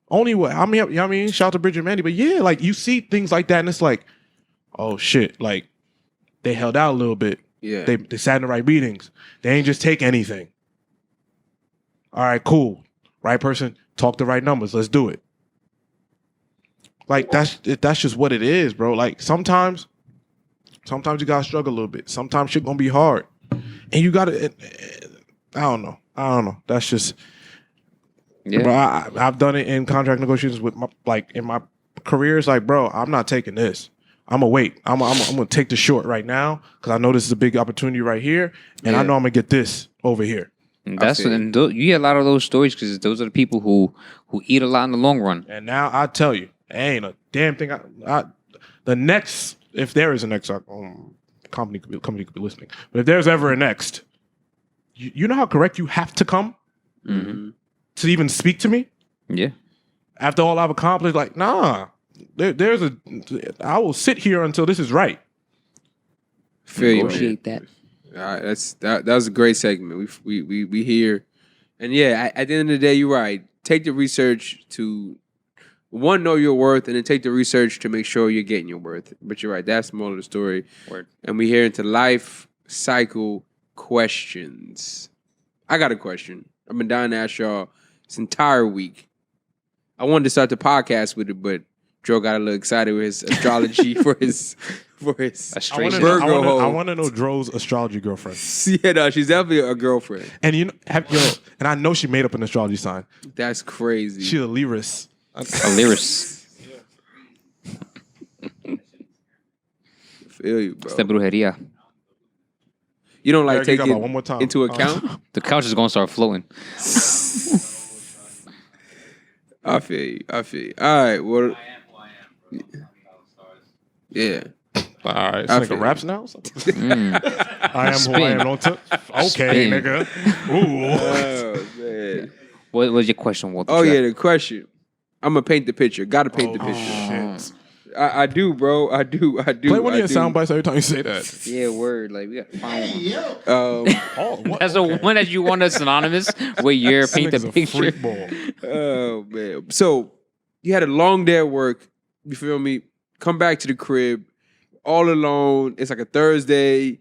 Only way. I mean, you know what I mean? Shout out to Bridget Mandy. But yeah, like you see things like that and it's like, oh shit. Like they held out a little bit. Yeah. They sat in the right meetings. They ain't just take anything. All right, cool. Right person, talk the right numbers. Let's do it. Like that's just what it is, bro. Like sometimes you gotta struggle a little bit. Sometimes shit gonna be hard, and you gotta. I don't know. That's just. Yeah. Bro, I've done it in contract negotiations with in my career. It's like, bro, I'm not taking this. I'm gonna wait. I'm gonna take the short right now because I know this is a big opportunity right here, and I know I'm gonna get this over here. And you hear a lot of those stories because those are the people who eat a lot in the long run. And now I tell you, ain't a damn thing. The next. If there is a next company could be listening, but if there's ever a next, you know how correct you have to come to even speak to me. Yeah. After all I've accomplished, like nah, I will sit here until this is right. Feel you, appreciate that. All right, that was a great segment. We hear, and yeah, at the end of the day, you're right. Take the research to. One, know your worth, and then take the research to make sure you're getting your worth. But you're right, that's the moral of the story. Word. And we hear into life cycle questions. I got a question. I've been dying to ask y'all this entire week. I wanted to start the podcast with it, but Joe got a little excited with his astrology for his Virgo hole. I want to know Dro's astrology girlfriend. Yeah, no, she's definitely a girlfriend. And and I know she made up an astrology sign. That's crazy. She's a Lyris. A Lyris. Feel you, bro. It's the brujeria. You don't like Eric, take it one more time. into account? The couch is gonna start floating. I feel you. All right. Well, yeah. All right. It's like a raps now? I am who I am. Okay, nigga. Ooh. Oh, man. What was your question, Walter? Oh, yeah, the question. I'm going to paint the picture. Got to paint the picture. Shit. I do, bro. I do. Play one of your sound bites every time you say that. Yeah, word. Like, we got to find one. That's the one that you want us synonymous with your paint the picture. Oh, man. So, you had a long day at work. You feel me? Come back to the crib. All alone. It's like a Thursday.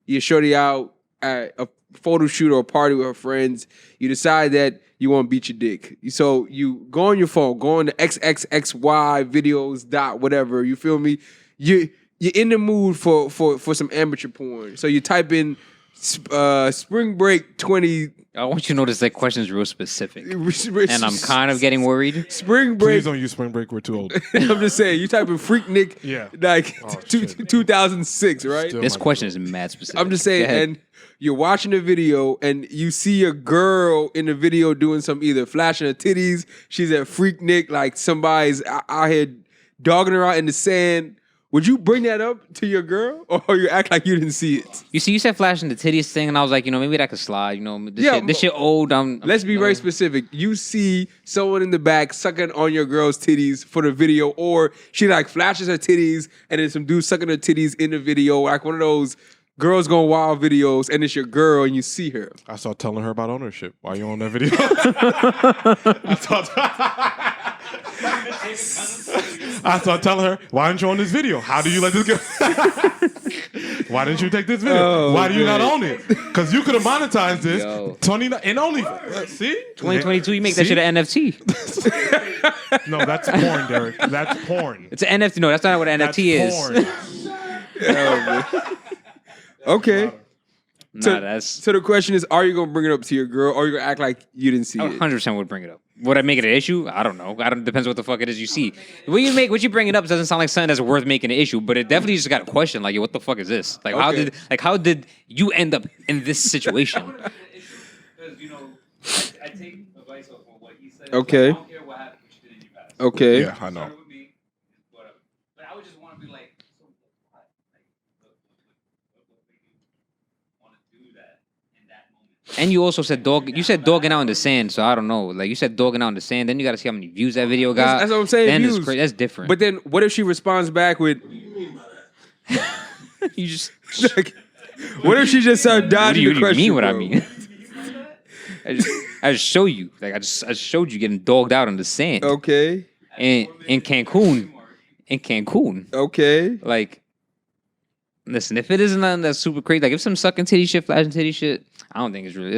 You're shorty out. at a photo shoot or a party with her friends. You decide that you want to beat your dick. So you go on your phone, go on the XXXY videos dot whatever. You feel me? You're in the mood for some amateur porn. So you type in Spring Break 20. I want you to notice that question is real specific, and I'm kind of getting worried. Spring Break. Please don't use Spring Break. We're too old. I'm just saying. You type in Freak Nick. Yeah. Like 2006, right? Still This my question is mad specific. I'm just saying, Go ahead. and you're watching the video, and you see a girl in the video doing some either flashing her titties. She's at Freak Nick, like somebody's out here dogging her out in the sand. Would you bring that up to your girl, or you act like you didn't see it? You said flashing the titties thing, and I was like, maybe that could slide. This shit old. Let's be very specific. You see someone in the back sucking on your girl's titties for the video, or she like flashes her titties, and then some dude sucking her titties in the video, like one of those girls going wild videos, and it's your girl, and you see her. I started telling her about ownership while you on that video. I started telling her, why aren't you on this video? How do you let this go? Why didn't you take this video? Why do you not own it? Because you could have monetized this. 29 and only. See? 2022, you make that shit an NFT. No, that's porn, Derek. That's porn. It's an NFT. No, that's not what an NFT is. Porn. Okay. Nah, So the question is, are you gonna bring it up to your girl, or are you gonna act like you didn't see I it? 100% would bring it up. Would I make it an issue? I don't know. Depends what the fuck it is you see. What you bring it up doesn't sound like something that's worth making an issue, but it definitely just got a question like, what the fuck is this? Like, how did you end up in this situation? Because I take advice off of what he said. Okay. I don't care what happened, what you did in your past. Okay. Yeah, I know. Started with me, whatever. But I would just want to be like, so what? Like, what made you want to do that in that moment? And you also said dogging out in the sand, so I don't know. Like, you said dogging out in the sand, then you got to see how many views that video got. That's what I'm saying. Then views. it's crazy. That's different. But then, what if she responds back with? you just Like, what if she just started dodging what the do you question? mean what I bro? mean? I just show you. Like, I just showed you getting dogged out in the sand. Okay. In Cancun. Okay. Like, listen, if it isn't nothing that's super crazy, like if some sucking titty shit, flashing titty shit, I don't think it's really.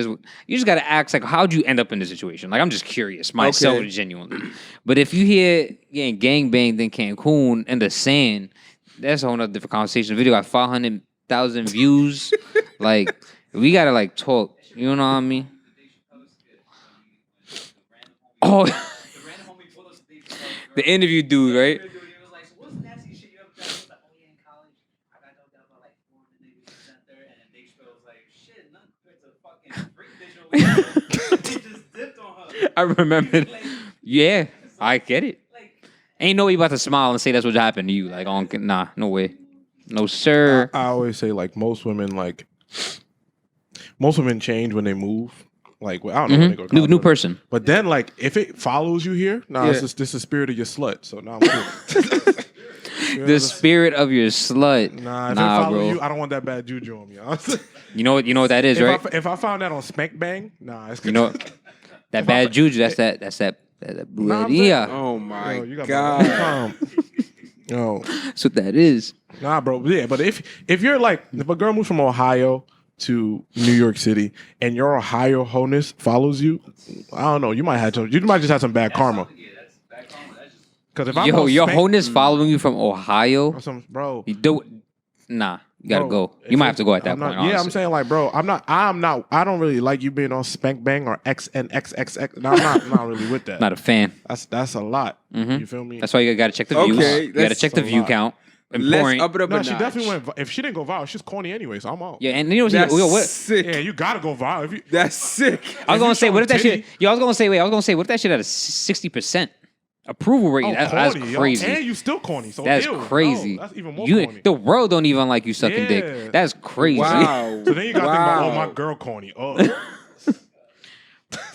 You just gotta ask, like, how'd you end up in this situation? Like, I'm just curious myself, Okay. genuinely. But if you hear getting gangbanged in Cancun in the sand, that's a whole nother different conversation. The video got 500,000 views. Like, we gotta like talk. You know what I mean? Oh, the interview dude, right? I remember. Yeah, I get it. Ain't no way you about to smile and say that's what happened to you. Like, nah, no way. No, sir. I always say, like, most women change when they move. Like, well, I don't know when they go to college, New person. But then, like, if it follows you here, it's just, this is the spirit of your slut. So now I'm cool. The spirit of your slut. Nah, if it follow bro. you, I don't want that bad juju on me. You know what that is, right? If I found that on Spank Bang, it's You know that bad juju. That's that brujeria. Oh my Yo, you got god. Yo, That's what that is. nah, bro. Yeah, but if you're like, if a girl moves from Ohio to New York City and your Ohio wholeness follows you, I don't know. You might just have some bad karma. Because if I'm on Your Spank- wholeness following you from Ohio, bro. you do. Nah, you gotta Bro, go. You might have to go at that I'm point. not- yeah, I'm honestly. saying like, bro, I don't really like you being on Spank Bang or XNXXX. No, I'm not really with that. Not a fan. That's a lot. You feel me? That's why you gotta check the views. Okay, You gotta that's check the a view lot. count. Let's Important. up it up No, a she notch. definitely went. If she didn't go viral, she's corny anyway, so I'm out. Yeah, and you know That's what? sick. Yeah, you gotta go viral. If you, That's sick. I was gonna you say, what if that showing shit? Yo, I was gonna say, what if that shit had a 60% approval rate? That's corny, yo. crazy. And you still corny. So That's ew. crazy. No, that's even more You, corny. the world don't even like you sucking Yeah. dick. That's crazy. Wow. So then you got to think about, Wow. my girl corny. Oh,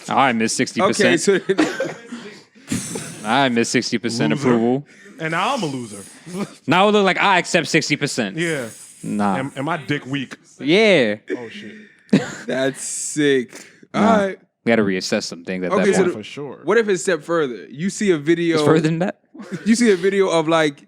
I miss 60%. Okay, so I miss 60% Loser. approval. and now I'm a loser. Now it look like I accept 60%. Yeah. Nah. And my dick weak. Yeah. Oh shit. that's sick. All right. We got to reassess some things at Okay, that so point. For sure. What if it's a step further? You see a video. It's further than that? You see a video of like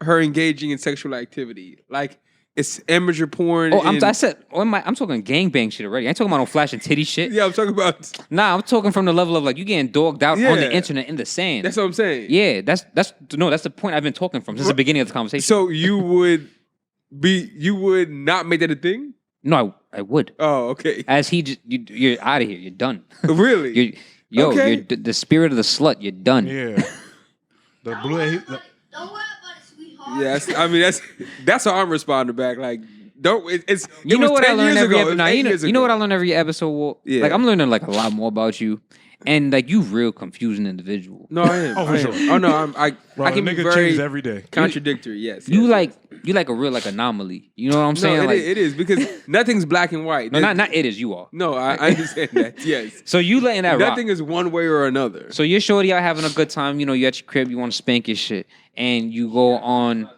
her engaging in sexual activity. Like it's amateur porn. Oh, I'm talking gangbang shit already. I ain't talking about no flash and titty shit. Yeah, I'm talking about. Nah, I'm talking from the level of like you getting dogged out Yeah. on the internet in the sand. That's what I'm saying. Yeah, that's the point I've been talking from since the beginning of the conversation. So you would not make that a thing? No, I would. Oh, okay. As you're out of here. You're done. Really? You're the spirit of the slut. You're done. Yeah. The blue. Don't worry about it, sweetheart. Yes, I mean that's how I'm responding back. Like, it's You know what I learned every episode? You know what I learned every episode? Well, Yeah. Like I'm learning like a lot more about you, and like you real confusing individual. No, I am. Oh, for I am. sure. Oh no, I Bro, can the be nigga very changes every day. contradictory. Yes, You yes. like a real like anomaly. You know what I'm saying? No, like, it is because nothing's black and white. No, not it is. You are. No, I understand that. Yes, So you letting that rock. nothing is one way or another. So you're shorty out having a good time. You know, you at your crib, you want to spank your shit, and you go on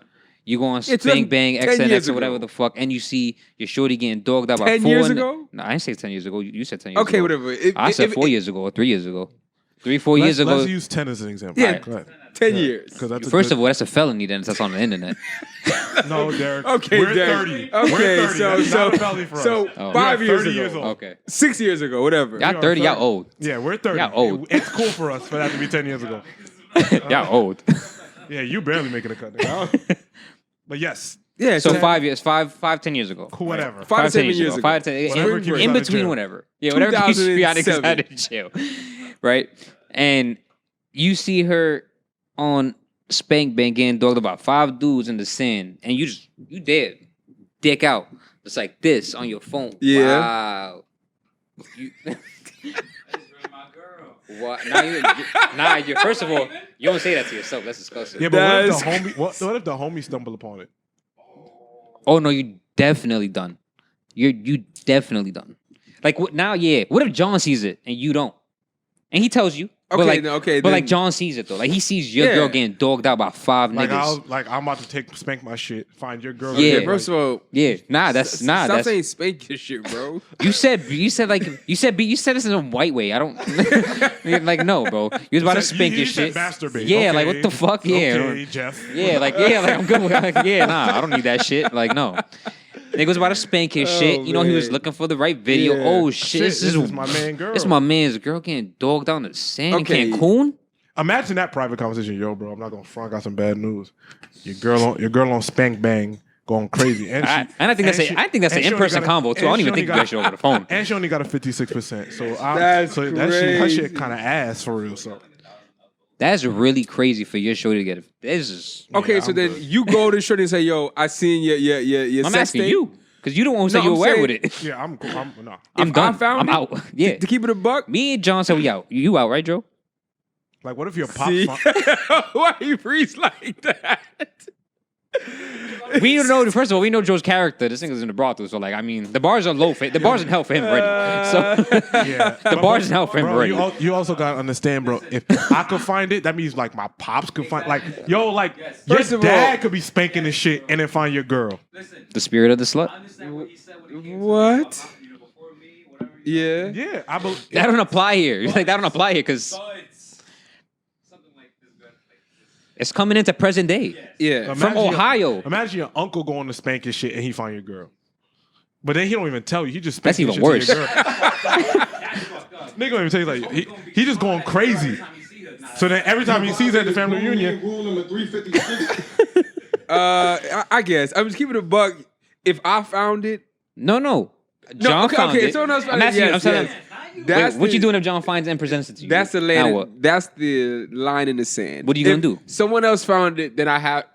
It's Spank Bang 10 years XNX or whatever ago. the fuck, and you see your shorty getting dogged out by 10 four. years ago? No, I didn't say 10 years ago. You said 10 years ago. Okay, whatever. I said 4 years ago or 3 years ago. 4 years ago. Let's use 10 as an example. Yeah. Go ahead. 10 years. Because that's First of all, that's a felony then. That's on the internet. no, Derek. Okay, we're Derek. 30. Okay, we're 30. so That's not a felony for us. so Oh. 5 We are years 30 ago, years old. Okay. 6 years ago, whatever. Y'all 30, y'all old. Yeah, we're 30. Y'all old. It's cool for us for that to be 10 years ago. Y'all old. Yeah, you barely making a cut. Nigga. But yes, Yeah, So 5 years, 10 years ago. cool, whatever. 5 to 7 10 years ago. 5 to Whatever in, keeps us in out of between jail. whatever. Yeah, whatever keeps you out of 2007. jail. Right? And you see her on Spank Bang getting dogged about 5 dudes in the sand, and you dead. Dick out. It's like this on your phone. Yeah. Wow. You, I just ruined my girl. what? You first of all, you don't say that to yourself. That's disgusting. Yeah, but That's what if the homie stumble upon it? Oh no, you definitely done. You definitely done. Like now, yeah. What if John sees it and you don't, and he tells you? Okay, but like, no, okay, but then- like John sees it though. Like he sees your Yeah. girl getting dogged out by 5 Like niggas. I'm about to spank my shit. Find your girl. Yeah. Okay, first of all, Yeah, that's stop saying spank your shit, bro. You said this in a white way. I don't like no, bro. You was about to spank your said shit. masturbate. Yeah, Okay. like what the fuck? Yeah, Okay, Jeff. yeah, like I'm good with like, yeah, nah, I don't need that shit. Like no. Nigga was about to spank his shit. You know, he was man. looking for the right video. Yeah. Oh shit, This is my man girl. This my man's girl getting dogged down the sand Okay. in Cancun. Imagine that private conversation. Yo, bro, I'm not gonna front. I got some bad news. Your girl on Spank Bang going crazy. And I think that's an in-person convo too. I don't even think you guys should over the phone. And she only got a 56%. So That's that shit crazy. kind of ass for real. So That's really crazy for your shorty to get. This is. Okay, Yeah, so I'm then good. you go to shorty and say, "Yo, I seen your I'm sex asking tape." you because you the one who said No, you I'm aware saying- with it. yeah, I'm cool. I'm I'm If done. I found I'm it, out. Yeah. To keep it a buck. Me and John said we out. You out, right, Joe? like, what if your pop? See? Why you freeze like that? We don't know. First of all, we know Joe's character. This nigga's in the brothel, so like, I mean, the bars are low. The bars in hell for him already. So Yeah, the bar's in hell for him bro, already. you also gotta understand, bro. If I could find it, that means like my pops could find. Like, yo, like First your of all- dad could be spanking this shit and then find your girl. Listen, The spirit of the slut. I understand what he said when he came What? to me, before me, whatever. You Yeah. Yeah, I believe. That don't apply here. You're like that don't apply here because So it's something like this. Like this. it's coming into present day. Yeah. From Ohio. Imagine your uncle going to spank his shit and he find your girl. But then he don't even tell you. He just That's spanking even shit to your worse. girl. Nigga don't even tell you like he just going crazy. So then every time he sees her at the family reunion, I guess I'm just keeping it a buck. If I found it, No. John okay, found okay, it. someone else found I'm asking it. you. I'm Yes, telling yes. you. That's Wait, what the- you doing if John finds it and presents it to you? That's the Now line. what? That's the line in the sand. What are you gonna If do? Someone else found it, then I have.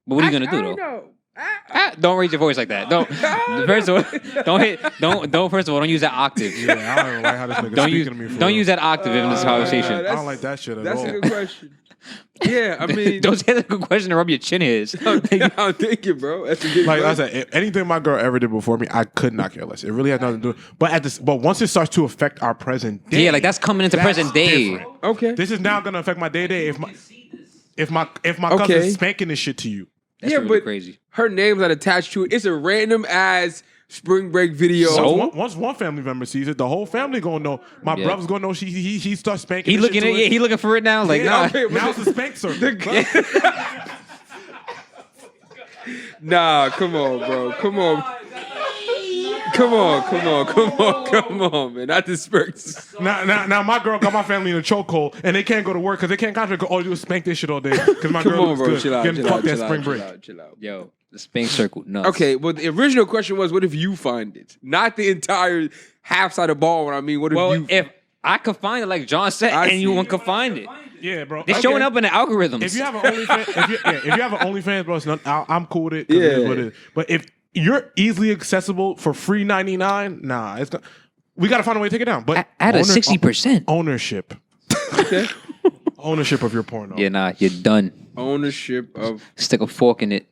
But what are you gonna do I though? don't know. Don't raise your voice like that. Don't. First of all, don't. First of all, don't use that octave. yeah, I don't like how this nigga Don't speaking use. to me. For Don't real. use that octave in this conversation. I don't like that shit at That's all. a good question. Yeah, I mean, Don't say that's a good question to rub your chin hairs. I'm thinking, bro. That's a good Like I question. said, anything my girl ever did before me, I could not care less. It really has nothing to do. But once it starts to affect our present day, Yeah, like that's coming into that's present day. different. Okay. This is now gonna affect my day to day if my Okay. cousin's spanking this shit to you. That's Yeah, really but crazy. her name's not attached to it. It's a random ass spring break video. So? Once one family member sees it, the whole family gonna know. My Yeah. brother's gonna know. He starts spanking. He this looking shit at to yeah, he looking for it now. Like Yeah, nah. okay. now it's a Spank-Circle. Nah, come on, bro. Come on, man. Not this Spank. Now, my girl got my family in a chokehold, and they can't go to work because they can't contract. All you do is spank this shit all day. Because my Come girl on, bro. looks good. Chill out. Getting Chill out. fucked that Chill spring out. break. Chill out. Yo, the Spank-Circle, nuts. Okay, well, the original question was, what if you find it? Not the entire half side of ball. What I mean, what if Well, you? if I could find it, like John said, I anyone see. could find it. Yeah, bro. They're showing up in the algorithms. If you have an OnlyFans, if you have an OnlyFans, bro, it's not, I'm cool with it. 'Cause it is what it is. But if you're easily accessible for free $99, nah, it's not. We got to find a way to take it down. But at a 60%. ownership, Okay. ownership of your porno. Yeah, nah, you're done. Ownership of. Stick a fork in it.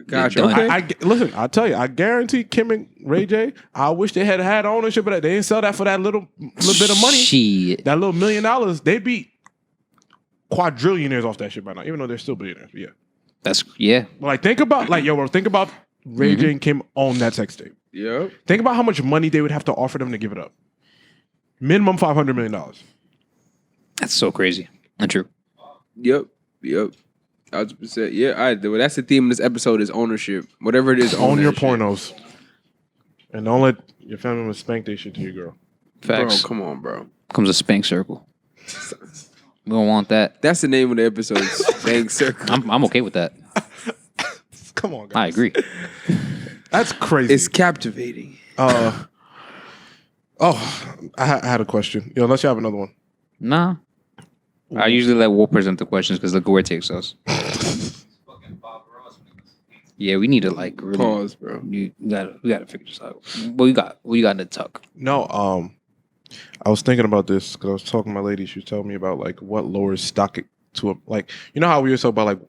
Gotcha. You're done. Okay. Listen, I'll tell you, I guarantee Kim and Ray J, I wish they had ownership of that. They didn't sell that for that little bit of money. Shit. That little $1 million, they beat quadrillionaires off that shit by now, even though they're still billionaires. Yeah. That's, yeah. But like, think about, think about Ray J and Kim own that sex tape. Yep. Think about how much money they would have to offer them to give it up. Minimum $500 million. That's so crazy. Not true. Yep. 100%. Yeah. All right. Well, that's the theme of this episode is ownership. Whatever it is, Own your that shit. pornos. And don't let your family members spank that shit to your girl. Facts. Bro, come on, bro. Comes a Spank-Circle. We don't want that. That's the name of the episode. Spank-Circle. I'm okay with that. Come on, guys. I agree. That's crazy. It's captivating. I had a question. Unless you have another one. Nah. I usually let Will present the questions because look where it takes us. Yeah, we need to like really Pause, bro. We gotta figure this out. What you got in the tuck? No, I was thinking about this because I was talking to my lady. She was telling me about like what lowers stock to a, like, you know how we were talking about like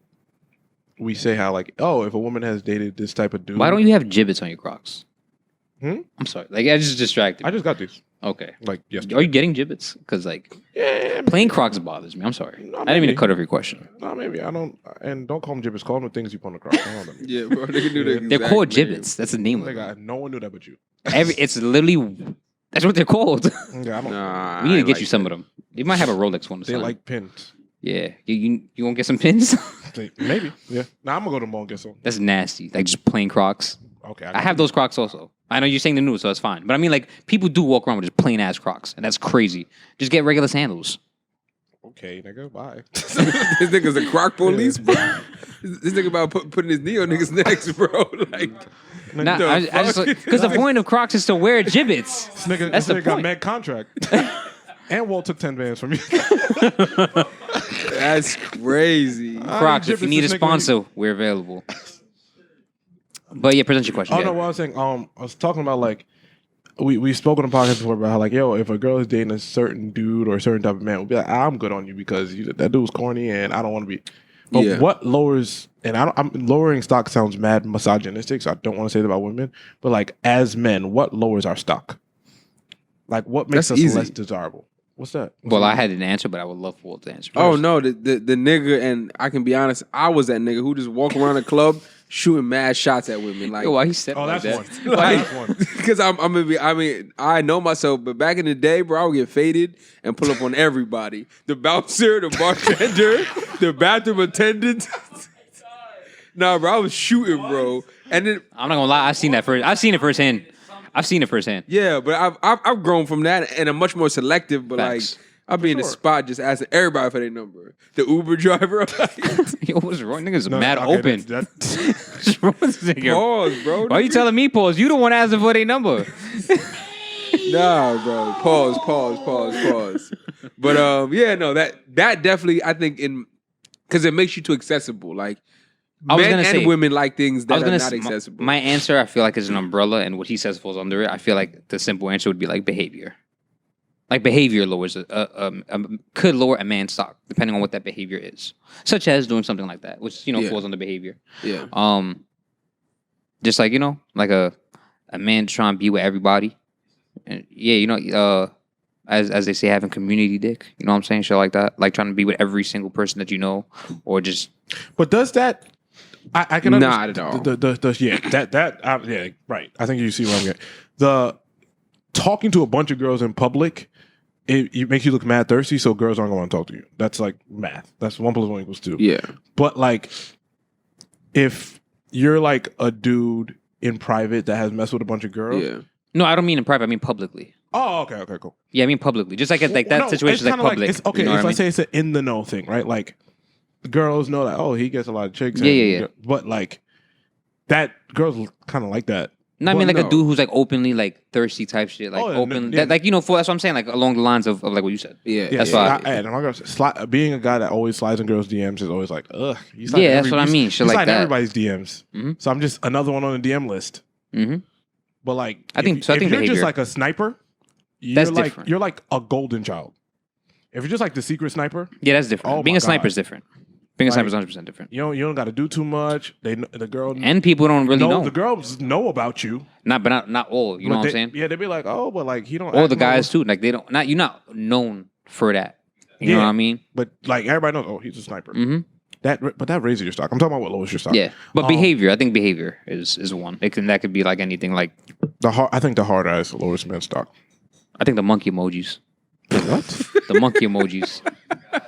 we say how like, oh, if a woman has dated this type of dude. Why don't you have gibbets on your Crocs? Hmm? I'm sorry. Like I just distracted. I just got these. Okay. Like yesterday. Are you getting gibbets? Because like plain Crocs bothers me. I'm sorry. I didn't mean to cut off your question. No, maybe I don't. And don't call them gibbets. Call them the things you put on the cross. I don't know. Yeah, bro. They can do that. They're called gibbets. That's the name of them. Nigga, no one knew that but you. It's literally that's what they're called. Okay, I don't. Nah, We need to I get like you some of them. You might have a Rolex one. They like pins. Yeah. You won't get some pins? Maybe. Yeah. Now I'm gonna go to the mall and get some. That's nasty. Like just plain Crocs. Okay. I have those Crocs also. I know you're saying the new, so it's fine. But I mean, like, people do walk around with just plain ass Crocs, and that's crazy. Just get regular sandals. Okay, nigga. Bye. This nigga's a croc police, bro. This nigga about putting his knee on niggas' necks, bro. Like, Nah, the I just fuck? because the point of Crocs is to wear gibbets. This nigga, That's this the nigga got point. mad contract. And Walt took 10 bands from you. That's crazy. Crocs, if you need a sponsor, we're available. But yeah, present your question. Oh yeah. no, what I was saying, I was talking about like we spoke on the podcast before about how like, yo, if a girl is dating a certain dude or a certain type of man, we'll be like, I'm good on you because that dude's corny and I don't want to be. But Yeah. what lowers, and I'm lowering stock sounds mad misogynistic, so I don't want to say that about women. But like as men, what lowers our stock? Like what makes That's us easy. less desirable? What's that? Well, I had an answer, but I would love for Walt to answer. Oh first. no, the nigga, and I can be honest, I was that nigga who just walk around the club shooting mad shots at women. Like, Yo, why he said Oh, like that's that? one. That's one. because I'm gonna be. I mean, I know myself, but back in the day, bro, I would get faded and pull up on everybody: the bouncer, the bartender, the bathroom attendant. Nah, bro, I was shooting, bro, and then I'm not gonna lie, I've seen it firsthand. yeah, but I've grown from that, and I'm much more selective. But Facts. like, I'll be in the spot just asking everybody for their number. The Uber driver, I'm like, Yo, what's wrong? Niggas No, mad okay, open. that- pause, bro. Why are you telling me pause? You the one asking for their number. Nah, bro. Pause. But yeah, no, that definitely I think because it makes you too accessible. Like I was men gonna and say- women like things I that was are gonna not say, accessible. my answer, I feel like, is an umbrella, and what he says falls under it. I feel like the simple answer would be like behavior. Like behavior lowers could lower a man's stock depending on what that behavior is, such as doing something like that, which Yeah. falls under behavior. Yeah. Just like like a man trying to be with everybody, and as they say, having community dick. You know what I'm saying? Shit like that, like trying to be with every single person that you know, or just But does that? I can Not understand. at all. Yeah, right. I think you see where I'm getting. The talking to a bunch of girls in public, it makes you look mad thirsty, so girls aren't going to want to talk to you. That's like math. That's 1 + 1 = 2. Yeah. But like, if you're like a dude in private that has messed with a bunch of girls. Yeah. No, I don't mean in private. I mean publicly. Oh, okay, cool. Yeah, I mean publicly. Just like that No, situation is like kinda public. it's, okay, you know if what I I say it's an in the know thing, right? Like girls know that. Oh, he gets a lot of chicks. Yeah. But like that, girls kind of like that. No, I mean Well, like no. a dude who's like openly like thirsty type shit, like Oh, yeah, open, yeah. that, like that's what I'm saying, like along the lines of like what you said. Yeah. That's why. And I'm not gonna being a guy that always slides in girls' DMs is always like, ugh. Yeah, that's what I mean, shit You like slide in that. everybody's DMs. Mhm. So I'm just another one on the DM list. Mm-hmm. But like, I think- if, so I if think you're just behavior. like a sniper, That's different. You're like a golden child. If you're just like the secret sniper, Yeah, that's different. Oh Being my a sniper God. is different. Being a Like- sniper is 100% different. you don't got to do too much. The girl And people don't really know. the girls know about you. Not all. You know but what I'm they- saying? Yeah, they'd be like, oh, but like he don't. All act the guys normal. too. Like they don't. Not you're not known for that. You know Yeah. what I mean? But like everybody knows, oh, he's a sniper. Mm-hmm. But that raises your stock. I'm talking about what lowers your stock. Yeah, but Um, behavior. I think behavior is one. That could be like anything. Like I think the hard eyes lowers men's stock. I think the monkey emojis. What? The monkey emojis.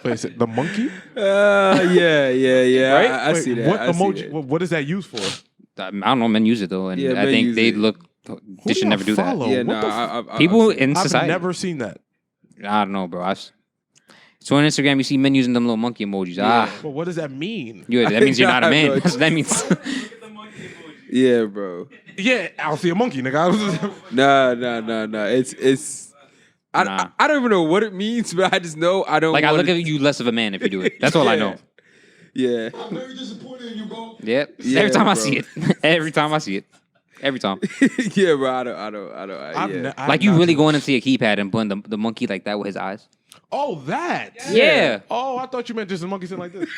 Wait, is it the monkey? Yeah. Right? I Wait, see that. What I see emoji? that. What is that used for? I don't know. Men use it though, and Yeah, I men think use they it. look. Who They should do never do y'all that. follow? Yeah, What no. the f- People in I've society. never seen that. I don't know, bro. So on Instagram, you see men using them little monkey emojis. But what does that mean? That means you're not a I man. know. That's what that means. Yeah, bro. Yeah, I'll see a monkey, nigga. No. It's. Nah. I don't even know what it means, but I just know I don't. Like I want look at you less of a man if you do it. That's all I know. Yeah. I'm very disappointed in you, bro. Yep. Yeah, Every time I bro. see it. Every time I see it. Every time. Yeah, bro. I don't. Yeah. Like you really going into your keypad and putting the monkey like that with his eyes. Oh, that. Yeah. Oh, I thought you meant just a monkey sitting like this.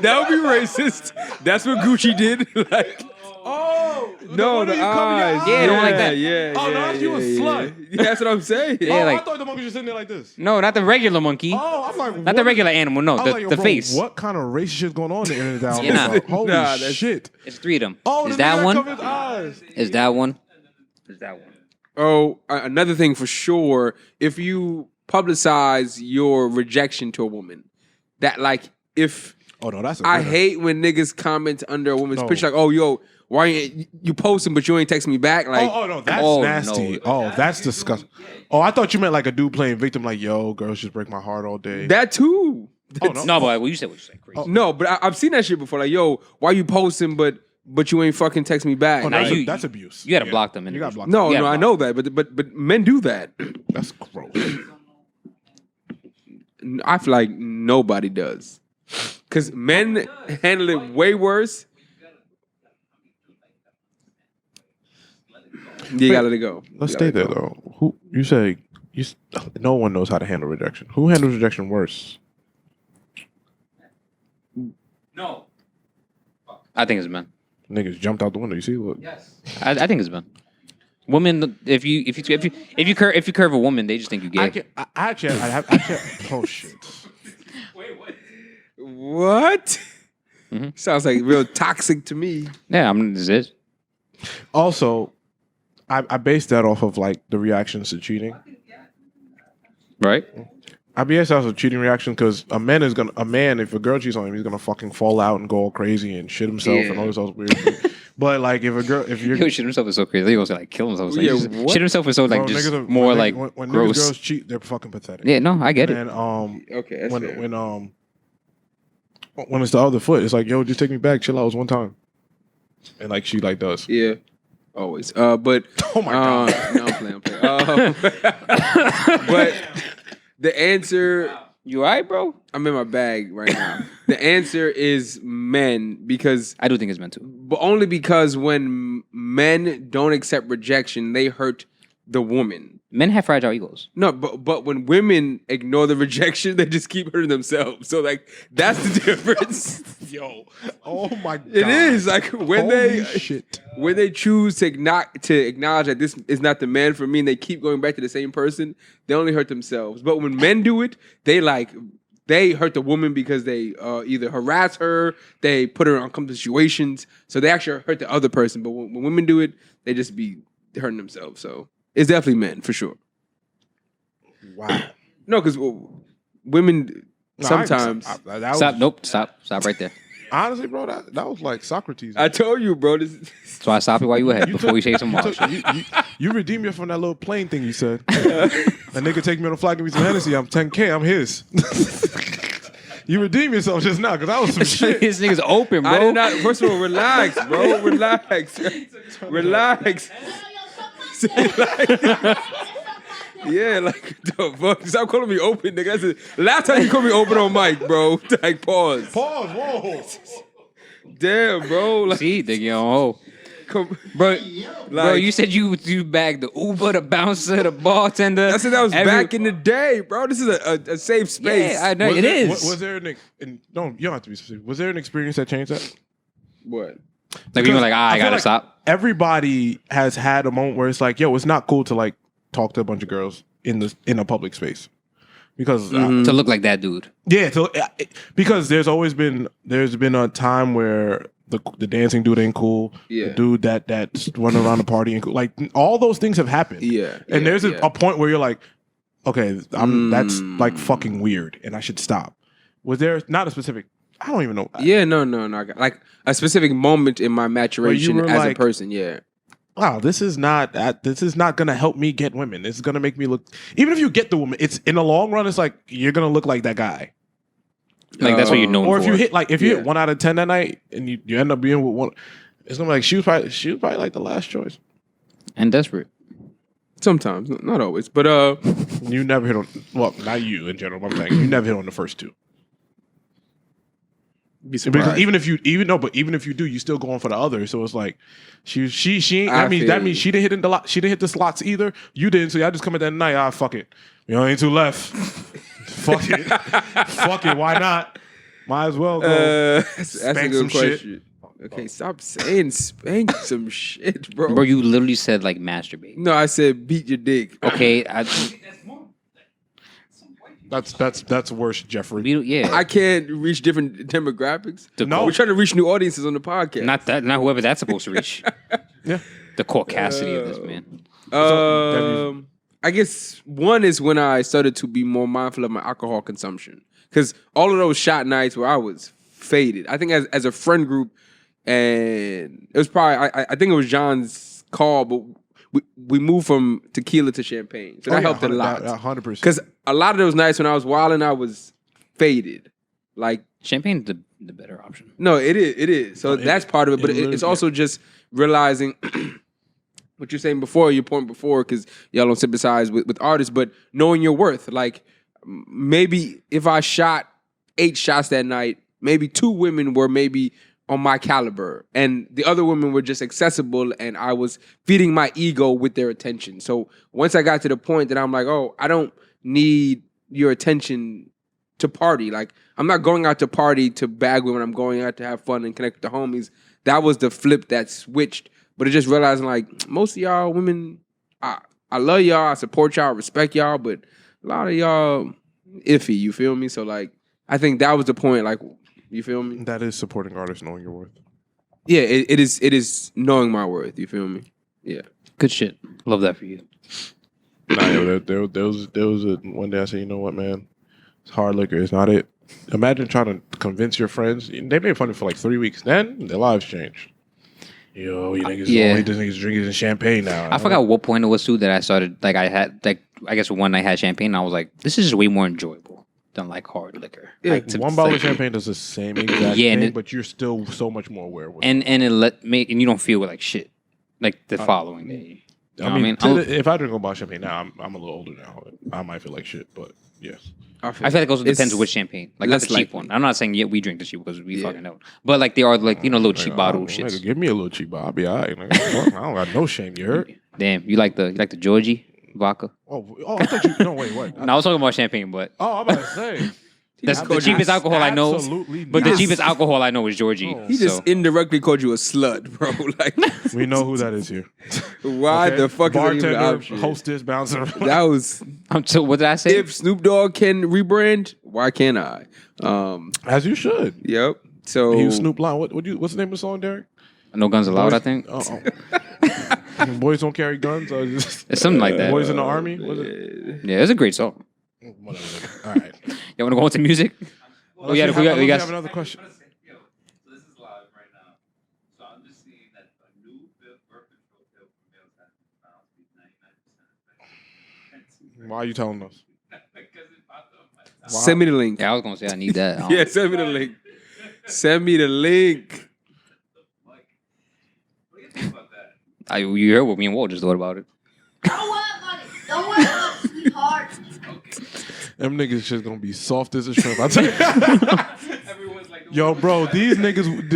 That would be racist. That's what Gucci did. Like, Oh, no, one the where you cover your eyes. Yeah, don't like that. Yeah. Oh, no, yeah, that's you a yeah, slut. Yeah, that's what I'm saying. Yeah, Oh, like- I thought the monkey was just sitting there like this. No, not the regular monkey. Oh, I'm like, Not the regular animal. No, I was the, like, yo, the bro, face. What kind of racist shit's going on in the internet down Yeah, there? nah. Holy Nah, that's- shit. It's three of them. Oh, is the nigga that one? covers his eyes. Is that one? Is that one? Oh, another thing for sure. If you publicize your rejection to a woman, that like if Oh, no, that's a I winner. hate when niggas comment under a woman's No. picture like, oh, yo, why you posting but you ain't texting me back? Like, Oh, no, that's Oh, nasty. no. Oh, that's disgusting. Oh, I thought you meant like a dude playing victim, like, yo, girls just break my heart all day. that too. Oh, no. No, but what you said was like crazy. No, but I've seen that shit before. Like, yo, why you posting but you ain't fucking text me back? Oh, Like, that's, you- that's abuse. You gotta block them. You gotta block no, Yeah, no, I but- know that, but men do that. That's gross. I feel like nobody does. Because men handle it way worse. You gotta let it go. Let's You stay gotta there, let it go. though. Who you say, no one knows how to handle rejection. Who handles rejection worse? No. I think it's men. Niggas jumped out the window. You see? Look. Yes. I think it's men. Women, if you curve a woman, they just think you gay. Oh shit. Wait, what? What? Mhm. Sounds like real toxic to me. Yeah, I mean, this is. Also, I based that off of like the reactions to cheating. Right? I based that off of cheating reaction because a man, if a girl cheats on him, he's gonna fucking fall out and go all crazy and shit himself and all this other weird shit. But like if you're Yo, shit himself is so crazy. He also like kill himself. Yeah, Just- what? shit himself is so like bro, just niggas are- more when like niggas- when gross. girls cheat, they're fucking pathetic. Yeah, no, I get it. And Okay, that's fair. when it's the other foot, it's like, yo, just take me back, chill out, it was one time. And like she like does. Yeah, always. But Oh my god. no, I'm playing. But the answer, You alright, bro? I'm in my bag right now. The answer is men because, I do think it's meant to. but only because when men don't accept rejection, they hurt the woman. Men have fragile egos. No, but when women ignore the rejection, they just keep hurting themselves. So like that's the difference. Yo. Oh my god. It is like when Holy shit. when they choose to acknowledge that this is not the man for me, and they keep going back to the same person, they only hurt themselves. But when men do it, they hurt the woman because they either harass her, they put her in uncomfortable situations, so they actually hurt the other person. But when women do it, they just be hurting themselves. So it's definitely men for sure. Wow. No, because women No, sometimes. that was- Stop. Nope. Stop. Stop right there. Honestly, bro, that was like Socrates. I told you, bro. So I stopped you while you were ahead before we say some more. You redeemed me from that little plane thing you said. That nigga take me on the flight, give me some Hennessy. I'm 10K. I'm his. You redeemed yourself just now because that was some shit. This nigga's open, bro. I did not. First of all, relax, bro. Relax. Relax. Yeah, like the fuck. Stop calling me open, nigga. That's the last time you called me open on mic, bro. Like pause. Whoa. Damn, bro. Like, See, nigga, yo, bro, bro, you said you bagged the Uber, the bouncer, the bartender. I said that was back in the day, bro. This is a safe space. Yeah, I know it is. Was there no? You don't have to be specific. Was there an experience that changed that? What? Like you were like, I feel gotta stop. Everybody has had a moment where it's like, yo, it's not cool to like talk to a bunch of girls in a public space because To look like that dude. yeah, because there's been a time where the dancing dude ain't cool. Yeah. The dude that's running around the party ain't cool. Like all those things have happened. Yeah, and there's yeah. a point where you're like, okay, that's like fucking weird, and I should stop. Was there not a specific? I don't even know. Yeah, no. Like a specific moment in my maturation were as like, a person. Yeah. Wow, this is not gonna help me get women. This is gonna make me look. Even if you get the woman, it's in the long run. It's like you're gonna look like that guy. Like that's what you're known for. Or if you hit 1 out of 10 that night and you end up being with one, it's gonna be like she was probably like the last choice. And desperate. Sometimes, not always, but You never hit on. Well, not you in general. I'm saying you never hit on the first two. be surprised. Because even if you do, you still going for the other. So it's like she ain't. That means she didn't hit she didn't hit the slots either. You didn't. So y'all just come at that night. Fuck it. You know, ain't two left. Fuck it. Fuck it. Why not? Might as well go. That's a good question. Okay, stop saying spank some shit, bro. Bro, you literally said like masturbate. No, I said beat your dick. Okay, That's worse, Jeffrey. yeah. I can't reach different demographics. No. We're trying to reach new audiences on the podcast. Not whoever that's supposed to reach. Yeah. The caucasity of this man. I guess one is when I started to be more mindful of my alcohol consumption. Because all of those shot nights where I was faded. I think as a friend group, and it was probably, I think it was John's call, but we moved from tequila to champagne. So that helped a lot. 100%. Because a lot of those nights when I was wilding, I was faded. Like, Champagne's the better option. no, it is. So that's part of it. But it's also just realizing what you're saying before, your point before, because y'all don't sympathize with artists, but knowing your worth. Like, maybe if I shot 8 shots that night, maybe 2 women were maybe on my caliber, and the other women were just accessible, and I was feeding my ego with their attention. So once I got to the point that I'm like, oh, I don't need your attention to party. Like, I'm not going out to party to bag women. I'm going out to have fun and connect with the homies. That was the flip that switched. But it just realizing, like, most of y'all women, I love y'all, I support y'all, respect y'all, but a lot of y'all iffy, you feel me? So, like, I think that was the point, like, you feel me? That is supporting artists knowing your worth. Yeah, it is knowing my worth, you feel me? Yeah. Good shit. Love that for you. Nah, there was one day I said, you know what, man? It's hard liquor. It's not it. Imagine trying to convince your friends. They made fun of it for like 3 weeks. Then their lives changed. Yo, you niggas only these niggas drinking champagne now. I forgot what point it was too that I started, like I had, like I guess one night I had champagne and I was like, this is just way more enjoyable than like hard liquor. Yeah, like, one bottle of champagne does the same exact Yeah, thing, and but you're still so much more aware of it. And and you don't feel like shit like the following day. You know I what mean, if I drink a bottle of champagne now, I'm a little older now. I might feel like shit, but yes. I feel like it also depends which champagne. Like not the cheap one. I'm not saying we drink the cheap because we fucking know. But like they are like little cheap bottle shits. Give me a little cheap bottle, I'll be alright. I don't got no shame. You heard? Damn, you like the Georgie vodka? Oh, I thought you. No, wait, what? No, I was talking about champagne, but I'm about to say. That's the cheapest alcohol I know. But the cheapest alcohol I know is Georgie. He just indirectly called you a slut, bro. Like, we know who that is here. Why the fuck is that even an bartender, option? hostess, bouncer? That was. So what did I say? If Snoop Dogg can rebrand, why can't I? As you should. Yep. So You Snoop Lion. What's the name of the song, Derek? No Guns Allowed, I think. Boys don't carry guns. Or just, It's something like that. Boys in the army. Was it? Yeah, it's a great song. Whatever. All right. You want to go into music? Oh yeah, we got another question. Why are you telling us? Send me the link. Yeah, I was gonna say I need that. I don't- Yeah, send me the link. Send me the link. What do you think about that? You heard what me and Walt just thought about it. Don't worry about it. Don't worry about it, sweetheart. Them niggas just gonna be soft as a shrimp. I tell you. Everyone's like, Yo, bro, these niggas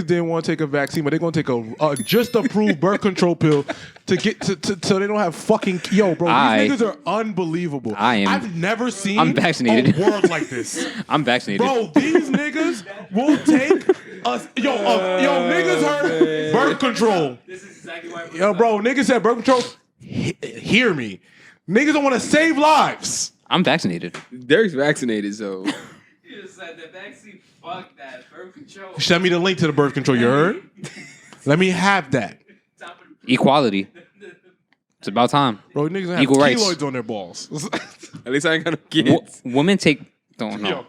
didn't want to take a vaccine, but they're gonna take a just approved birth control pill to get so they don't have fucking. Yo, bro, these niggas are unbelievable. I've never seen I'm vaccinated. a world like this. I'm vaccinated. Bro, these niggas will take us. Yo, niggas heard birth control. this is exactly why. Yo, bro, niggas said birth control. Hear me. Niggas don't want to save lives. I'm vaccinated. Derek's vaccinated, so You just said the vaccine. Fuck that. Birth control. Send me the link to the birth control. You heard? Let me have that. Top of Equality. It's about time. Bro, niggas have Equal rights. keloids on their balls. at least I ain't got no kids. Women take. Don't know. Yo,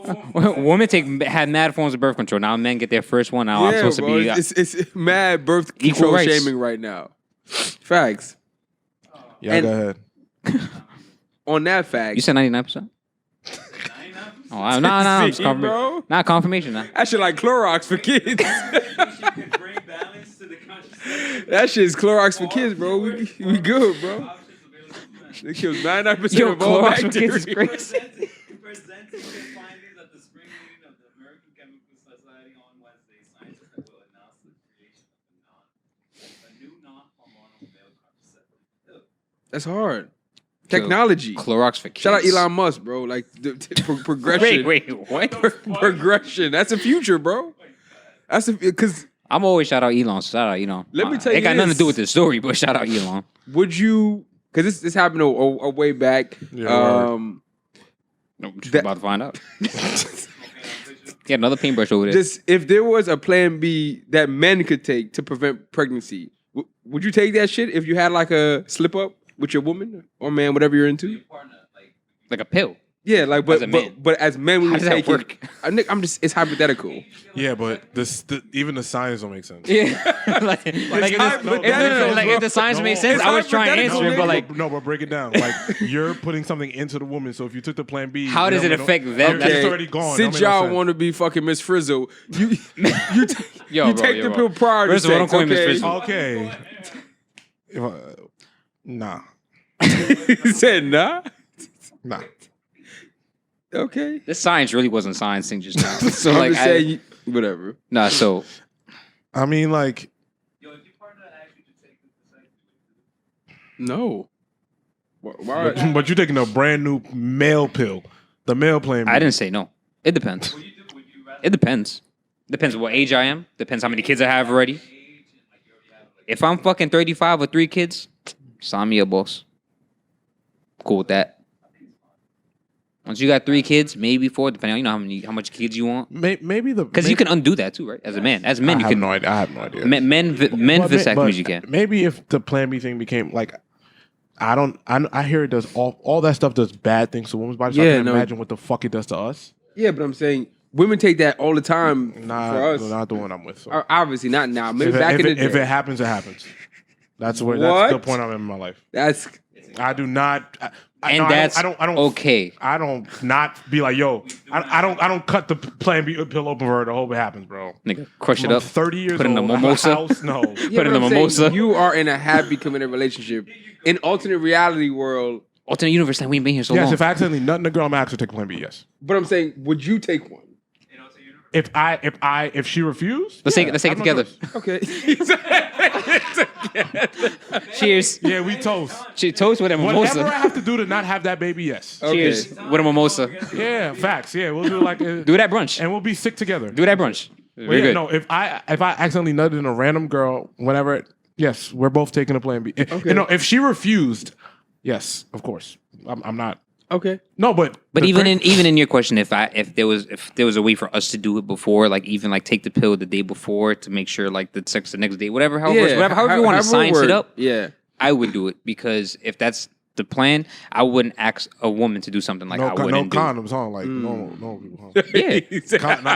come on. Women had mad forms of birth control. Now men get their first one. Now I'm supposed bro, to be. it's mad birth Equal control rights. shaming right now. Facts. Yeah, And- go ahead. On that fact, You said 99%. Oh, no. Just See, confirmation. bro? Not confirmation. Nah. that shit like Clorox for kids. you can bring balance to the contraception. That shit's Clorox for kids, bro. We good, bro. Options available to men. It kills 99% Yo, of all Clorox for kids is bacteria. crazy. Presenting the findings at the spring meeting of the American Chemical Society on Wednesday. Scientists will announce the creation of a new non-hormonal male contraceptive. That's hard. Technology. Clorox for kids. Shout out Elon Musk, bro. Like progression. Wait, what? Progression. That's the future, bro. That's because I'm always shout out Elon. Shout out Elon. Let me tell you It got nothing this. to do with the story, but shout out Elon. would you? Because this happened a way back. Yeah, No, just about to find out. Yeah, another paintbrush over there. Just if there was a plan B that men could take to prevent pregnancy, would you take that shit if you had like a slip up with your woman or man, whatever you're into? Partner, like, Like a pill. Yeah, like As a man. but as men, we How would does that take work? it. I'm just it's hypothetical. Yeah, but even the science don't make sense. Yeah. like if the science made sense, It's I was trying to hypothetical, answer it, but nigga. like, no, but break it down. Like you're putting something into the woman. So if you took the plan B, How does it affect them? It's already gone. Since That don't make no y'all sense. want to be fucking Miss Frizzle, you Yo, you bro, take yo, the bro. pill prior to First of all, sex. don't call me Miss Okay? Frizzle. Okay. Nah. He said nah. Nah. Okay. this science really wasn't science thing just now. So I'm like, just saying, whatever. nah. So I mean, like, yo, if your partner asked you to take the sex, No. Why? but you're taking a brand new male pill, the male plan B. I didn't say no. It depends. would you rather It depends. Depends what age I am. Depends how many kids I have already. age and like you already have like If I'm fucking 35 with 3 kids, sign me up, boss. Cool with that. Once you got 3 kids, maybe 4, depending on how much kids you want. Maybe the Because you can undo that too, right? As a man, men, you can. I have no idea. Men But vasectomies you can. Maybe if the plan B thing became like, I hear it does all that stuff does bad things to women's bodies. So I Yeah, can no. imagine what the fuck it does to us. Yeah, but I'm saying women take that all the time Nah, for us. not the one I'm with. So. Obviously not now. Maybe If, back in the day. if it happens, it happens. That's What? the point I'm in my life. That's I do not. And no, that's I don't okay. I don't not be like, yo. I don't cut the plan B pill open for her to hope it happens, bro. Nigga, crush it I'm up. 30 years Put in old. the I have a mimosa. house, no. Yeah, Put in but the I'm saying mimosa. You are in a happy committed relationship. In alternate reality world, Alternate universe, like we ain't been here so Yes, long. if I accidentally nutting a girl, I'm actually take plan B. Yes. but I'm saying, would you take one? you know, so you're If she refused, let's take it I have no together. choice. Okay. Cheers. Yeah, we toast. Toast with a Whatever I mimosa. have to do to not have that baby, yes. Cheers with a mimosa. Yeah, facts. Yeah, we'll do it like, Do that brunch. and we'll be sick together. Do that brunch. But Very yeah, good. no, if I accidentally nutted in a random girl, whenever, yes, we're both taking a plan B. You know, if she refused, yes, of course, I'm not. Okay. No, but But even in your question, if there was a way for us to do it before, like even like take the pill the day before to make sure like the sex the next day, however you want to science it up, Yeah. I would do it because if that's the plan, I wouldn't ask a woman to do something like I wouldn't do. condoms, huh? Like no people, huh? Yeah.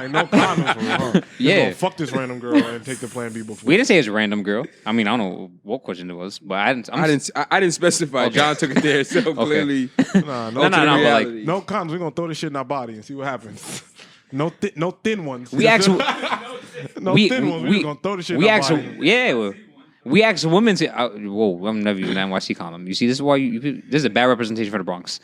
No condoms, for real, huh? Yeah. Fuck this random girl and take the plan B before. We didn't say it's a random girl. I mean, I don't know what question it was, but I didn't. I didn't specify. Okay. John took it there, so clearly. Nah, No, but like no condoms. We're gonna throw this shit in our body and see what happens. No thin ones. we actually thin ones. We're gonna throw this shit in our body. We asked women to. Whoa, I'm never using an NYC condom. You see, this is why this is a bad representation for the Bronx.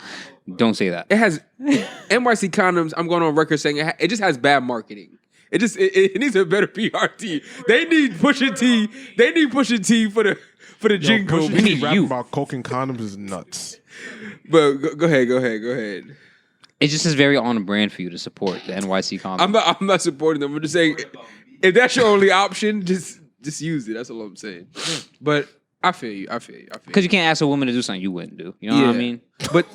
Don't say that. It has NYC condoms. I'm going on record saying it just has bad marketing. It needs a better PR team. They need Pusha T. They need Pusha T for the jingle. Pusha T rapping about coke and condoms is nuts. But go ahead. It just is very on brand for you to support the NYC condom. I'm not supporting them. I'm just saying, if that's your only option, just use it. That's all I'm saying. But I feel you. Because you can't ask a woman to do something you wouldn't do. You know what I mean? But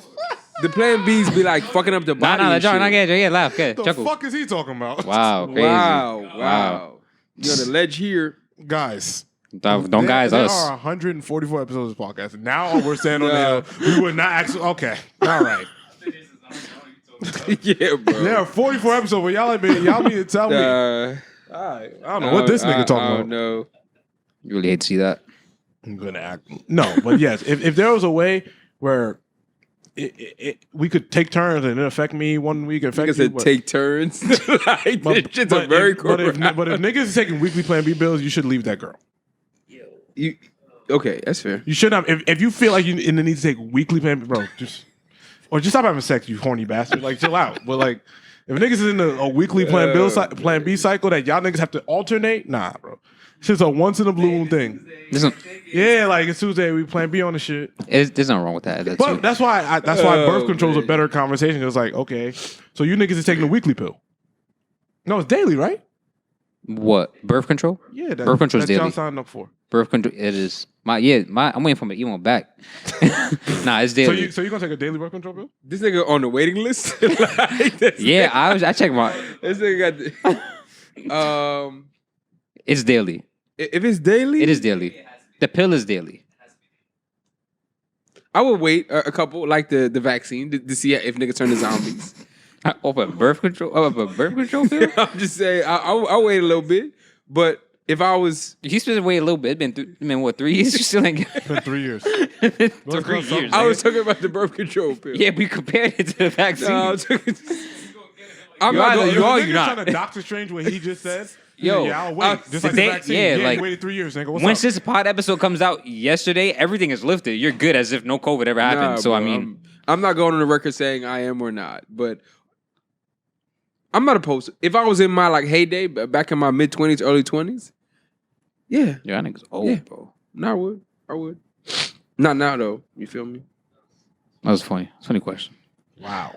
the plan B's be like fucking up the body. Nah, and John, shit. I get it. Yeah, laugh. What the Chuckle. fuck is he talking about? Wow, crazy. Wow. You're on the ledge here. Guys. Don't guys there us. There are 144 episodes of this podcast. And now we're standing on the hill. We would not actually. Okay. All right. Yeah, bro. There are 44 episodes where y'all need to tell me. All right. I don't know what this nigga talking about. No. You really hate to see that. I'm gonna act. No, but yes, if there was a way where we could take turns and it affect me 1 week, affect Like I said, you, take turns. Like, this shit's a very but if niggas is taking weekly Plan B bills, you should leave that girl. Okay, that's fair. You should have. If you feel like you need to take weekly Plan B, bro, just stop having sex, you horny bastard. Like, chill out. But like, if niggas is in a weekly Plan B cycle that y'all niggas have to alternate, nah, bro. It's just a once in a blue moon thing. Yeah, like it's Tuesday, we Plan B on the shit. There's nothing wrong with that. That's why birth control is a better conversation. It's like, okay, so you niggas is taking a weekly pill. No, it's daily, right? What? Birth control? Yeah, birth control is daily. Y'all signed up for. Birth control, it is. I'm waiting for my email back. Nah, it's daily. So you gonna take a daily birth control pill? This nigga on the waiting list? Yeah, I checked my. This nigga got It's daily. If it's daily? It is daily. The pill is daily. I would wait a couple, like the vaccine, to see if niggas turn to zombies. Of a birth control? Of a birth control pill? I'm just saying, I'll wait a little bit. But if I was... You supposed to wait a little bit. It's been what, 3 years? You still ain't got... It's been 3 years. 3 years. I was talking about the birth control pill. Yeah, we compared it to the vaccine. No, I'm not going. You are. You're You not. trying to Doctor Strange what he just said. Yo, yeah, I'll wait. Just like the vaccine. yeah, Yeah, like you waited 3 years, nigga. What's once up? this pod episode comes out yesterday, everything is lifted. You're good as if no COVID ever happened. Nah, so bro, I mean, I'm not going on the record saying I am or not, but I'm not opposed. If I was in my like heyday, back in my mid 20s, early 20s, yeah, I niggas old, bro. No, I would. Not now though. You feel me? That was funny. It's a funny question. Wow.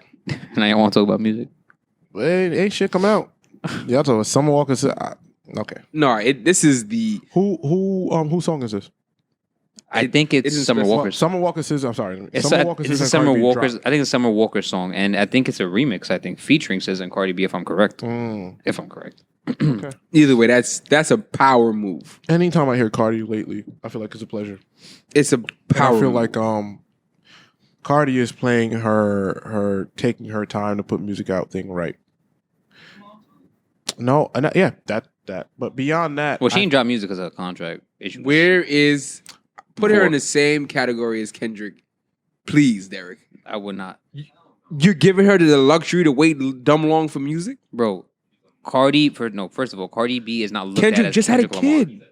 Now you want to talk about music? Well, ain't shit come out. Y'all talking Summer Walker said. Okay. No, this is the who song is this? I think it's Summer Walker's. Summer Walker says. I'm sorry. It's Summer Walker it's says a Summer Walker's. I think it's a Summer Walker song, and I think it's a remix. I think featuring SZA and Cardi B. If I'm correct. If I'm correct. Okay. Either way, that's a power move. Anytime I hear Cardi lately, I feel like it's a pleasure. It's a power. I feel move. like Cardi is playing her taking her time to put music out thing right. No, that. But beyond that, Well, she ain't dropped music because of a contract issue. Where is put her in the same category as Kendrick, please, Derek. I would not, You're giving her the luxury to wait dumb long for music, bro. First of all, Cardi B is not looked Kendrick at as just Kendrick had a Lamar. kid.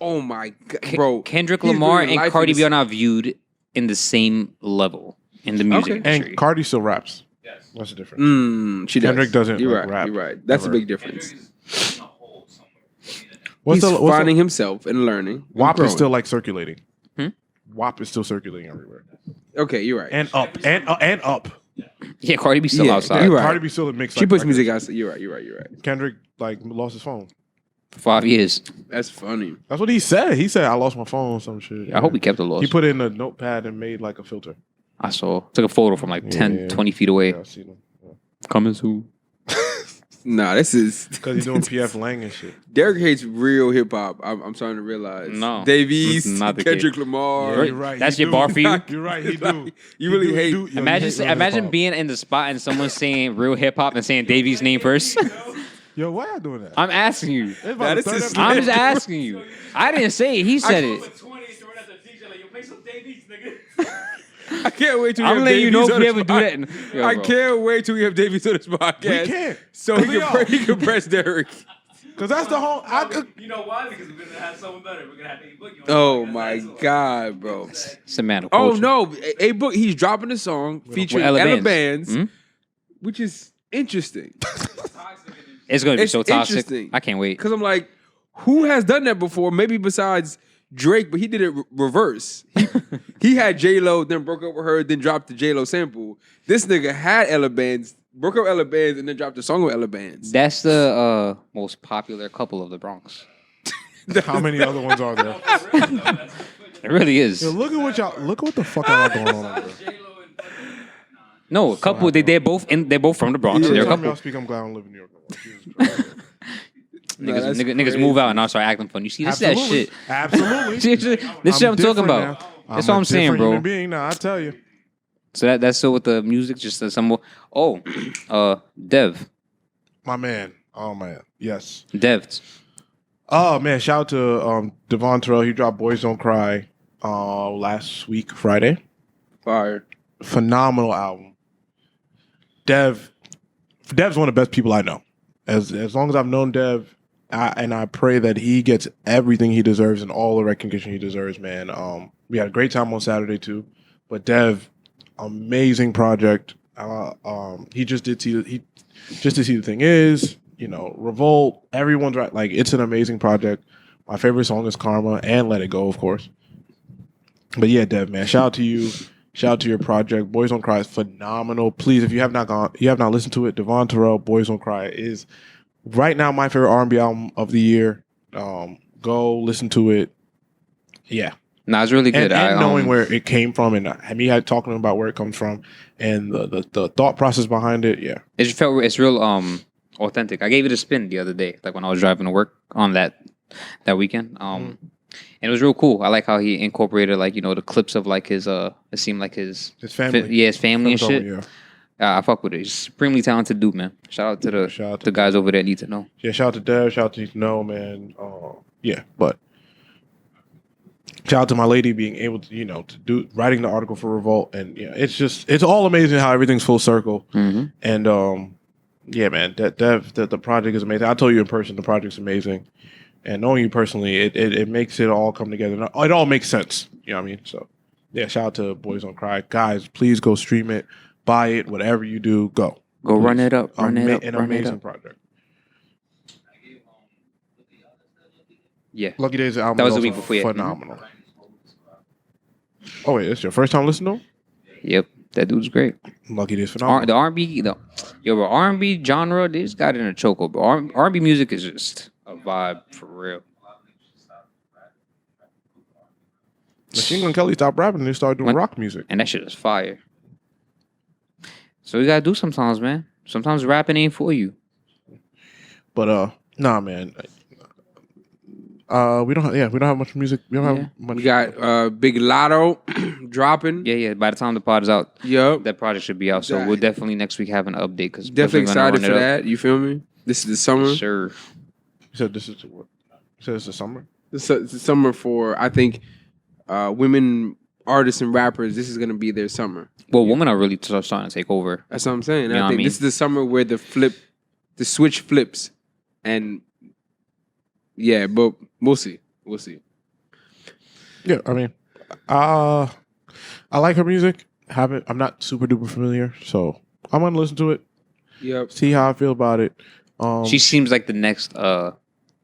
Oh my god, bro! Kendrick He's Lamar doing and life Cardi in B are not viewed in the same level in the music industry. and Cardi still raps. Yes, what's the difference? She Kendrick doesn't You're like, right. rap. You're right. That's Ever. a big difference. What's He's finding himself and learning. WAP and is still like circulating. Hmm? WAP is still circulating everywhere. Okay, you're right. And up. Yeah, Cardi B still outside. You're right. Cardi B still in mix. She puts music out. You're right. You're right. Kendrick like lost his phone. For 5 years. That's funny. That's what he said. He said I lost my phone or some shit. I hope he kept the loss. He put it in a notepad and made like a filter. I saw. Took a photo from like 10, 20 feet away. Yeah, I seen him. Yeah. Coming soon. Nah, this is Because he's doing PF Lang and shit. Derek hates real hip hop. I'm starting to realize. No, Davies, it's not the Kendrick case. Lamar. Yeah, you're right. That's he your do. bar for you? You're right. He do. You really hate. Imagine being in the spot and someone saying real hip hop and saying Davies' name first. Yo, why y'all doing that? I'm asking you. It's about Nah, the this third is episode. I'm just asking you. I didn't say it. He said it. I can't wait till we I'm have letting you Davies know on if this we ever do that. pod- Yo, I bro. can't wait till we have Davies on this podcast. We can't. So We are. he can press Derek. Because that's the whole. You know why? Because we're gonna have someone better. We're gonna have A Boogie on. Oh Because my that's all. God, bro. It's a man of Oh culture. no, A Book. He's dropping a song featuring Ella Ella Bands. Bands, Hmm? which is interesting. It's gonna be It's so toxic. interesting. I can't wait. Because I'm like, who has done that before? Maybe besides Drake, but he did it reverse. He had J-Lo, then broke up with her, then dropped the J-Lo sample. This nigga had Ella Bands, broke up Ella Bands, and then dropped a song with Ella Bands. That's the most popular couple of the Bronx. How many other ones are there? It really is. Yo, look at what the fuck are y'all going on over there. No, a couple. They're both from the Bronx. Every They're a time couple. y'all speak, I'm glad I don't live in New York no more. Jesus Christ. Niggas move out and I'll start acting funny. You see, this is that shit. Absolutely. This shit I'm talking different about. now. That's what I'm saying, different bro. Human being now, I tell you. So that's so with the music, just some more. Oh, Dev. My man. Oh man. Yes. Dev. Oh man, shout out to Devon Terrell. He dropped Boys Don't Cry last week, Friday. Fired. Phenomenal album. Dev's one of the best people I know. As long as I've known Dev, I pray that he gets everything he deserves and all the recognition he deserves, man. We had a great time on Saturday too. But Dev, amazing project. He just did see the thing is, Revolt. Everyone's right. Like, it's an amazing project. My favorite song is Karma and Let It Go, of course. But yeah, Dev, man, shout out to you. Shout out to your project. Boys Don't Cry is phenomenal. Please, if you have not listened to it, Devon Terrell, Boys Don't Cry is right now my favorite R&B album of the year. Go listen to it. Yeah. Nah, it's really good. And knowing where it came from and me talking about where it comes from and the thought process behind it. Yeah. It's real authentic. I gave it a spin the other day, like when I was driving to work on that weekend. And it was real cool. I like how he incorporated the clips of like his it seemed like his family. his family and shit. Yeah. I fuck with it. He's supremely talented dude, man. Shout out to the guys over there that need to know. Yeah, shout out to Dev, shout out to Need to Know, man. Yeah, but shout out to my lady being able to, to do writing the article for Revolt, and yeah, it's all amazing how everything's full circle. Mm-hmm. And yeah, man, Dev, the project is amazing. I told you in person, the project's amazing, and knowing you personally, it makes it all come together. It all makes sense. You know what I mean? So yeah, shout out to Boys Don't Cry, guys. Please go stream it, buy it, whatever you do, go. Go run it up, An run it amazing up. project. Yeah. Lucky Days album That was the also week before, yeah. phenomenal. Oh wait, it's your first time listening to him? Yep. That dude's great. Lucky Days phenomenal. The R&B, bro, R&B genre, they just got it in a chokehold. But R&B music is just a vibe for real. Machine Gun Kelly stopped rapping and they started doing When- rock music. And that shit is fire. So we gotta do sometimes, man. Sometimes rapping ain't for you. But nah, man. We don't have much music. We don't Yeah. have much. We got Big Latto dropping. Yeah. By the time the pod is out, Yup. that project should be out. So That- we'll definitely next week have an update. Cause Definitely we're gonna excited run for it up. that. You feel me? This is the summer. Sure. You said this is what? You said it's the summer. It's the summer for, I think, women artists and rappers. This is gonna be their summer. Well, women are really starting to take over. That's what I'm saying. You know I what I think mean? this is the summer where the switch flips, and but we'll see. We'll see. Yeah, I mean, I like her music. I'm not super duper familiar, so I'm gonna listen to it. Yep. See how I feel about it. She seems like the next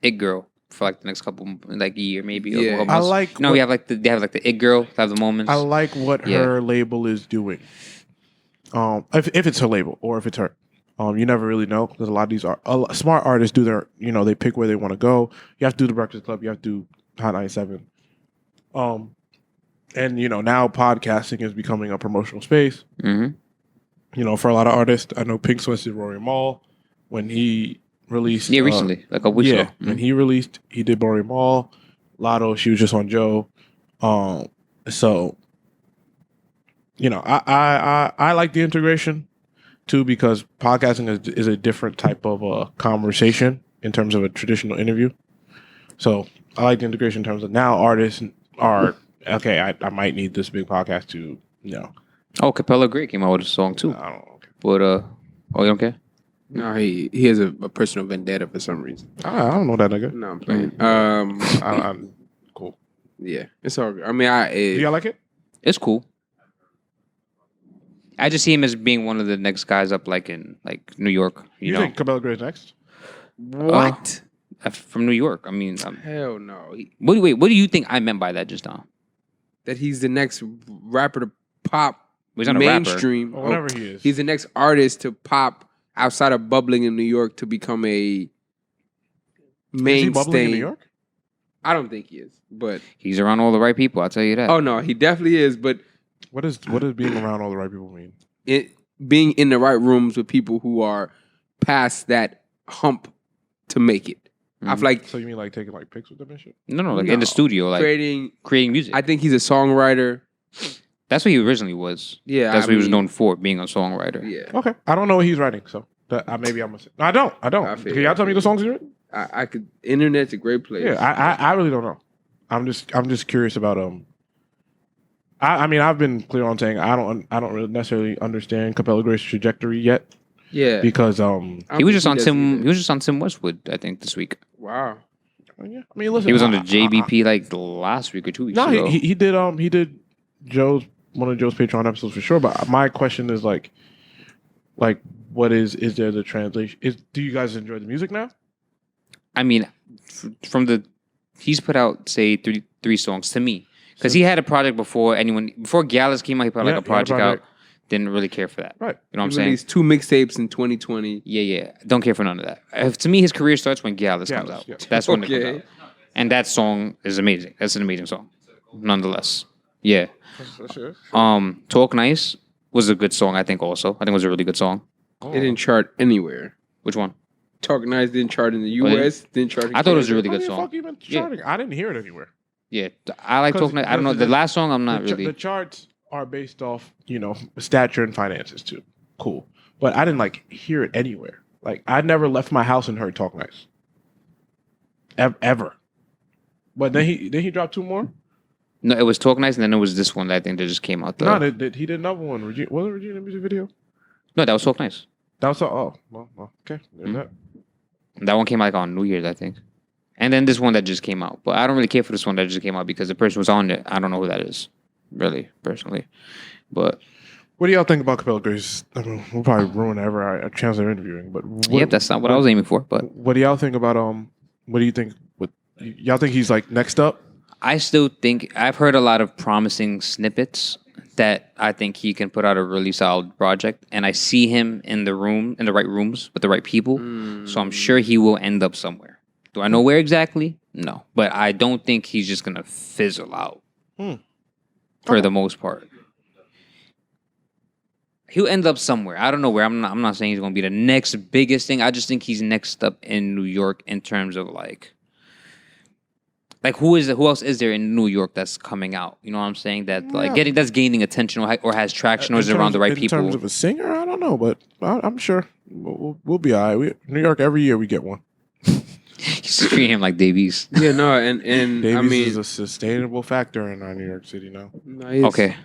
it girl for like the next couple year maybe. or Yeah. couple I months. like. No, what- we have they have the it girl. They have the moments. I like what Yeah. her label is doing. If it's her label or if it's her, you never really know because a lot of these smart artists do their, they pick where they want to go. You have to do the Breakfast Club. You have to do Hot 97. And now podcasting is becoming a promotional space. Mm-hmm. For a lot of artists, I know Pink Sweats did Rory Mall. when he released. Yeah, recently, like a week ago. When he released, he did Bory Mall, Latto. She was just on Joe. So, you know, I like the integration too because podcasting is a different type of conversation in terms of a traditional interview. So I like the integration in terms of now artists are okay. I might need this big podcast to Oh, Capella Gray came out with a song too. I don't know. But oh, you don't care? No, he has a personal vendetta for some reason. I don't know that nigga. No, I'm playing. I'm cool. Yeah, it's all good. I mean, Do y'all like it? It's cool. I just see him as being one of the next guys up, like in New York. You know, think Cabela Gray's next? what? From New York. I mean, Hell no. what do you think I meant by that just now? That he's the next rapper to pop He's not a rapper. mainstream. Or whatever he is. He's the next artist to pop outside of bubbling in New York to become a mainstay. Is he bubbling in New York? I don't think he is, but He's around all the right people. I'll tell you that. oh no, he definitely is. But What does being around all the right people mean? being in the right rooms with people who are past that hump to make it. I feel like So you mean like taking like pics with them and shit? No, like in the No. studio, like creating. music. I think he's a songwriter. That's what he originally was. Yeah, That's I what he was mean, known for, being a songwriter. Yeah, Okay, I don't know what he's writing, so maybe I'm gonna say. No, I don't. I feel Can y'all tell me the songs he's written? I could. Internet's a great place. Yeah, I really don't know. I'm just curious about I mean I've been clear on saying I don't really necessarily understand Capella Gray's trajectory yet yeah. because He was just on doesn't Tim. He was just on Tim Westwood, I think, this week. Wow. yeah, I mean listen, He was on the JBP like the last week or 2 weeks No, ago. he did one of Joe's Patreon episodes for sure. But my question is like what is there the translation? Do you guys enjoy the music now? I mean, he's put out say three songs to me because he had a project before Gallus came out. He put Yeah, like a he had a project project. out. Didn't really care for that. Right. You know what I'm He saying? released 2 mixtapes in 2020. Yeah. Don't care for none of that. To me, his career starts when Gallus comes Gallus, out. yeah. That's when it Okay. comes out. And that song is amazing. That's an amazing song, nonetheless. Yeah. Talk Nice was a good song. I think also. I think it was a really good song. It didn't chart anywhere. Which one? Talk Nice didn't chart in the Oh, U.S. Didn't chart. In I thought it was a Canada. really good How the song. fuck you been Yeah. charting? I didn't hear it anywhere. Yeah, I like Talk Nice. I don't know. The last song, I'm not really. The charts are based off, stature and finances too. Cool. But I didn't hear it anywhere. Like I never left my house and heard Talk Nice. Ever. But then he dropped 2 more? No, it was Talk Nice, and then it was this one that I think that just came out. No, he did another one. Was it Regina music video? No, that was Talk Nice. That was well, okay. There's that. That one came out on New Year's, I think. And then this one that just came out. But I don't really care for this one that just came out because the person was on it. I don't know who that is, really, personally. But What do y'all think about Capella Gray's? I mean, we'll probably ruin a chance of interviewing. But that's not what I was aiming for. But what do y'all think about What do you think? Y'all think he's next up? I still think I've heard a lot of promising snippets that I think he can put out a really solid project, and I see him in the right rooms with the right people. So I'm sure he will end up somewhere. Do I know where exactly? No, but I don't think he's just gonna fizzle out. For the most part, he'll end up somewhere. I don't know where. I'm not saying he's gonna be the next biggest thing. I just think he's next up in New York in terms of like who else is there in New York that's coming out? You know what I'm saying? That that's gaining attention or has traction or is around the right people. In terms of a singer, I don't know, but I'm sure we'll be all right. New York, every year we get one. You treat him like Davies. Yeah, no, and Davies I mean, is a sustainable factor in our New York City now. no, it's- Okay.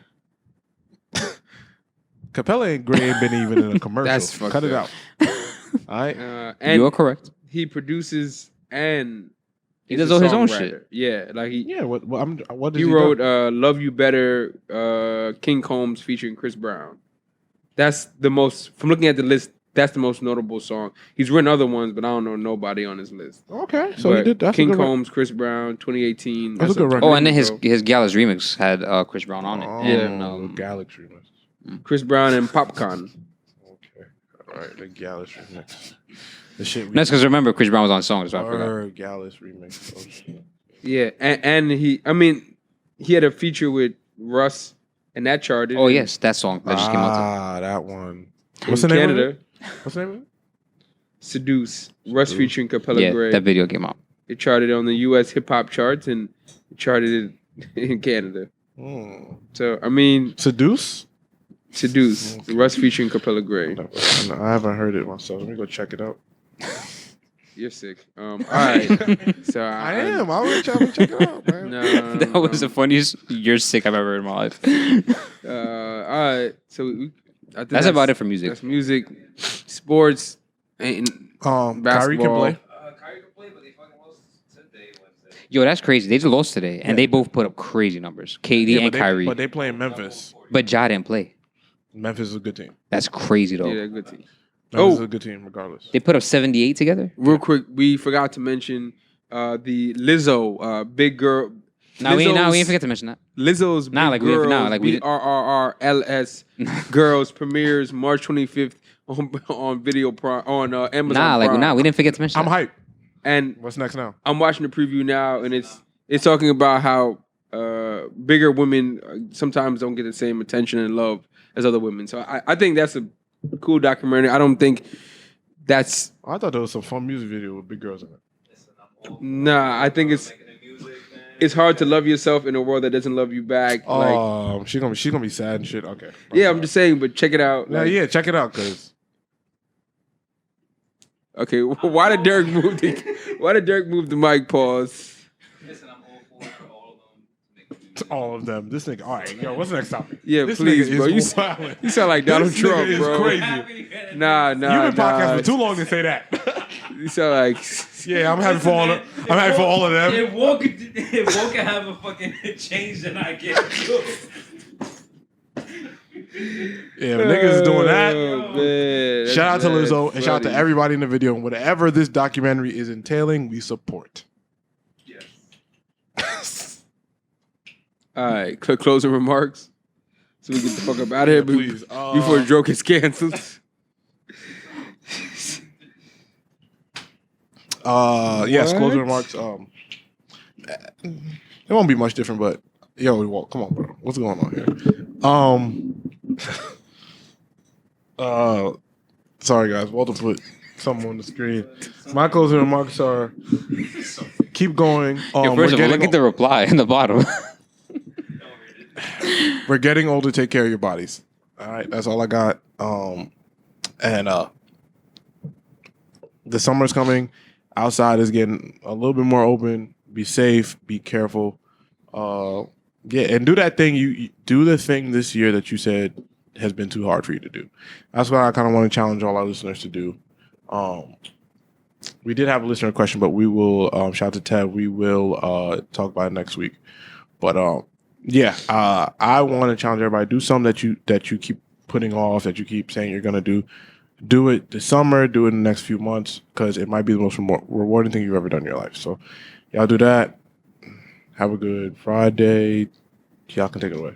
Capella and Gray ain't been even in a commercial. That's fucked Cut it up. out. All right. And You are correct. he produces and He he's does a all his own songwriter. shit. Yeah, like he Yeah. What does he he wrote do? "Love You Better," King Combs featuring Chris Brown. That's the most. From looking at the list, that's the most notable song. He's written other ones, but I don't know nobody on his list. Okay, so But he did. That's King a good Combs, Chris Brown, 2018. That's a good record. Oh, and then bro. his Gallus remix had Chris Brown on it. Oh, And, Galaxy remix. Chris Brown and Popcorn. Okay. All right. The Gallus remix. The shit. that's because remember Chris Brown was on the song, so I forgot. Or Gallus remix. Oh, shit. Yeah, and he had a feature with Russ, and that charted. Oh in- yes, that song that just came out. That one. in What's the name Canada. of it? What's the name of it? Seduce. Russ featuring Capella Yeah, Gray. that video came out. It charted on the U.S. hip hop charts and it charted in Canada. So I mean, Seduce. Russ featuring Capella Gray. I haven't heard it myself. Let me go check it out. You're sick. All right. So I am. I will check it out, man. No, That was the funniest "you're sick" I've ever heard in my life. all right. So I think That's about it for music. That's music, sports, and Kyrie basketball. can play. Kyrie can play, but they fucking lost today, Wednesday. Yo, that's crazy. They just lost today, and they both put up crazy numbers. KD and Kyrie. But they play in Memphis. But Ja didn't play. Memphis is a good team. That's crazy though. Yeah, they're a good team. Memphis is a good team, regardless. They put up 78 together. Real quick, we forgot to mention the Lizzo, big girl. No, we Lizzo's- ain't forget to mention that. Lizzo's Nah, Big like we- Girls, nah, like we- BRRRLS Girls premieres March 25th on video on Amazon Prime. We didn't forget to mention. I'm hyped. And What's next now? I'm watching the preview now, and it's talking about how bigger women sometimes don't get the same attention and love as other women. So I think that's a cool documentary. I don't think that's I thought there was some fun music video with big girls in it. nah. I think it's hard to love yourself in a world that doesn't love you back. Like, she's gonna be sad and shit. Okay. yeah, I'm just saying, but check it out. Yeah, Like, yeah, check it out, cause okay, why did Derek move the mic? Pause. Listen, I'm all for all of them. to all of them. This nigga. All right, yo, what's the next topic? Yeah, this please, nigga bro. is wildin'. You sound like Donald This Trump, nigga is bro. crazy. Nah. You've been podcasting for too long to say that. You sound like Yeah, I'm happy for all of. I'm happy for all of them. If Walker have a fucking change, then I get it. Yeah, but niggas is doing that. Oh, man, that's Shout out to mad Lizzo and shout out to funny. everybody in the video. And whatever this documentary is entailing, we support. Yes. All right, closing remarks, so we get the fuck up out of here. Please. Before the joke is canceled. Yes, What? closing remarks. It won't be much different, but yo, Walt, come on, bro. What's going on here? Sorry guys, Walter put something on the screen. My closing remarks are keep going. Yo, first of all, look at the reply in the bottom. We're getting older. Take care of your bodies. All right, that's all I got. And the summer's coming. Outside is getting a little bit more open. Be safe. Be careful. Yeah, and do that thing. You do the thing this year that you said has been too hard for you to do. That's what I kind of want to challenge all our listeners to do. We did have a listener question, but we will shout out to Ted. We will talk about it next week. But yeah, I want to challenge everybody. Do something that you keep putting off, that you keep saying you're gonna do. Do it this summer. Do it in the next few months because it might be the most rewarding thing you've ever done in your life. So, y'all do that. Have a good Friday. Y'all can take it away.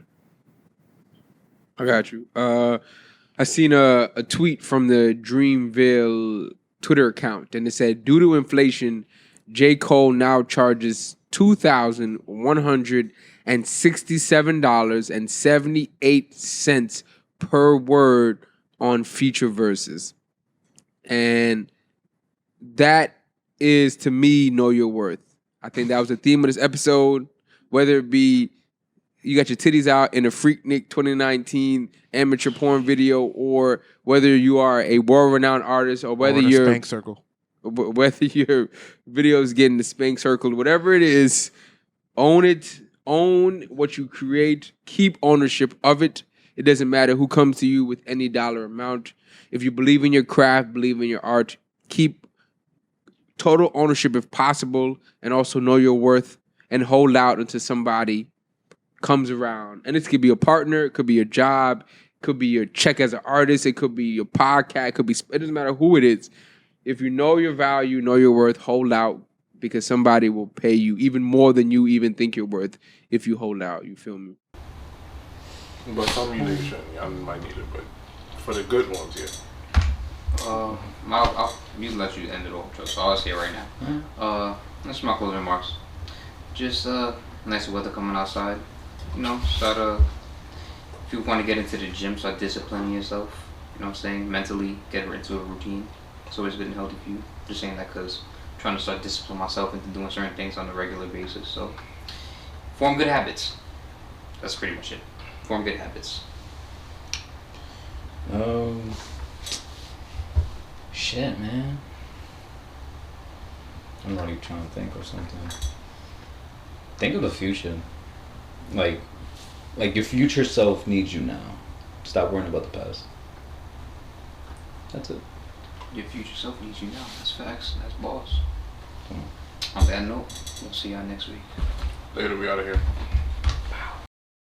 I got you. I seen a tweet from the Dreamville Twitter account, and it said, due to inflation, J. Cole now charges $2,167.78 per word on feature verses. And that is, to me, know your worth. I think that was the theme of this episode, whether it be you got your titties out in a Freaknik 2019 amateur porn video, or whether you are a world-renowned artist, or whether you're Spank-Circle. whether your video is getting the Spank-Circle, whatever it is, own it. Own what you create. Keep ownership of it. It doesn't matter who comes to you with any dollar amount. If you believe in your craft, believe in your art, keep total ownership if possible, and also know your worth and hold out until somebody comes around. And this could be a partner, it could be a job, it could be your check as an artist, it could be your podcast, it doesn't matter who it is. If you know your value, know your worth, hold out, because somebody will pay you even more than you even think you're worth if you hold out. You feel me? But some of you niggas shouldn't. I might need it, but for the good ones, yeah. I'll usually let you end it off, so I'll say it right now. That's my closing remarks. Just nice weather coming outside. You know, if you want to get into the gym, start disciplining yourself. You know what I'm saying? Mentally, get into a routine. It's always good and healthy for you. Just saying that because I'm trying to start disciplining myself into doing certain things on a regular basis. So, form good habits. That's pretty much it. Form good habits. Shit, man. I'm already trying to think of something. Think of the future. Like your future self needs you now. Stop worrying about the past. That's it. Your future self needs you now. That's facts. That's boss. On that note, we'll see y'all next week. Later, we out of here.